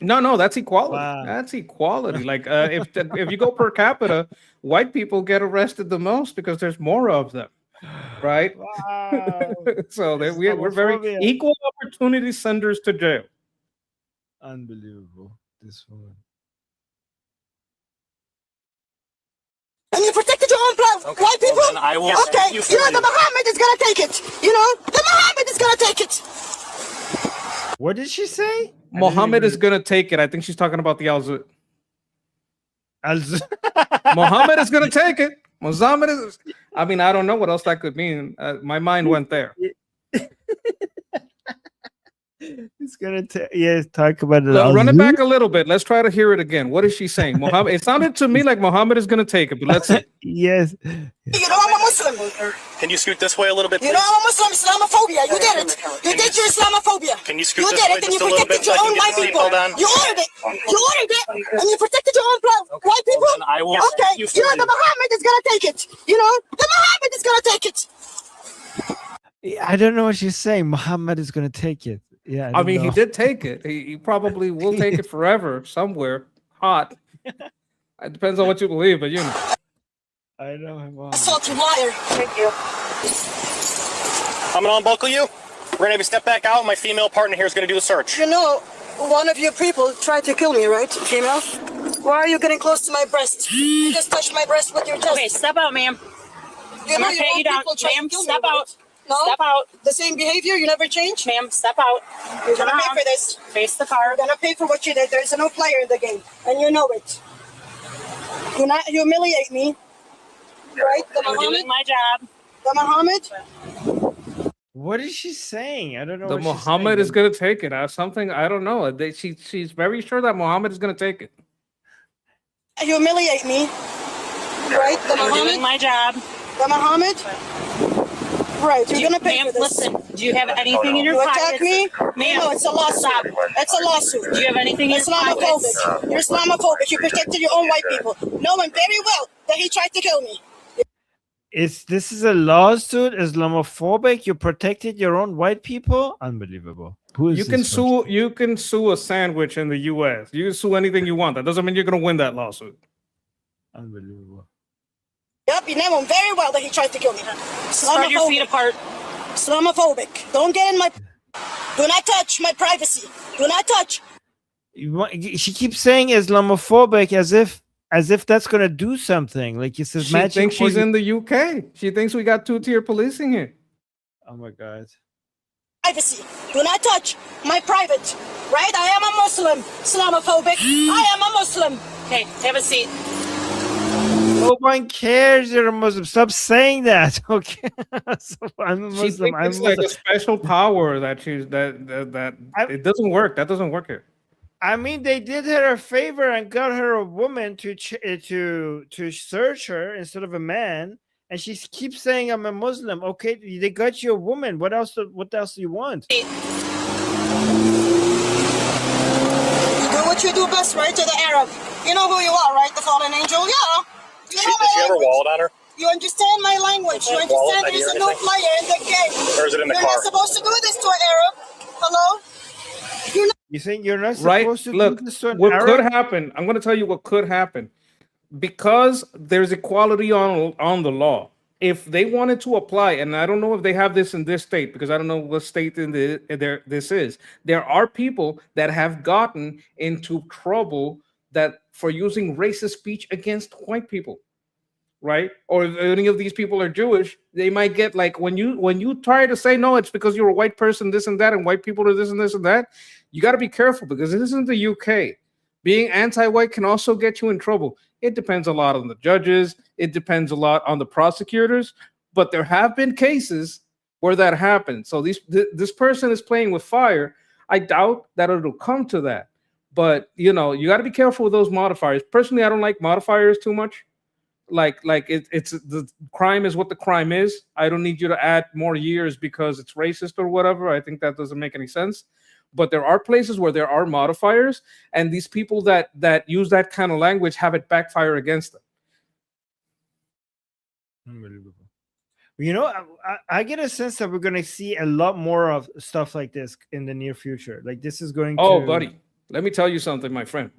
No, that's equality. Wow. That's equality. Like if you go per capita, white people get arrested the most because there's more of them, right? Wow. So we're very equal opportunity senders to jail. Unbelievable. This woman. And you protected your own blood. White people? Well, then I will okay. you You know, the Muhammad is going to take it. You know, the Muhammad is going to take it. What did she say? Muhammad is going to take it. I think she's talking about the Al-Zud. Muhammad is going to take it. Muhammad is. I mean, I don't know what else that could mean. My mind went there. It's gonna talk about it. Look, run it back a little bit. Let's try to hear it again. What is she saying? Muhammad. It sounded to me like Muhammad is going to take it, but let's see. Yes. You know, I'm a Muslim. Can you scoot this way a little bit, please? You know, I'm a Muslim Islamophobia. You did it. You did your Islamophobia. Can you scoot you this did way it, and you just a little bit protected so your I own can white get the seat? people. Hold on. You ordered it. You ordered it, and you protected your own blood. White people? Well, then I will okay. you You know, the Muhammad is going to take it. You know, the Muhammad is going to take it. I don't know what she's saying. Muhammad is gonna take it. Yeah, I mean, he did take it. He probably will take it forever, somewhere hot. It depends on what you believe, but you know. I know him. Assault, you liar. Thank you. I'm gonna unbuckle you. We're gonna have you step back out. My female partner here is gonna do the search. You know, one of your people tried to kill me, right, female? Why are you getting close to my breast? You just touched my breast with your chest. Okay, step out, ma'am. You know, your own people tried to kill me, right? No? Step out. The same behavior, you never change? Ma'am, step out. You're gonna pay for this. Face the car. You're gonna pay for what you did. There's no player in the game, and you know it. Do not humiliate me. Right? The I'm Muhammad? doing my job. The Muhammad? What is she saying? I don't know. The what Muhammad she's is going to take it. Something, I don't know. She's very sure that Muhammad is going to take it. Humiliate me. Right? The I'm Muhammad? doing my job. The Muhammad? Right, you're gonna pay for this. Listen, do you have anything in your you pockets? attack me? Ma'am, No, it's a lawsuit. stop. It's a lawsuit. Do you have anything in your pockets? Islamophobic. You're Islamophobic. You protected your own white people, knowing very well that he tried to kill me. This is a lawsuit, Islamophobic. You protected your own white people. Unbelievable. Who is You can sue a sandwich in the U.S. You can sue anything you want. That doesn't mean you're going to win that lawsuit. Unbelievable. Yep, you know him very well that he tried to kill me. Spread your feet apart. Islamophobic. Don't get in my. Do not touch my privacy. Do not touch. She keeps saying Islamophobic as if that's gonna do something. Like he says, She thinks she's in the UK. She thinks we got two-tier policing here. Oh my God. Privacy. Do not touch my private. Right? I am a Muslim. Islamophobic. I am a Muslim. Okay, have a seat. No one cares you're a Muslim. Stop saying that. Okay. So I'm a Muslim. She thinks it's like a special power that it doesn't work. That doesn't work here. I mean, they did her a favor and got her a woman to search her instead of a man, and she keeps saying, "I'm a Muslim." Okay, they got you a woman. What else? What else do you want? You do what you do best, right? To the Arab. You know who you are, right? The fallen angel. Yeah. Did she have her wallet on her? You understand my language. You understand there is a no player in the game. Or is it in the You're car? not supposed to do this to an Arab. Hello? You're not. You think you're not Right? supposed to Look, do this to an what Arab? could happen? I'm going to tell you what could happen. because there's equality on the law. If they wanted to apply, and I don't know if they have this in this state because I don't know what state this is. There are people that have gotten into trouble that for using racist speech against white people, right? Or if any of these people are Jewish, they might get like when you try to say no, it's because you're a white person, this and that, and white people are this and this and that. You got to be careful because this isn't the UK. Being anti-white can also get you in trouble. It depends a lot on the judges. It depends a lot on the prosecutors. But there have been cases where that happened. So this person is playing with fire. I doubt that it'll come to that. But you got to be careful with those modifiers. Personally, I don't like modifiers too much. It's the crime is what the crime is. I don't need you to add more years because it's racist or whatever. I think that doesn't make any sense. But there are places where there are modifiers, and these people that use that kind of language have it backfire against them. Unbelievable. I get a sense that we're going to see a lot more of stuff like this in the near future. Like this is going Oh, to... buddy, let me tell you something, my friend.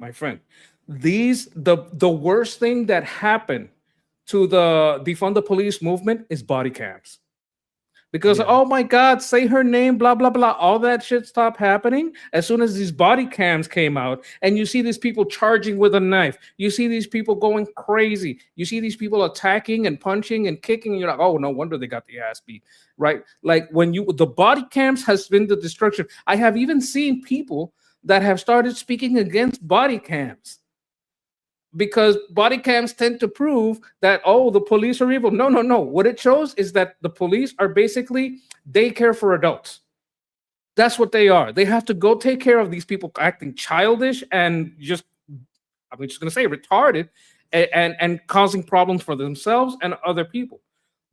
The worst thing that happened to the defund the police movement is body cams. Because, oh my God, say her name, blah, blah, blah. All that shit stopped happening as soon as these body cams came out. And you see these people charging with a knife. You see these people going crazy. You see these people attacking and punching and kicking. And you're like, oh, no wonder they got the ass beat, right? Like the body cams has been the destruction. I have even seen people that have started speaking against body cams. Because body cams tend to prove that, oh, the police are evil. No. What it shows is that the police are basically daycare for adults. That's what they are. They have to go take care of these people acting childish and just, I'm just going to say retarded and causing problems for themselves and other people.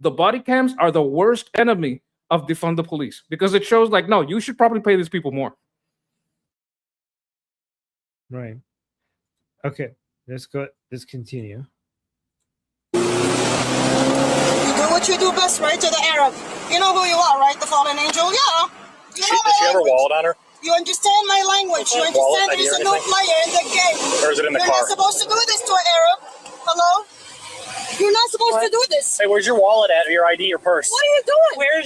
The body cams are the worst enemy of defund the police because it shows like, no, you should probably pay these people more. Right. Okay. Let's continue. You do what you do best, right? To the Arab. You know who you are, right? The fallen angel? Yeah. You know Does she have her wallet on her? You understand my language. You understand there's a new player in the game. Or is it in the car? You're not supposed to do this to an Arab. Hello? You're not supposed to do this. Hey, where's your wallet at? Or your ID, your purse? What are you doing? Where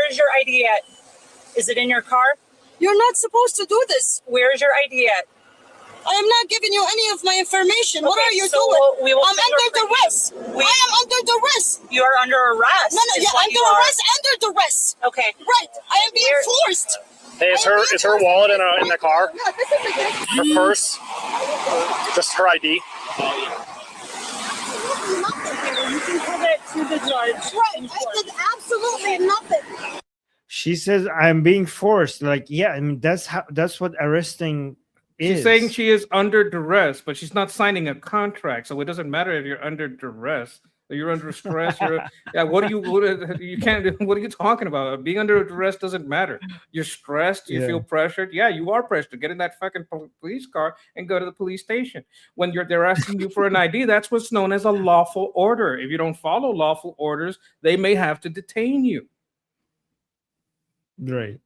is your ID at? Is it in your car? You're not supposed to do this. Where is your ID at? I am not giving you any of my information. Okay, What are you so doing? we will I'm under duress. I am under duress. You are under arrest. No, yeah, under arrest, under duress. Okay. Right. I am being forced. Hey, is her wallet in the car? No, this is against Her purse? Just her ID? nothing here. You can put it to the judge. Right. I did absolutely nothing. She says, I'm being forced. Like, yeah, I mean, that's what arresting is. She's saying she is under duress, but she's not signing a contract. So it doesn't matter if you're under duress. You're under stress. What are you talking about? Being under duress doesn't matter. You're stressed. You feel pressured. Yeah, you are pressured. Get in that fucking police car and go to the police station. When they're asking you for an ID, that's what's known as a lawful order. If you don't follow lawful orders, they may have to detain you. Right.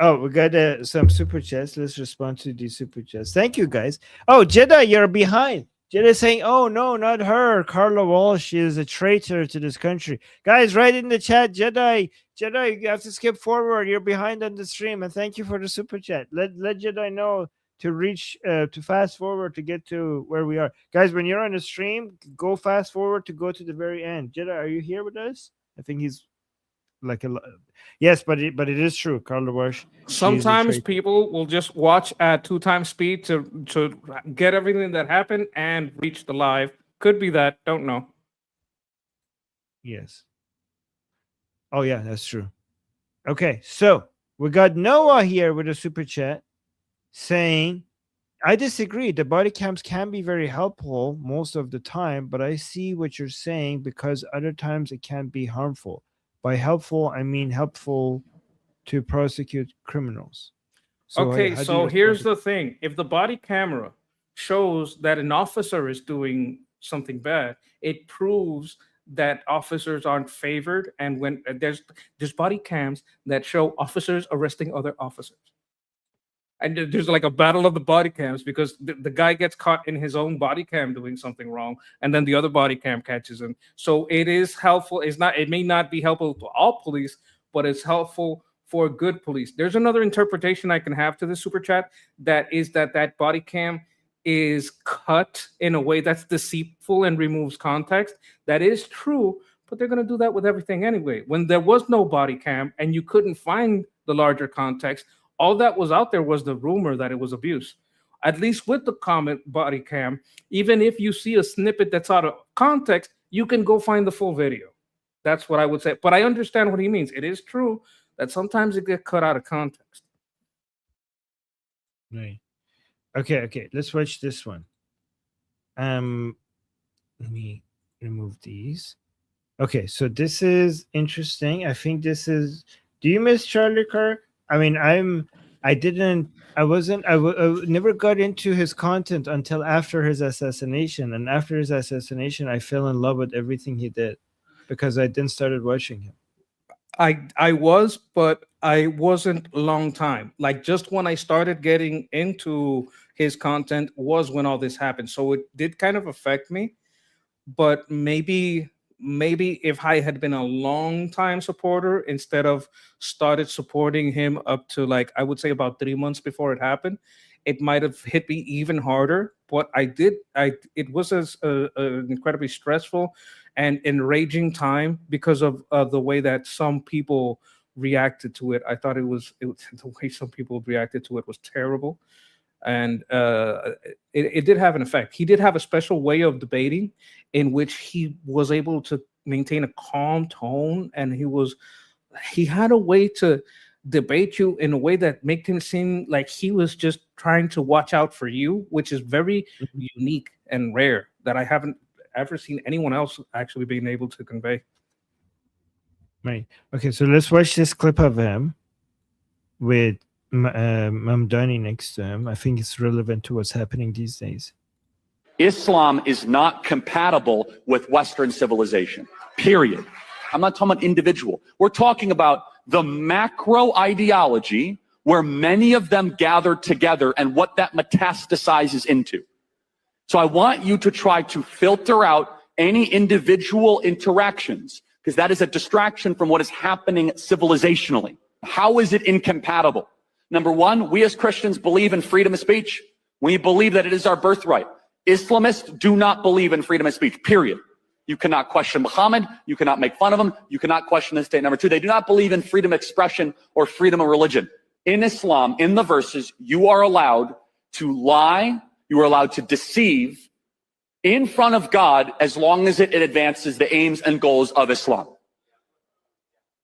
Oh, we got some super chats. Let's respond to the super chats. Thank you, guys. Oh, Jedi, you're behind. Jedi saying, oh, no, not her. Carla Walsh is a traitor to this country. Guys, write in the chat, Jedi, you have to skip forward. You're behind on the stream. And thank you for the super chat. Let Jedi know to reach, to fast forward to get to where we are. Guys, when you're on the stream, go fast forward to go to the very end. Jedi, are you here with us? I think he's like yes, but it is true. Carla Walsh. Sometimes people will just watch at 2x speed to get everything that happened and reach the live. Could be that. Don't know. Yes. Oh yeah, that's true. Okay, so we got Noah here with a super chat saying, I disagree. The body cams can be very helpful most of the time, but I see what you're saying because other times it can be harmful. By helpful, I mean helpful to prosecute criminals. So here's the thing. If the body camera shows that an officer is doing something bad, it proves that officers aren't favored. And when there's body cams that show officers arresting other officers. And there's like a battle of the body cams because the guy gets caught in his own body cam doing something wrong, and then the other body cam catches him. So it is helpful. It may not be helpful to all police, but it's helpful for good police. There's another interpretation I can have to the super chat, that is that body cam is cut in a way that's deceitful and removes context. That is true, but they're going to do that with everything anyway. When there was no body cam and you couldn't find the larger context, all that was out there was the rumor that it was abuse. At least with the comment body cam, even if you see a snippet that's out of context, you can go find the full video. That's what I would say. But I understand what he means. It is true that sometimes it gets cut out of context. Right. Okay. Let's watch this one. Let me remove these. Okay, so this is interesting. I think this is. Do you miss Charlie Kirk? I mean, I never got into his content until after his assassination. And after his assassination, I fell in love with everything he did because I then started watching him. I was, but I wasn't a long time. Like just when I started getting into his content was when all this happened. So it did kind of affect me. But maybe if I had been a long time supporter instead of started supporting him up to like, I would say about 3 months before it happened, it might have hit me even harder. But it was an incredibly stressful and enraging time because of the way that some people reacted to it. I thought it was the way some people reacted to it was terrible. And it did have an effect. He did have a special way of debating in which he was able to maintain a calm tone, and he had a way to debate you in a way that made him seem like he was just trying to watch out for you, which is very unique and rare that I haven't ever seen anyone else actually being able to convey. Right. Okay, so let's watch this clip of him with Mamdani next to him. I think it's relevant to what's happening these days. Islam is not compatible with Western civilization, period. I'm not talking about individual. We're talking about the macro ideology where many of them gather together and what that metastasizes into. So I want you to try to filter out any individual interactions because that is a distraction from what is happening civilizationally. How is it incompatible? Number one, we as Christians believe in freedom of speech. We believe that it is our birthright. Islamists do not believe in freedom of speech, period. You cannot question Muhammad. You cannot make fun of him. You cannot question the state. Number two, they do not believe in freedom of expression or freedom of religion. In Islam, in the verses, you are allowed to lie. You are allowed to deceive in front of God as long as it advances the aims and goals of Islam.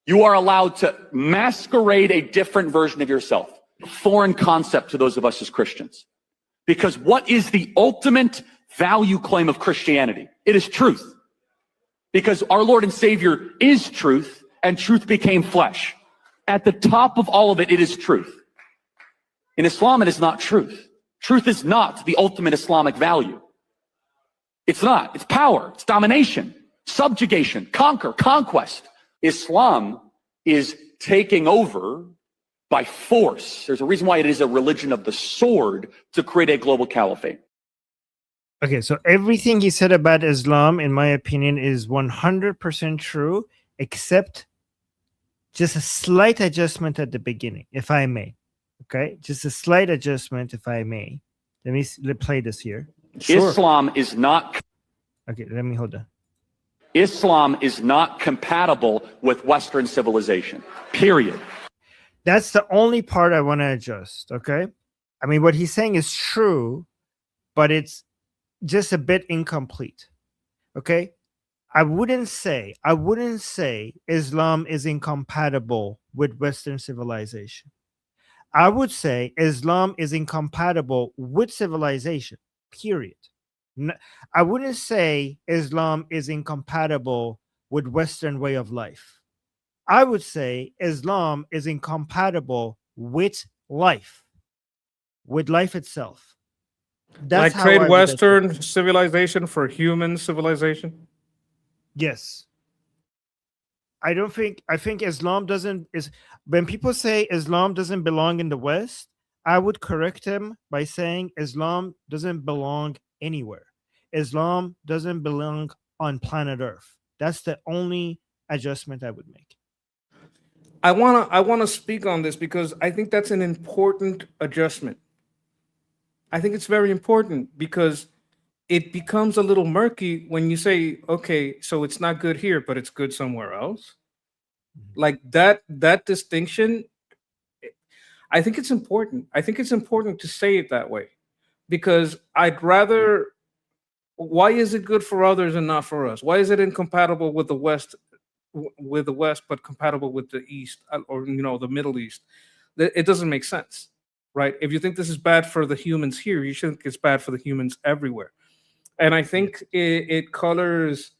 You are allowed to masquerade a different version of yourself. A foreign concept to those of us as Christians. Because what is the ultimate value claim of Christianity? It is truth. Because our Lord and Savior is truth, and truth became flesh. At the top of all of it, it is truth. In Islam, it is not truth. Truth is not the ultimate Islamic value. It's not. It's power. It's domination, subjugation, conquest. Islam is taking over by force. There's a reason why it is a religion of the sword to create a global caliphate. Okay, so everything he said about Islam, in my opinion, is 100% true, except just a slight adjustment at the beginning, if I may. Okay, just a slight adjustment, if I may. Let's play this here. Sure. Islam is not. Okay, let me hold on. Islam is not compatible with Western civilization, period. That's the only part I want to adjust, okay? I mean, what he's saying is true, but it's just a bit incomplete, okay? I wouldn't say Islam is incompatible with Western civilization. I would say Islam is incompatible with civilization, period. I wouldn't say Islam is incompatible with Western way of life. I would say Islam is incompatible with life itself. That's like trade Western civilization for human civilization? Yes. I think Islam when people say Islam doesn't belong in the West, I would correct him by saying Islam doesn't belong anywhere. Islam doesn't belong on planet Earth. That's the only adjustment I would make. I wanna speak on this because I think that's an important adjustment. I think it's very important because it becomes a little murky when you say, okay, so it's not good here, but it's good somewhere else. Like that distinction, I think it's important. I think it's important to say it that way because I'd rather. Why is it good for others and not for us? Why is it incompatible with the West, but compatible with the East or the Middle East? It doesn't make sense, right? If you think this is bad for the humans here, you should think it's bad for the humans everywhere. And I think it colors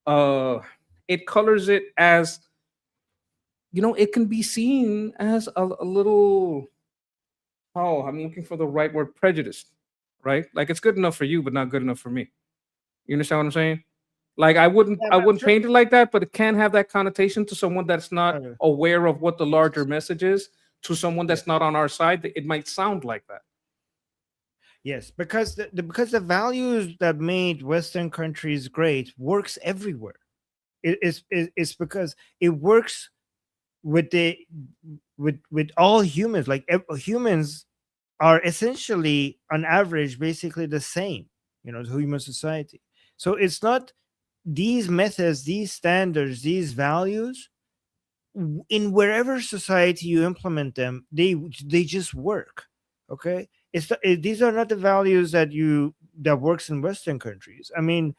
it as it can be seen as a little, I'm looking for the right word, prejudiced, right? Like it's good enough for you, but not good enough for me. You understand what I'm saying? Like I wouldn't paint it like that, but it can have that connotation to someone that's not aware of what the larger message is. To someone that's not on our side, it might sound like that. Yes, because the values that made Western countries great works everywhere. It's because it works with all humans. Like humans are essentially, on average, basically the same. The human society. So it's not these methods, these standards, these values. In wherever society you implement them, they just work. Okay. These are not the values that works in Western countries. I mean,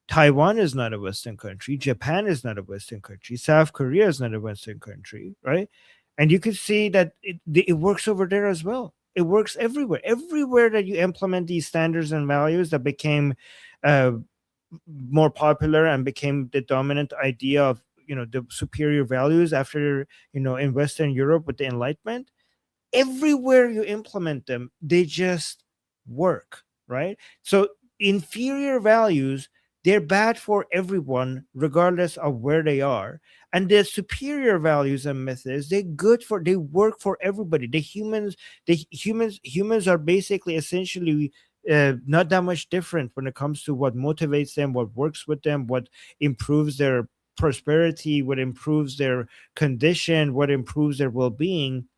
Taiwan is not a Western country. Japan is not a Western country. South Korea is not a Western country, right? And you can see that it works over there as well. It works everywhere. Everywhere that you implement these standards and values that became more popular and became the dominant idea of the superior values after in Western Europe with the Enlightenment. Everywhere you implement them, they just work, right? So inferior values, they're bad for everyone regardless of where they are, and the superior values and methods, they work for everybody. Humans are basically essentially not that much different when it comes to what motivates them, what works with them, what improves their prosperity, what improves their condition, what improves their well-being.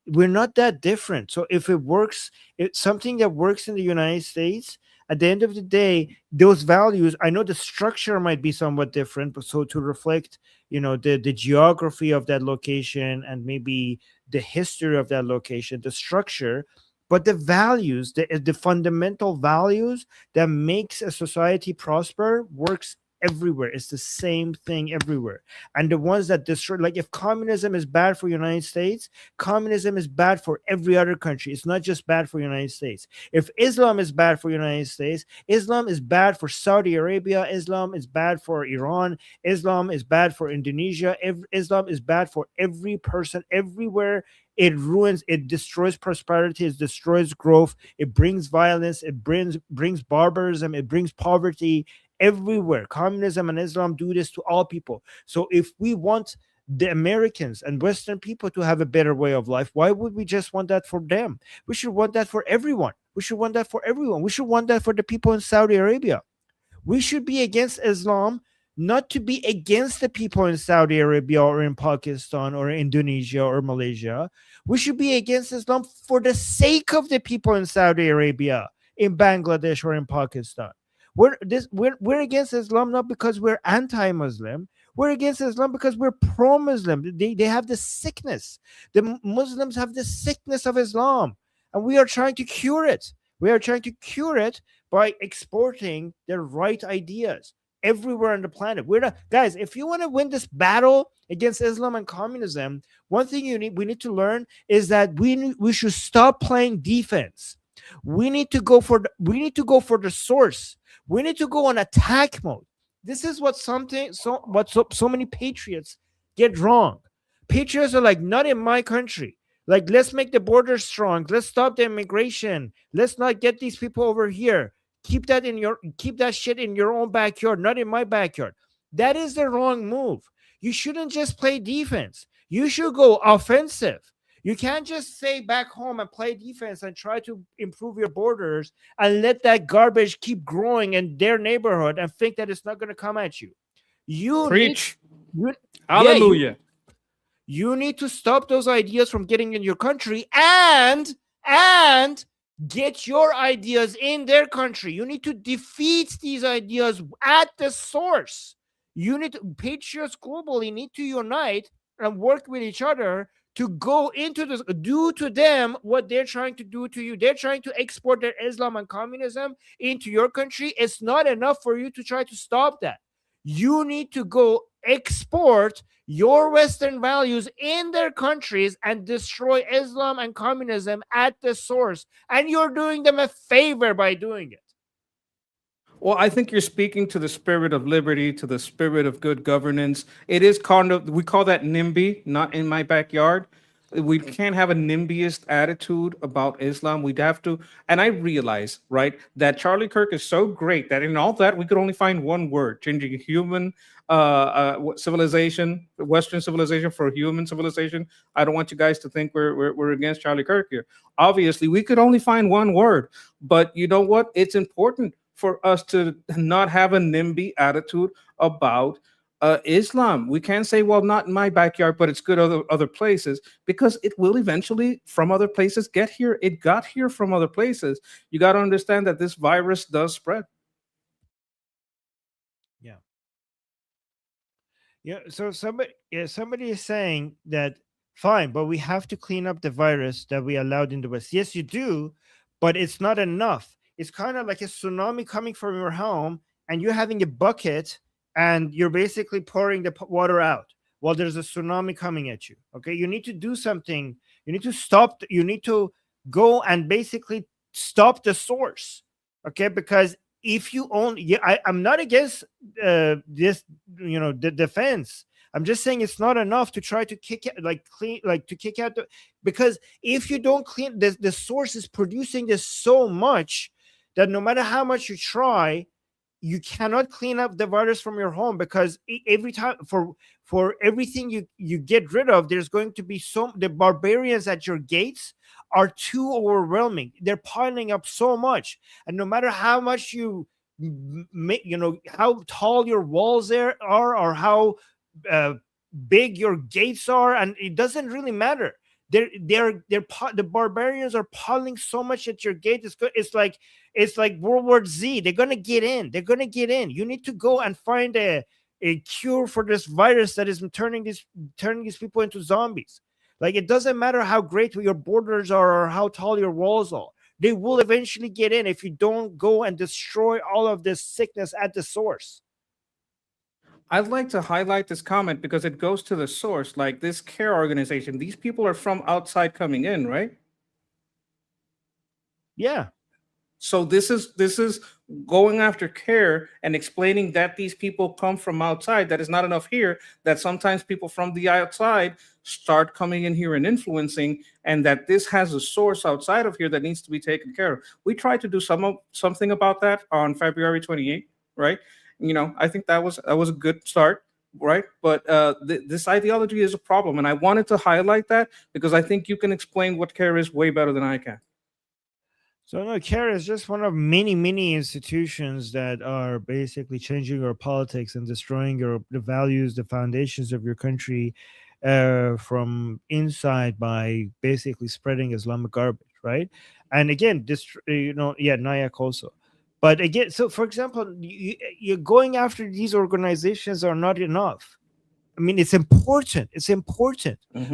We're not that different. So if it works, it's something that works in the United States. At the end of the day, those values, I know the structure might be somewhat different, but so to reflect, the geography of that location and maybe the history of that location, the structure, but the values, the fundamental values that makes a society prosper works everywhere. It's the same thing everywhere. And the ones that destroy, like if communism is bad for United States, communism is bad for every other country. It's not just bad for United States. If Islam is bad for United States, Islam is bad for Saudi Arabia. Islam is bad for Iran. Islam is bad for Indonesia. Islam is bad for every person everywhere. It ruins, it destroys prosperity, it destroys growth, it brings violence, it brings barbarism, it brings poverty everywhere. Communism and Islam do this to all people. So if we want the Americans and Western people to have a better way of life, why would we just want that for them? We should want that for everyone. We should want that for everyone. We should want that for the people in Saudi Arabia. We should be against Islam, not to be against the people in Saudi Arabia or in Pakistan or Indonesia or Malaysia. We should be against Islam for the sake of the people in Saudi Arabia, in Bangladesh or in Pakistan. We're against Islam not because we're anti-Muslim. We're against Islam because we're pro-Muslim. They have the sickness. The Muslims have the sickness of Islam, and we are trying to cure it. We are trying to cure it by exporting the right ideas everywhere on the planet. We're not, guys, if you want to win this battle against Islam and communism, one thing we need to learn is that we should stop playing defense. We need to go for the source. We need to go on attack mode. This is what so many patriots get wrong. Patriots are like, not in my country. Like, let's make the border strong. Let's stop the immigration. Let's not get these people over here. Keep that shit in your own backyard, not in my backyard. That is the wrong move. You shouldn't just play defense. You should go offensive. You can't just stay back home and play defense and try to improve your borders and let that garbage keep growing in their neighborhood and think that it's not going to come at you. You Preach. need, Hallelujah. you need to stop those ideas from getting in your country and get your ideas in their country. You need to defeat these ideas at the source. You need to, patriots globally need to unite and work with each other to go into this, do to them what they're trying to do to you. They're trying to export their Islam and communism into your country. It's not enough for you to try to stop that. You need to go export your Western values in their countries and destroy Islam and communism at the source. And you're doing them a favor by doing it. Well, I think you're speaking to the spirit of liberty, to the spirit of good governance. It is kind of, we call that NIMBY, not in my backyard. We can't have a NIMBYist attitude about Islam. We'd have to, and I realize, right, that Charlie Kirk is so great that in all that we could only find one word, changing human civilization, Western civilization for human civilization. I don't want you guys to think we're against Charlie Kirk here. Obviously, we could only find one word, but you know what? It's important for us to not have a NIMBY attitude about Islam. We can't say, well, not in my backyard, but it's good other places, because it will eventually from other places get here. It got here from other places. You got to understand that this virus does spread. Yeah. So somebody is saying that fine, but we have to clean up the virus that we allowed in the West. Yes, you do, but it's not enough. It's kind of like a tsunami coming from your home, and you're having a bucket, and you're basically pouring the water out while there's a tsunami coming at you. Okay, you need to do something. You need to stop. You need to go and basically stop the source. Okay, because if you only, I'm not against this, the defense. I'm just saying it's not enough to try to kick it, to kick out because if you don't clean the source is producing this so much that no matter how much you try, you cannot clean up the virus from your home, because every time for everything you get rid of, there's going to be the barbarians at your gates are too overwhelming. They're piling up so much, and no matter how much you make, how tall your walls there are, or how big your gates are, and it doesn't really matter. The barbarians are piling so much at your gate. It's like World War Z. They're gonna get in. You need to go and find a cure for this virus that is turning these people into zombies. Like, it doesn't matter how great your borders are or how tall your walls are. They will eventually get in if you don't go and destroy all of this sickness at the source. I'd like to highlight this comment because it goes to the source, like this care organization. These people are from outside coming in, right? Yeah. So this is going after care and explaining that these people come from outside. That is not enough here, that sometimes people from the outside start coming in here and influencing, and that this has a source outside of here that needs to be taken care of. We tried to do something about that on February 28th, right? I think that was a good start, right? But this ideology is a problem, and I wanted to highlight that because I think you can explain what care is way better than I can. So no, CARE is just one of many, many institutions that are basically changing your politics and destroying the values, the foundations of your country from inside by basically spreading Islamic garbage, right? And again, NIAC also. But again, so for example, you're going after these organizations are not enough. I mean, it's important,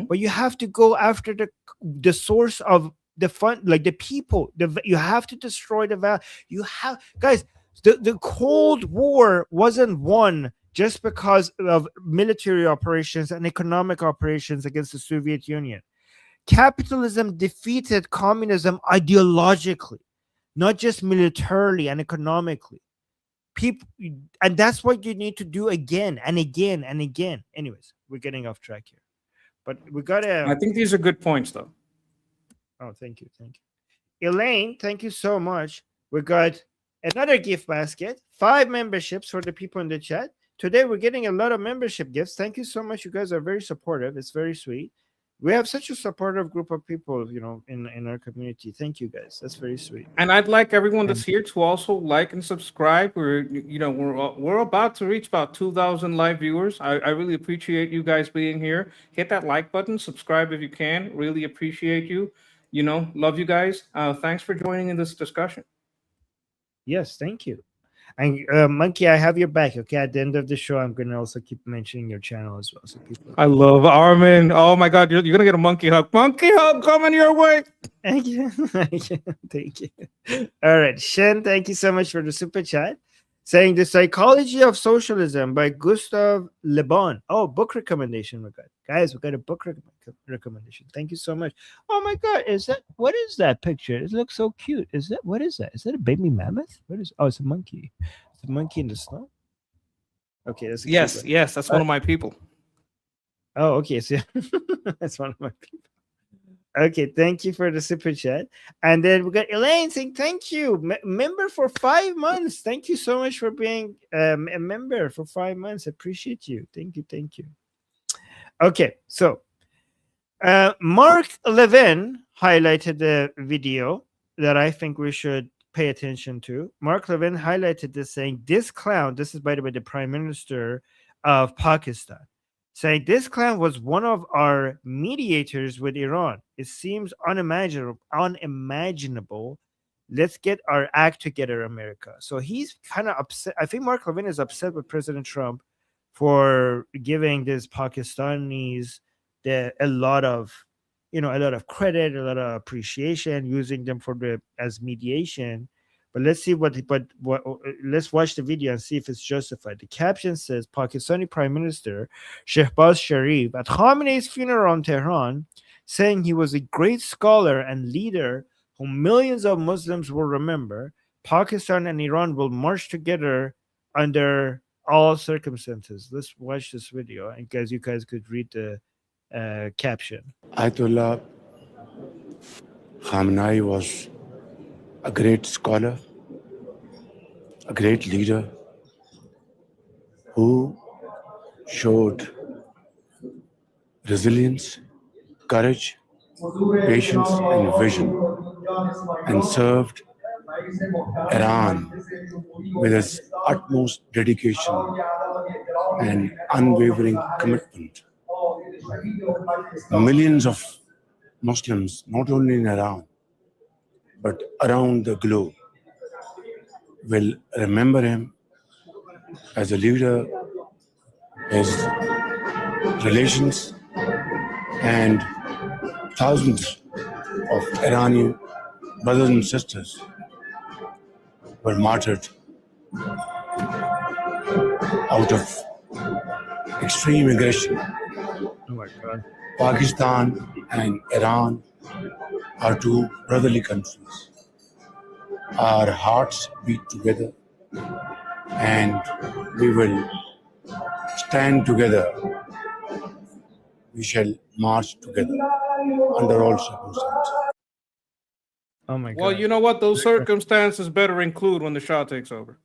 but you have to go after the source of the fun, like the people. You have to destroy the value. Guys, the Cold War wasn't won just because of military operations and economic operations against the Soviet Union. Capitalism defeated communism ideologically, not just militarily and economically. And that's what you need to do again and again and again. Anyways, we're getting off track here, but we gotta. I think these are good points, though. Oh, thank you. Elaine, thank you so much. We got another gift basket, 5 memberships for the people in the chat. Today we're getting a lot of membership gifts. Thank you so much. You guys are very supportive. It's very sweet. We have such a supportive group of people, in our community. Thank you guys. That's very sweet. And I'd like everyone that's And here to also like and subscribe. We're about to reach about 2,000 live viewers. I really appreciate you guys being here. Hit that like button, subscribe if you can. Really appreciate you. Love you guys. Thanks for joining in this discussion. yes, thank you. And Monkey, I have your back. Okay, at the end of the show, I'm gonna also keep mentioning your channel as well, so people. I love Armin. Oh my God, you're gonna get a monkey hug. Monkey hug coming your way. Thank you. Thank you. All right, Shen, thank you so much for the super chat. Saying The Psychology of Socialism by Gustav Le Bon. Oh, book recommendation we got. Guys, we got a book recommendation. Thank you so much. Oh my God, what is that picture? It looks so cute. What is that? Is that a baby mammoth? It's a monkey. It's a monkey in the snow. Okay, that's a cute one. Yes, that's one of my people. Oh, okay. So that's one of my people. Okay, thank you for the super chat. And then we got Elaine saying thank you, member for 5 months. Thank you so much for being a member for 5 months. Appreciate you. Thank you. Okay, so Mark Levin highlighted the video that I think we should pay attention to. Mark Levin highlighted this, saying this clown, this is by the way the Prime Minister of Pakistan, saying this clown was one of our mediators with Iran. It seems unimaginable. Let's get our act together, America. So he's kind of upset. I think Mark Levin is upset with President Trump for giving these Pakistanis a lot of credit, a lot of appreciation, using them as mediation. But let's see let's watch the video and see if it's justified. The caption says Pakistani Prime Minister Shehbaz Sharif at Khamenei's funeral in Tehran, saying he was a great scholar and leader whom millions of Muslims will remember. Pakistan and Iran will march together under all circumstances. Let's watch this video, and you guys could read the caption. Ayatollah Khamenei was a great scholar, a great leader who showed resilience, courage, patience, and vision, and served Iran with his utmost dedication and unwavering commitment. Millions of Muslims, not only in Iran, but around the globe, will remember him as a leader, his relations, and thousands of Iranian brothers and sisters were martyred out of extreme aggression. Oh my God. Pakistan and Iran are two brotherly countries. Our hearts beat together, and we will stand together. We shall march together under all circumstances. Oh my God. Well, you know what? Those circumstances better include when the Shah takes over.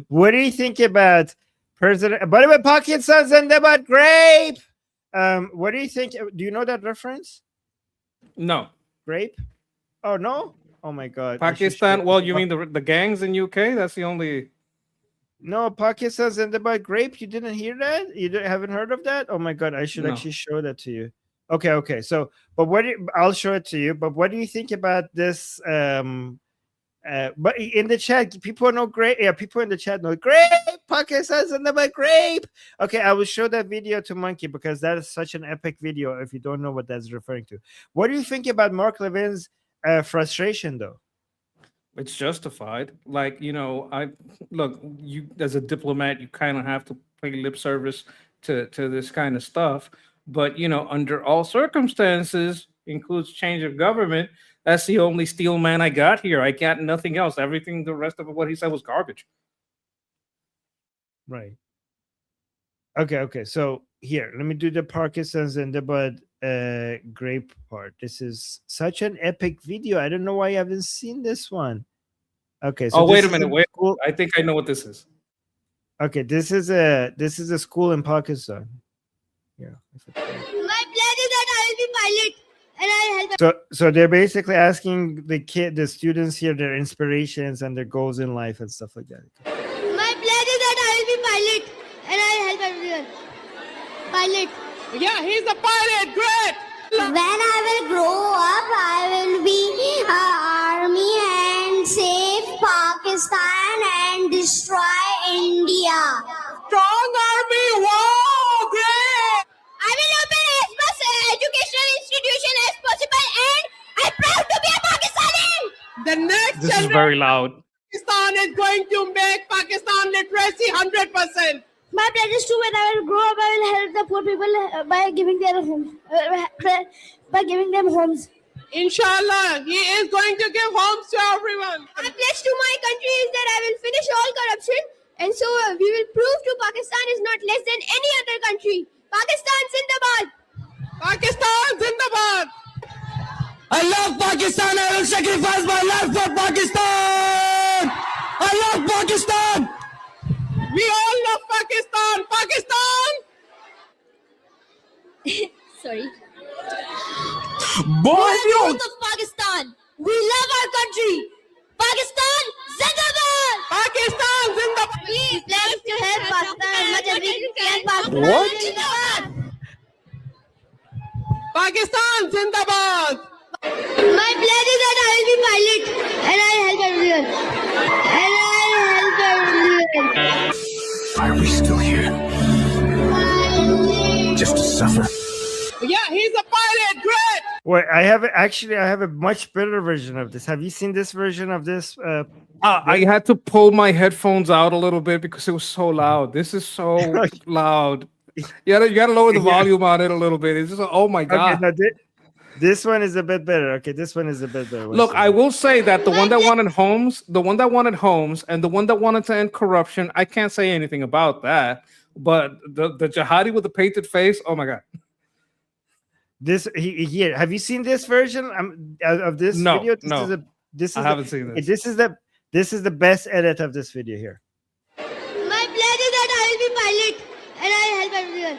What do you think about President? By the way, Pakistan's in the grape. What do you think? Do you know that reference? No. Grape? Oh no! Oh my God! Pakistan. Well, you mean the gangs in UK? That's the only. No, Pakistan's in the grape. You didn't hear that? Haven't heard of that? Oh my God! I should actually show that to you. Okay. So, but I'll show it to you. But what do you think about this? But in the chat, people know grape. Yeah, people in the chat know grape. Pakistan's in the grape. Okay, I will show that video to Monkey because that is such an epic video. If you don't know what that's referring to, what do you think about Mark Levin's frustration, though? It's justified. Like, you as a diplomat, you kind of have to pay lip service to this kind of stuff. But under all circumstances, includes change of government. That's the only steel man I got here. I got nothing else. Everything, the rest of what he said was garbage. Right. Okay. So here, let me do the Parkinson's and the grape part. This is such an epic video. I don't know why I haven't seen this one. Okay. So wait a minute. Wait. I think I know what this is. Okay. This is a school in Pakistan. Yeah. My plan is that I will be pilot and I'll help. So they're basically asking the students here their inspirations and their goals in life and stuff like that. My plan is that I will be pilot and I'll help everyone. Pilot. Yeah, he's a pilot. Great. When I will grow up, I will be army and save Pakistan and destroy India. Strong army. Wow, great. I will open as much educational institution as possible and I'm proud to be a Pakistani. The next This is very loud. Pakistan is going to make Pakistan literacy 100%. My plan is to when I will grow up, I will help the poor people by giving their homes, by giving them homes. Inshallah, he is going to give homes to everyone. My pledge to my country is that I will finish all corruption, and so we will prove to Pakistan is not less than any other country. Pakistan Zindabad. Pakistan Zindabad. I love Pakistan. I will sacrifice my life for Pakistan. I love Pakistan. We all love Pakistan. Pakistan. Sorry. Boy, youth of Pakistan, we love our country. Pakistan Zindabad. Pakistan Zindabad. We pledge to help Pakistan as much as we can. Pakistan What? Zindabad. Pakistan Zindabad. My plan is that I will be pilot and I'll help everyone. And I'll help everyone. Why are we still here? Just to suffer. Yeah, he's a pilot. Great. Wait, I have a much better version of this. Have you seen this version of this? I had to pull my headphones out a little bit because it was so loud. This is so loud. You gotta lower the volume on it a little bit. It's just oh my god. Okay, now this one is a bit better. Okay, this one is a bit better. Look, I will say that the one that wanted homes, and the one that wanted to end corruption, I can't say anything about that. But the jihadi with the painted face, oh my god. This here. Have you seen this version of this video? I haven't seen this. This is the best edit of this video here. My plan is that I will be pilot and I'll help everyone.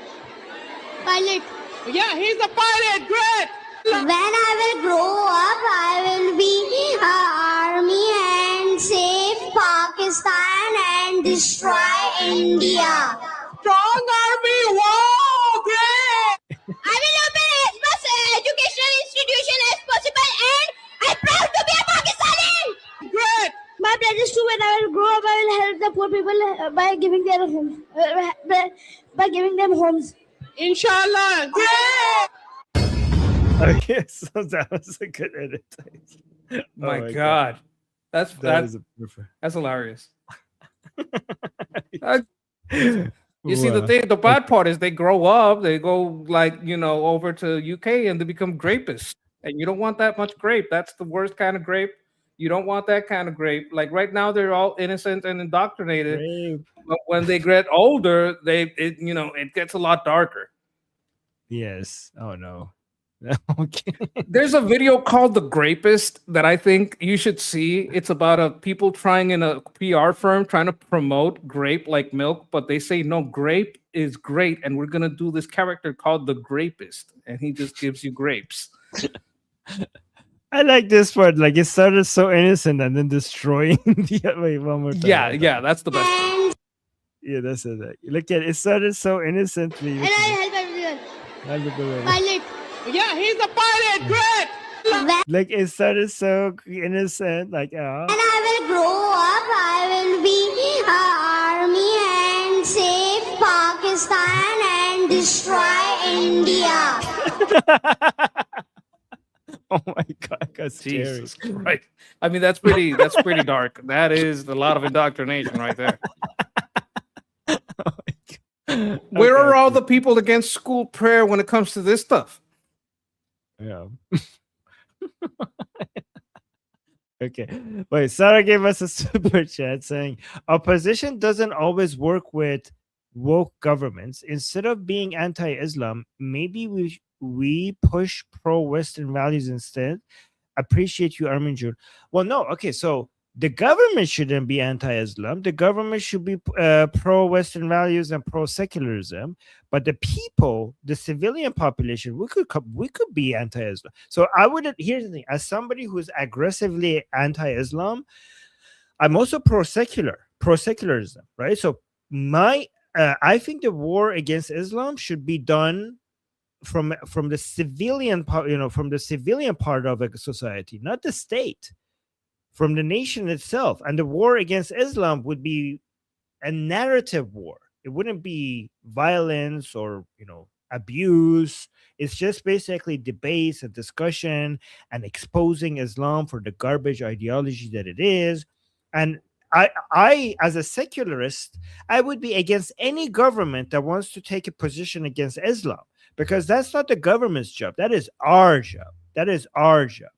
Pilot. Yeah, he's a pilot. Great. When I will grow up, I will be army and save Pakistan and destroy India. Strong army. Wow, great. I will open as much educational institution as possible and I'm proud to be a Pakistani. Great. My plan is to when I will grow up, I will help the poor people by giving their homes, by giving them homes. Inshallah. Great. Okay, so that was a good edit. My god. That's hilarious. You see, the bad part is they grow up, they go over to UK and they become grapists. And you don't want that much grape. That's the worst kind of grape. You don't want that kind of grape. Like right now, they're all innocent and indoctrinated. Grape. But when they get older, it gets a lot darker. Yes. Oh no. Okay. There's a video called The Grapist that I think you should see. It's about people trying in a PR firm trying to promote grape like milk, but they say no, grape is great, and we're gonna do this character called The Grapist, and he just gives you grapes. I like this part. Like it started so innocent and then destroying the wait, one more time. Yeah, that's the best part. Yeah, that's it. Look at it. It started so innocently. And I help everyone. Pilot. Yeah, he's a pilot. Great. Like it started so innocent. Like When I will grow up, I will be army and save Pakistan and destroy India. Oh my god, that's scary. Jesus Christ. I mean, that's pretty dark. That is a lot of indoctrination right there. Where are all the people against school prayer when it comes to this stuff? Yeah. Okay. Wait, Sarah gave us a super chat saying opposition doesn't always work with woke governments. Instead of being anti-Islam, maybe we push pro-Western values instead. Appreciate you, Armin June. Well, no, okay, so The government shouldn't be anti-Islam. The government should be pro-Western values and pro-secularism. But the people, the civilian population, we could be anti-Islam. So I wouldn't. Here's the thing: as somebody who's aggressively anti-Islam, I'm also pro-secularism, right? So I think the war against Islam should be done from the civilian part, from the civilian part of a society, not the state, from the nation itself. And the war against Islam would be a narrative war. It wouldn't be violence or abuse. It's just basically debates and discussion and exposing Islam for the garbage ideology that it is. And I, as a secularist, I would be against any government that wants to take a position against Islam, because that's not the government's job. That is our job. That is our job.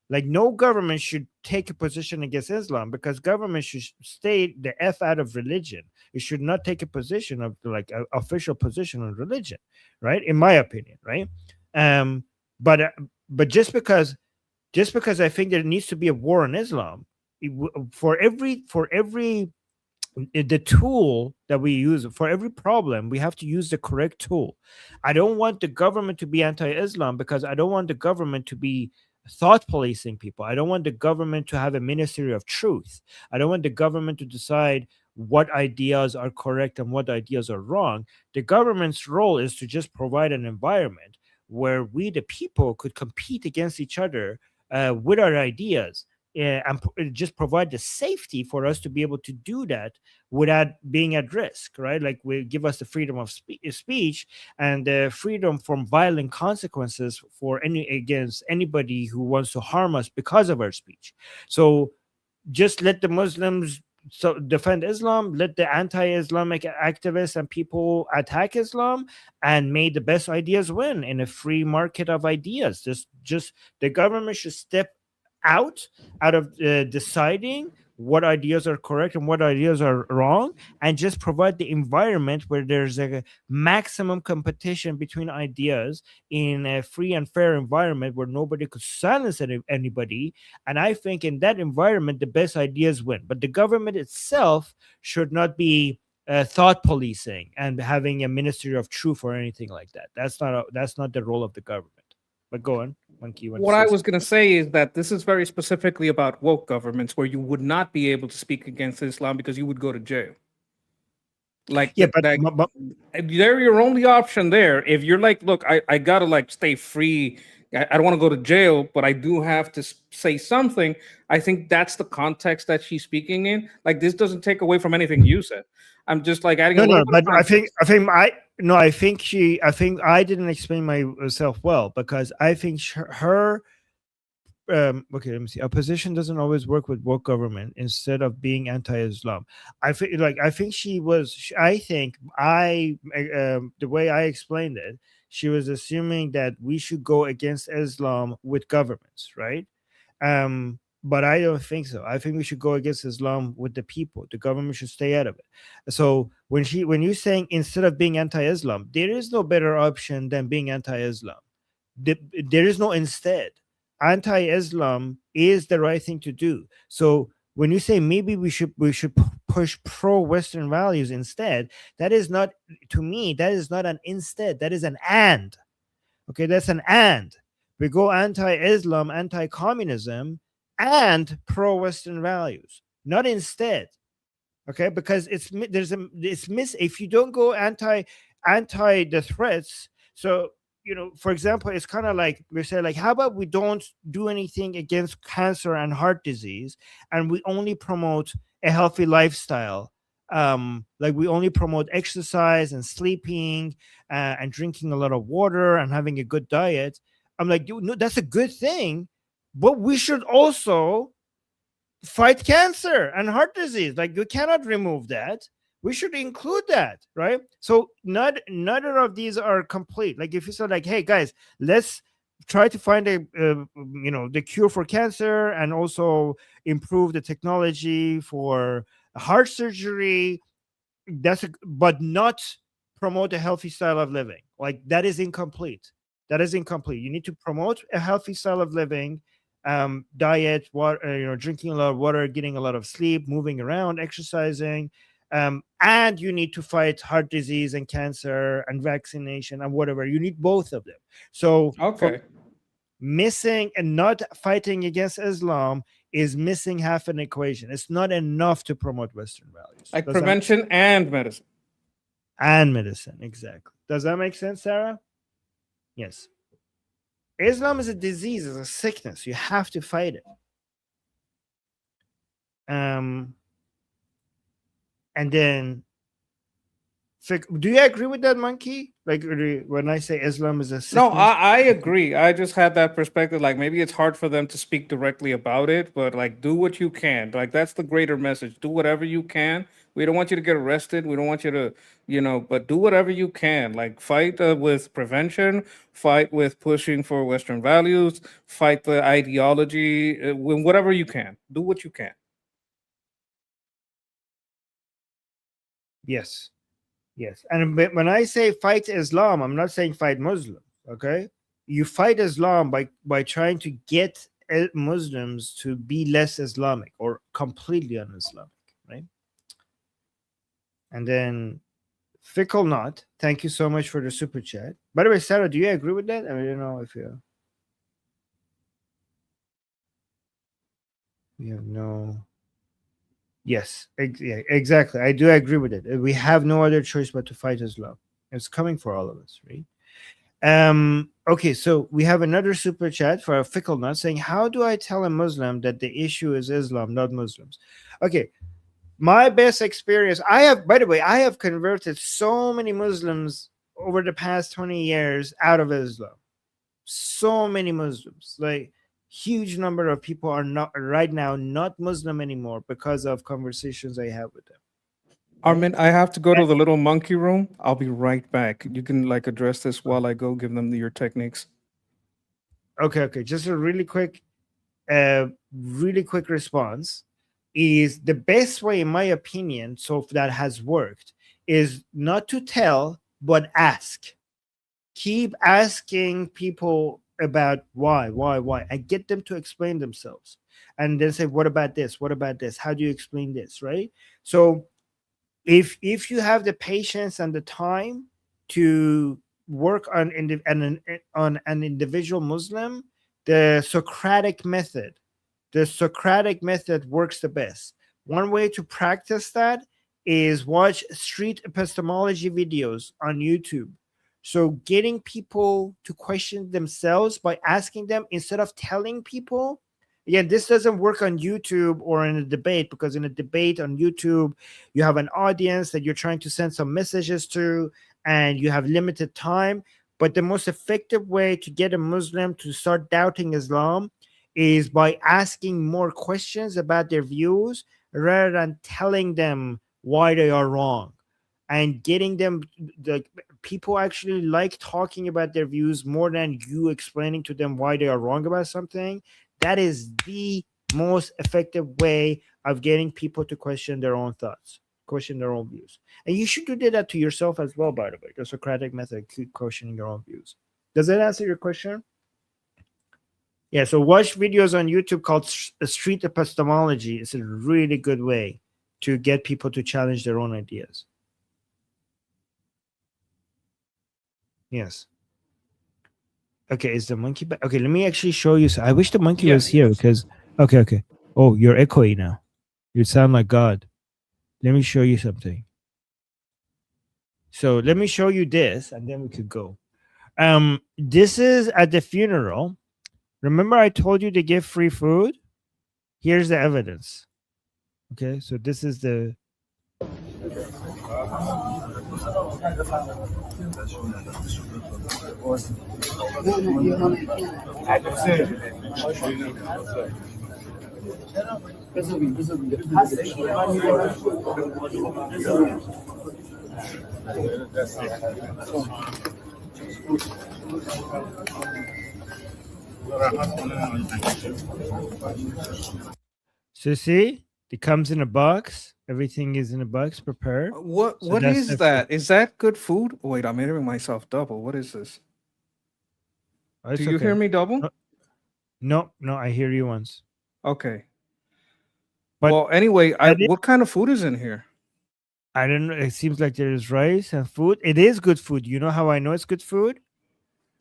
Like, no government should take a position against Islam, because government should stay the F out of religion. It should not take a position of like an official position on religion, right? In my opinion, right? But just because I think there needs to be a war on Islam, for every the tool that we use, for every problem, we have to use the correct tool. I don't want the government to be anti-Islam because I don't want the government to be thought policing people. I don't want the government to have a ministry of truth. I don't want the government to decide what ideas are correct and what ideas are wrong. The government's role is to just provide an environment where we, the people, could compete against each other with our ideas, and just provide the safety for us to be able to do that without being at risk, right? Like, we give us the freedom of speech and the freedom from violent consequences against anybody who wants to harm us because of our speech. So just let the Muslims defend Islam, let the anti-Islamic activists and people attack Islam, and may the best ideas win in a free market of ideas. Just the government should step out of deciding what ideas are correct and what ideas are wrong, and just provide the environment where there's a maximum competition between ideas in a free and fair environment where nobody could silence anybody. And I think in that environment, the best ideas win. But the government itself should not be thought policing and having a ministry of truth or anything like that. That's not the role of the government. But go on, Monkey. What I was going to say is that this is very specifically about woke governments, where you would not be able to speak against Islam because you would go to jail. Like, yeah, but they're your only option there. If you're like, look, I gotta like stay free. I don't want to go to jail, but I do have to say something. I think that's the context that she's speaking in. Like, this doesn't take away from anything you said. I'm just like adding. No, but I think I didn't explain myself well, because I think her okay, let me see. Opposition doesn't always work with woke government instead of being anti-Islam. I think the way I explained it, she was assuming that we should go against Islam with governments, right? But I don't think so. I think we should go against Islam with the people. The government should stay out of it. So when you're saying instead of being anti-Islam, there is no better option than being anti-Islam. There is no instead. Anti-Islam is the right thing to do. So when you say maybe we should push pro-Western values instead, that is not, to me, that is not an instead. That is an and. Okay, that's an and. We go anti-Islam, anti-communism, and pro-Western values, not instead. Okay, because if you don't go anti the threats. So for example, it's kind of like we say, like, how about we don't do anything against cancer and heart disease, and we only promote a healthy lifestyle. Like, we only promote exercise and sleeping and drinking a lot of water and having a good diet. I'm like, no, that's a good thing, but we should also fight cancer and heart disease. Like, you cannot remove that. We should include that, right? So neither of these are complete. Like, if you say, like, hey guys, let's try to find the cure for cancer and also improve the technology for heart surgery, but not promote a healthy style of living. Like, that is incomplete. That is incomplete. You need to promote a healthy style of living, diet, water, drinking a lot of water, getting a lot of sleep, moving around, exercising, and you need to fight heart disease and cancer and vaccination and whatever. You need both of them. So Okay. missing and not fighting against Islam is missing half an equation. It's not enough to promote Western values. Like Does that make prevention sense? and medicine. And medicine, exactly. Does that make sense, Sarah? Yes. Islam is a disease, is a sickness. You have to fight it. And then, do you agree with that, Monkey? Like when I say Islam is a sickness? No, I agree. I just had that perspective. Like maybe it's hard for them to speak directly about it, but like do what you can. Like that's the greater message. Do whatever you can. We don't want you to get arrested. We don't want you to, but do whatever you can. Like fight with prevention, fight with pushing for Western values, fight the ideology, whatever you can. Do what you can. Yes. Yes. And when I say fight Islam, I'm not saying fight Muslims. Okay. You fight Islam by trying to get Muslims to be less Islamic or completely un-Islamic, right? And then Fickle Knot, thank you so much for the super chat. By the way, Sarah, do you agree with that? I don't know if you have no. Yes, yeah, exactly. I do agree with it. We have no other choice but to fight Islam. It's coming for all of us, right? Okay, so we have another super chat for a Fickle Knot saying, how do I tell a Muslim that the issue is Islam, not Muslims? Okay, my best experience, by the way, I have converted so many Muslims over the past 20 years out of Islam. So many Muslims, like huge number of people are not right now not Muslim anymore because of conversations I have with them. Armin, I have to go to the little monkey room. I'll be right back. You can like address this while I go give them your techniques. Okay. Just a really quick response is the best way, in my opinion, so that has worked, is not to tell, but ask. Keep asking people about why, and get them to explain themselves. And then say, what about this? What about this? How do you explain this, right? So if you have the patience and the time to work on an individual Muslim, the Socratic method works the best. One way to practice that is watch street epistemology videos on YouTube. So getting people to question themselves by asking them instead of telling people. Again, this doesn't work on YouTube or in a debate, because in a debate on YouTube, you have an audience that you're trying to send some messages to, and you have limited time. But the most effective way to get a Muslim to start doubting Islam is by asking more questions about their views rather than telling them why they are wrong. And getting them, the people actually like talking about their views more than you explaining to them why they are wrong about something. That is the most effective way of getting people to question their own thoughts, question their own views. And you should do that to yourself as well, by the way. The Socratic method, keep questioning your own views. Does that answer your question? Yeah, so watch videos on YouTube called Street Epistemology. It's a really good way to get people to challenge their own ideas. Yes. Okay, is the monkey back? Okay, let me actually show you. I wish the monkey was here because. Okay. Oh, you're echoey now. You sound like God. Let me show you something. So let me show you this, and then we could go. This is at the funeral. Remember, I told you to give free food. Here's the evidence. Okay, so this is the. So see, it comes in a box. Everything is in a box prepared. What So is that? Is that good food? Wait, I'm hearing myself double. What is this? Oh, it's Do you hear okay. me double? No, I hear you once. Okay. But well, anyway, that is- what kind of food is in here? I don't know. It seems like there is rice and food. It is good food. You know how I know it's good food?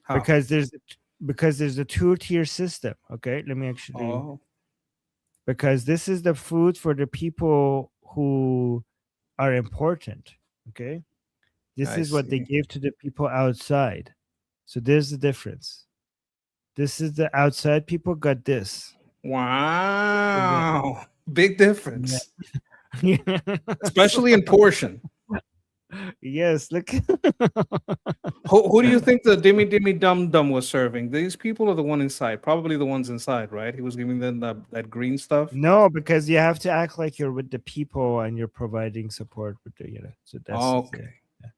How? Because there's a two-tier system. Okay, let me actually. Oh. Because this is the food for the people who are important. Okay, this I is what they see. gave to the people outside. So there's the difference. This is the outside people got this. Wow. Big difference. Yeah. Especially in portion. Yes, look. Who do you think the dimmy dimmy dum dum was serving? These people or the one inside? Probably the ones inside, right? He was giving them that green stuff. No, because you have to act like you're with the people and you're providing support with the, so that's the Okay. thing. Yeah.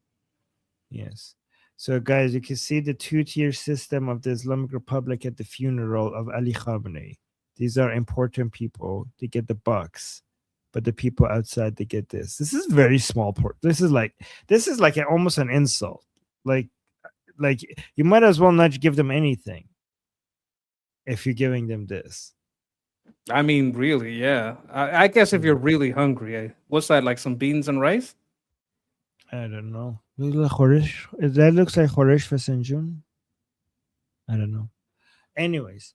Yes. So guys, you can see the two-tier system of the Islamic Republic at the funeral of Ali Khamenei. These are important people. They get the bucks, but the people outside, they get this. This is very small part. This is like almost an insult. Like you might as well not give them anything if you're giving them this. I mean, really, yeah. I guess if you're really hungry, what's that, like some beans and rice? I don't know. That looks like Khoresh Fasanjun. I don't know. Anyways,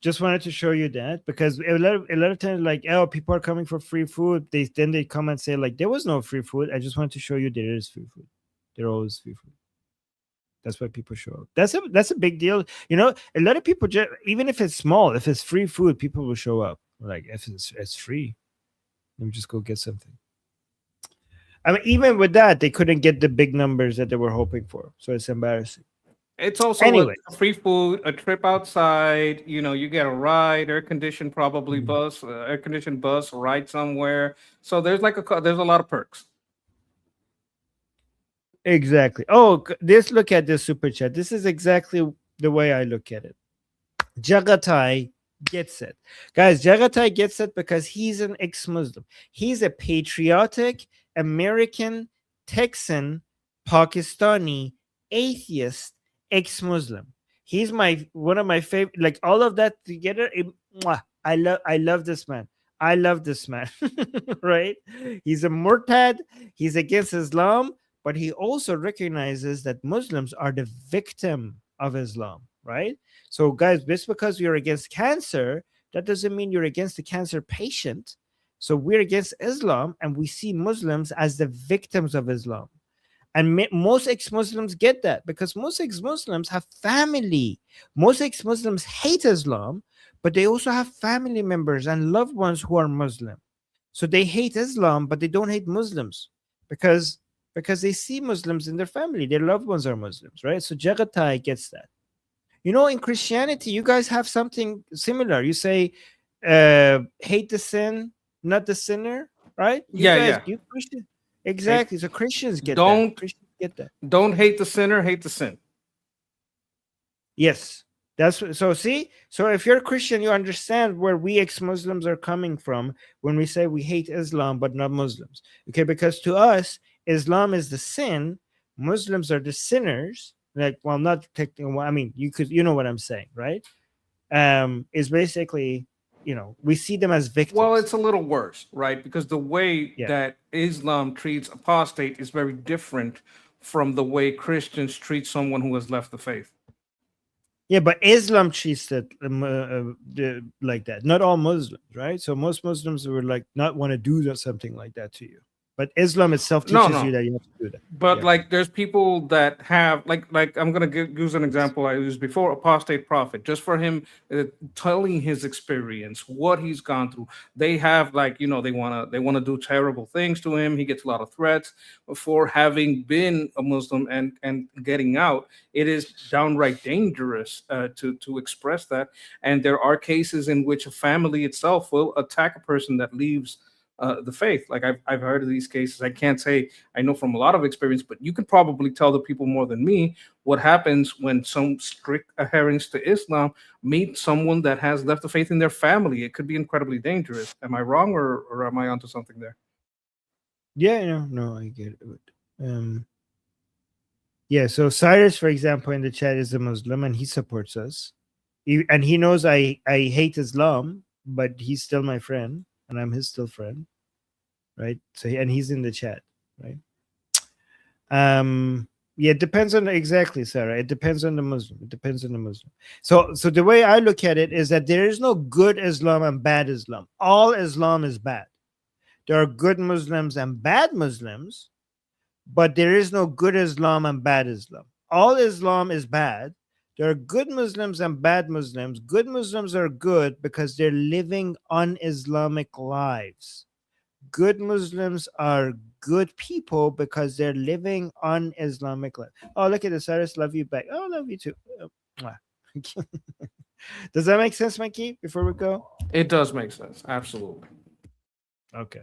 just wanted to show you that because a lot of times, like, oh, people are coming for free food. They come and say like there was no free food. I just wanted to show you there is free food. There always free food. That's why people show up. That's a big deal. You know, a lot of people even if it's small, if it's free food, people will show up. Like if it's free, let me just go get something. I mean, even with that, they couldn't get the big numbers that they were hoping for. So it's embarrassing. It's also Anyway. free food, a trip outside. You know, you get a ride, air-conditioned probably bus, air-conditioned bus, ride somewhere. So there's there's a lot of perks. Exactly. Oh, look at this super chat. This is exactly the way I look at it. Jagatai gets it. Guys, Jagatai gets it because he's an ex-Muslim. He's a patriotic American, Texan, Pakistani, atheist, ex-Muslim. He's one of my favorite, like all of that together. I love this man. I love this man. Right? He's a murtad. He's against Islam, but he also recognizes that Muslims are the victim of Islam, right? So guys, just because you're against cancer, that doesn't mean you're against the cancer patient. So we're against Islam and we see Muslims as the victims of Islam. And most ex-Muslims get that because most ex-Muslims have family. Most ex-Muslims hate Islam, but they also have family members and loved ones who are Muslim. So they hate Islam, but they don't hate Muslims because they see Muslims in their family. Their loved ones are Muslims, right? So Jagatai gets that. You know, in Christianity, you guys have something similar. You say, hate the sin, not the sinner, right? You Christian, exactly. So Christians get that. Christians get that. Don't hate the sinner, hate the sin. Yes. So see, so if you're a Christian, you understand where we ex-Muslims are coming from when we say we hate Islam but not Muslims. Okay, because to us, Islam is the sin, Muslims are the sinners. Like, well, not technically. I mean, you know what I'm saying, right? Is basically, we see them as victims. Well, it's a little worse, right? Because the way that Islam treats apostate is very different from the way Christians treat someone who has left the faith. Yeah, but Islam treats it like that. Not all Muslims, right? So most Muslims would not want to do something like that to you. But Islam itself teaches you that you have to do that. But there's people that have like I'm gonna use an example I used before, apostate prophet. Just for him telling his experience, what he's gone through. They have they wanna do terrible things to him. He gets a lot of threats for having been a Muslim and getting out. It is downright dangerous to express that. And there are cases in which a family itself will attack a person that leaves the faith. Like I've heard of these cases. I can't say I know from a lot of experience, but you could probably tell the people more than me what happens when some strict adherents to Islam meet someone that has left the faith in their family. It could be incredibly dangerous. Am I wrong or am I onto something there? Yeah, no, I get it. Yeah, so Cyrus, for example, in the chat is a Muslim and he supports us. And he knows I hate Islam, but he's still my friend, and I'm his still friend, right? So and he's in the chat, right? Yeah, it depends on exactly, Sarah. It depends on the Muslim. It depends on the Muslim. So the way I look at it is that there is no good Islam and bad Islam. All Islam is bad. There are good Muslims and bad Muslims, but there is no good Islam and bad Islam. All Islam is bad. There are good Muslims and bad Muslims. Good Muslims are good because they're living un-Islamic lives. Good Muslims are good people because they're living un-Islamic life. Oh, look at this. Cyrus, love you back. Oh, love you too. Mwah. Does that make sense, Mikey, before we go? It does make sense. Absolutely. Okay.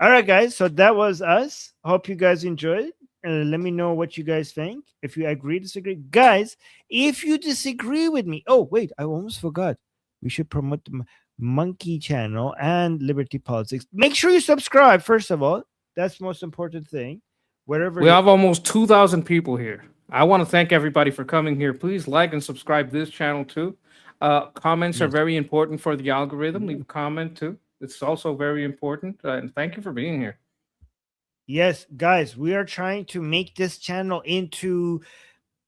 All right, guys. So that was us. Hope you guys enjoyed. Let me know what you guys think. If you agree, disagree. Guys, if you disagree with me. Oh, wait. I almost forgot. We should promote the Monkey channel and Liberty Politics. Make sure you subscribe, first of all. That's the most important thing. Wherever we have almost 2,000 people here. I want to thank everybody for coming here. Please like and subscribe this channel too. Comments are very important for the algorithm. Leave a comment too. It's also very important. And thank you for being here. Yes, guys, we are trying to make this channel into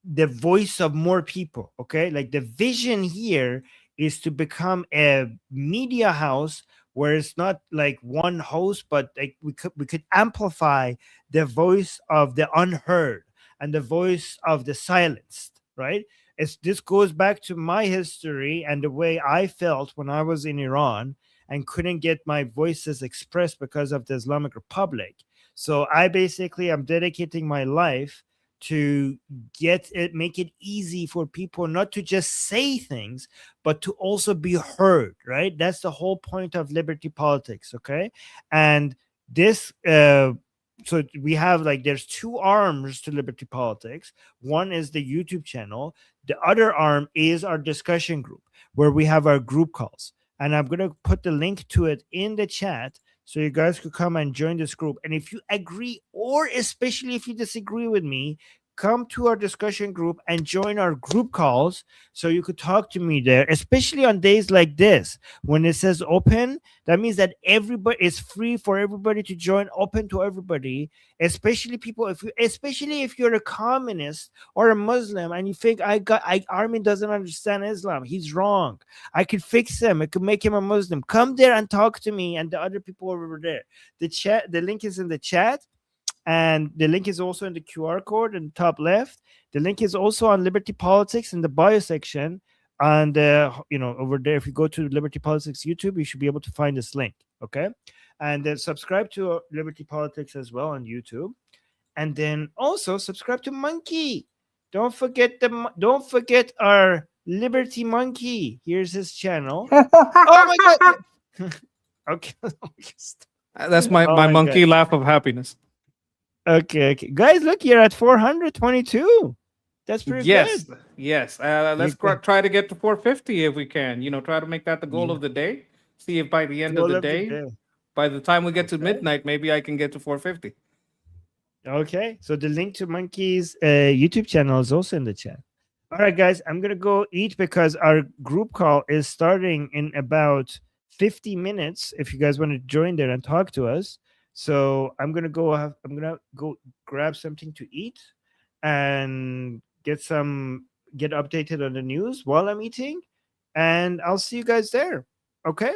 the voice of more people. Okay, like the vision here is to become a media house where it's not like one host, but like we could amplify the voice of the unheard and the voice of the silenced, right? This goes back to my history and the way I felt when I was in Iran and couldn't get my voices expressed because of the Islamic Republic. So I basically am dedicating my life to make it easy for people not to just say things, but to also be heard, right? That's the whole point of Liberty Politics, okay? And this, so we have there's two arms to Liberty Politics. One is the YouTube channel. The other arm is our discussion group, where we have our group calls. And I'm going to put the link to it in the chat so you guys could come and join this group. And if you agree, or especially if you disagree with me, come to our discussion group and join our group calls so you could talk to me there, especially on days like this. When it says open, that means that everybody is free for everybody to join, open to everybody, especially people, especially if you're a communist or a Muslim and you think Armin doesn't understand Islam. He's wrong. I could fix him. I could make him a Muslim. Come there and talk to me and the other people over there. The link is in the chat. And the link is also in the QR code in the top left. The link is also on Liberty Politics in the bio section. And, over there, if you go to Liberty Politics YouTube, you should be able to find this link. Okay. And then subscribe to Liberty Politics as well on YouTube. And then also subscribe to Monkey. Don't forget our Liberty Monkey. Here's his channel. Oh my God. Okay. That's my monkey God. laugh of happiness. Okay. Guys, look, you're at 422. That's pretty good. Yes. Let's try to get to 450 if we can. Try to make that the goal of the day. See if by the end of the day, by the time we get to midnight, maybe I can get to 450. Okay. So the link to Monkey's YouTube channel is also in the chat. All right, guys, I'm going to go eat because our group call is starting in about 50 minutes. If you guys want to join there and talk to us. So I'm gonna go grab something to eat and get updated on the news while I'm eating, and I'll see you guys there. Okay.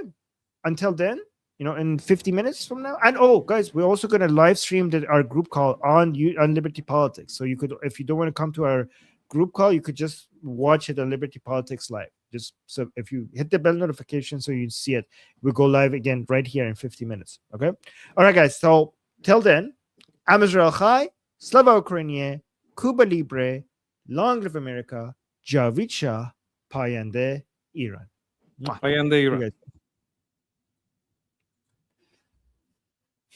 Until then, in 50 minutes from now. And guys, we're also gonna live stream our group call on Liberty Politics. So you could, if you don't want to come to our group call, you could just watch it on Liberty Politics live. Just so if you hit the bell notification so you see it, we'll go live again right here in 50 minutes. Okay. All right, guys. So till then, I'm Israel Chai, Slava Ukraine, Cuba Libre, Long Live America, Javid Shah, Payande Iran. Payande Iran.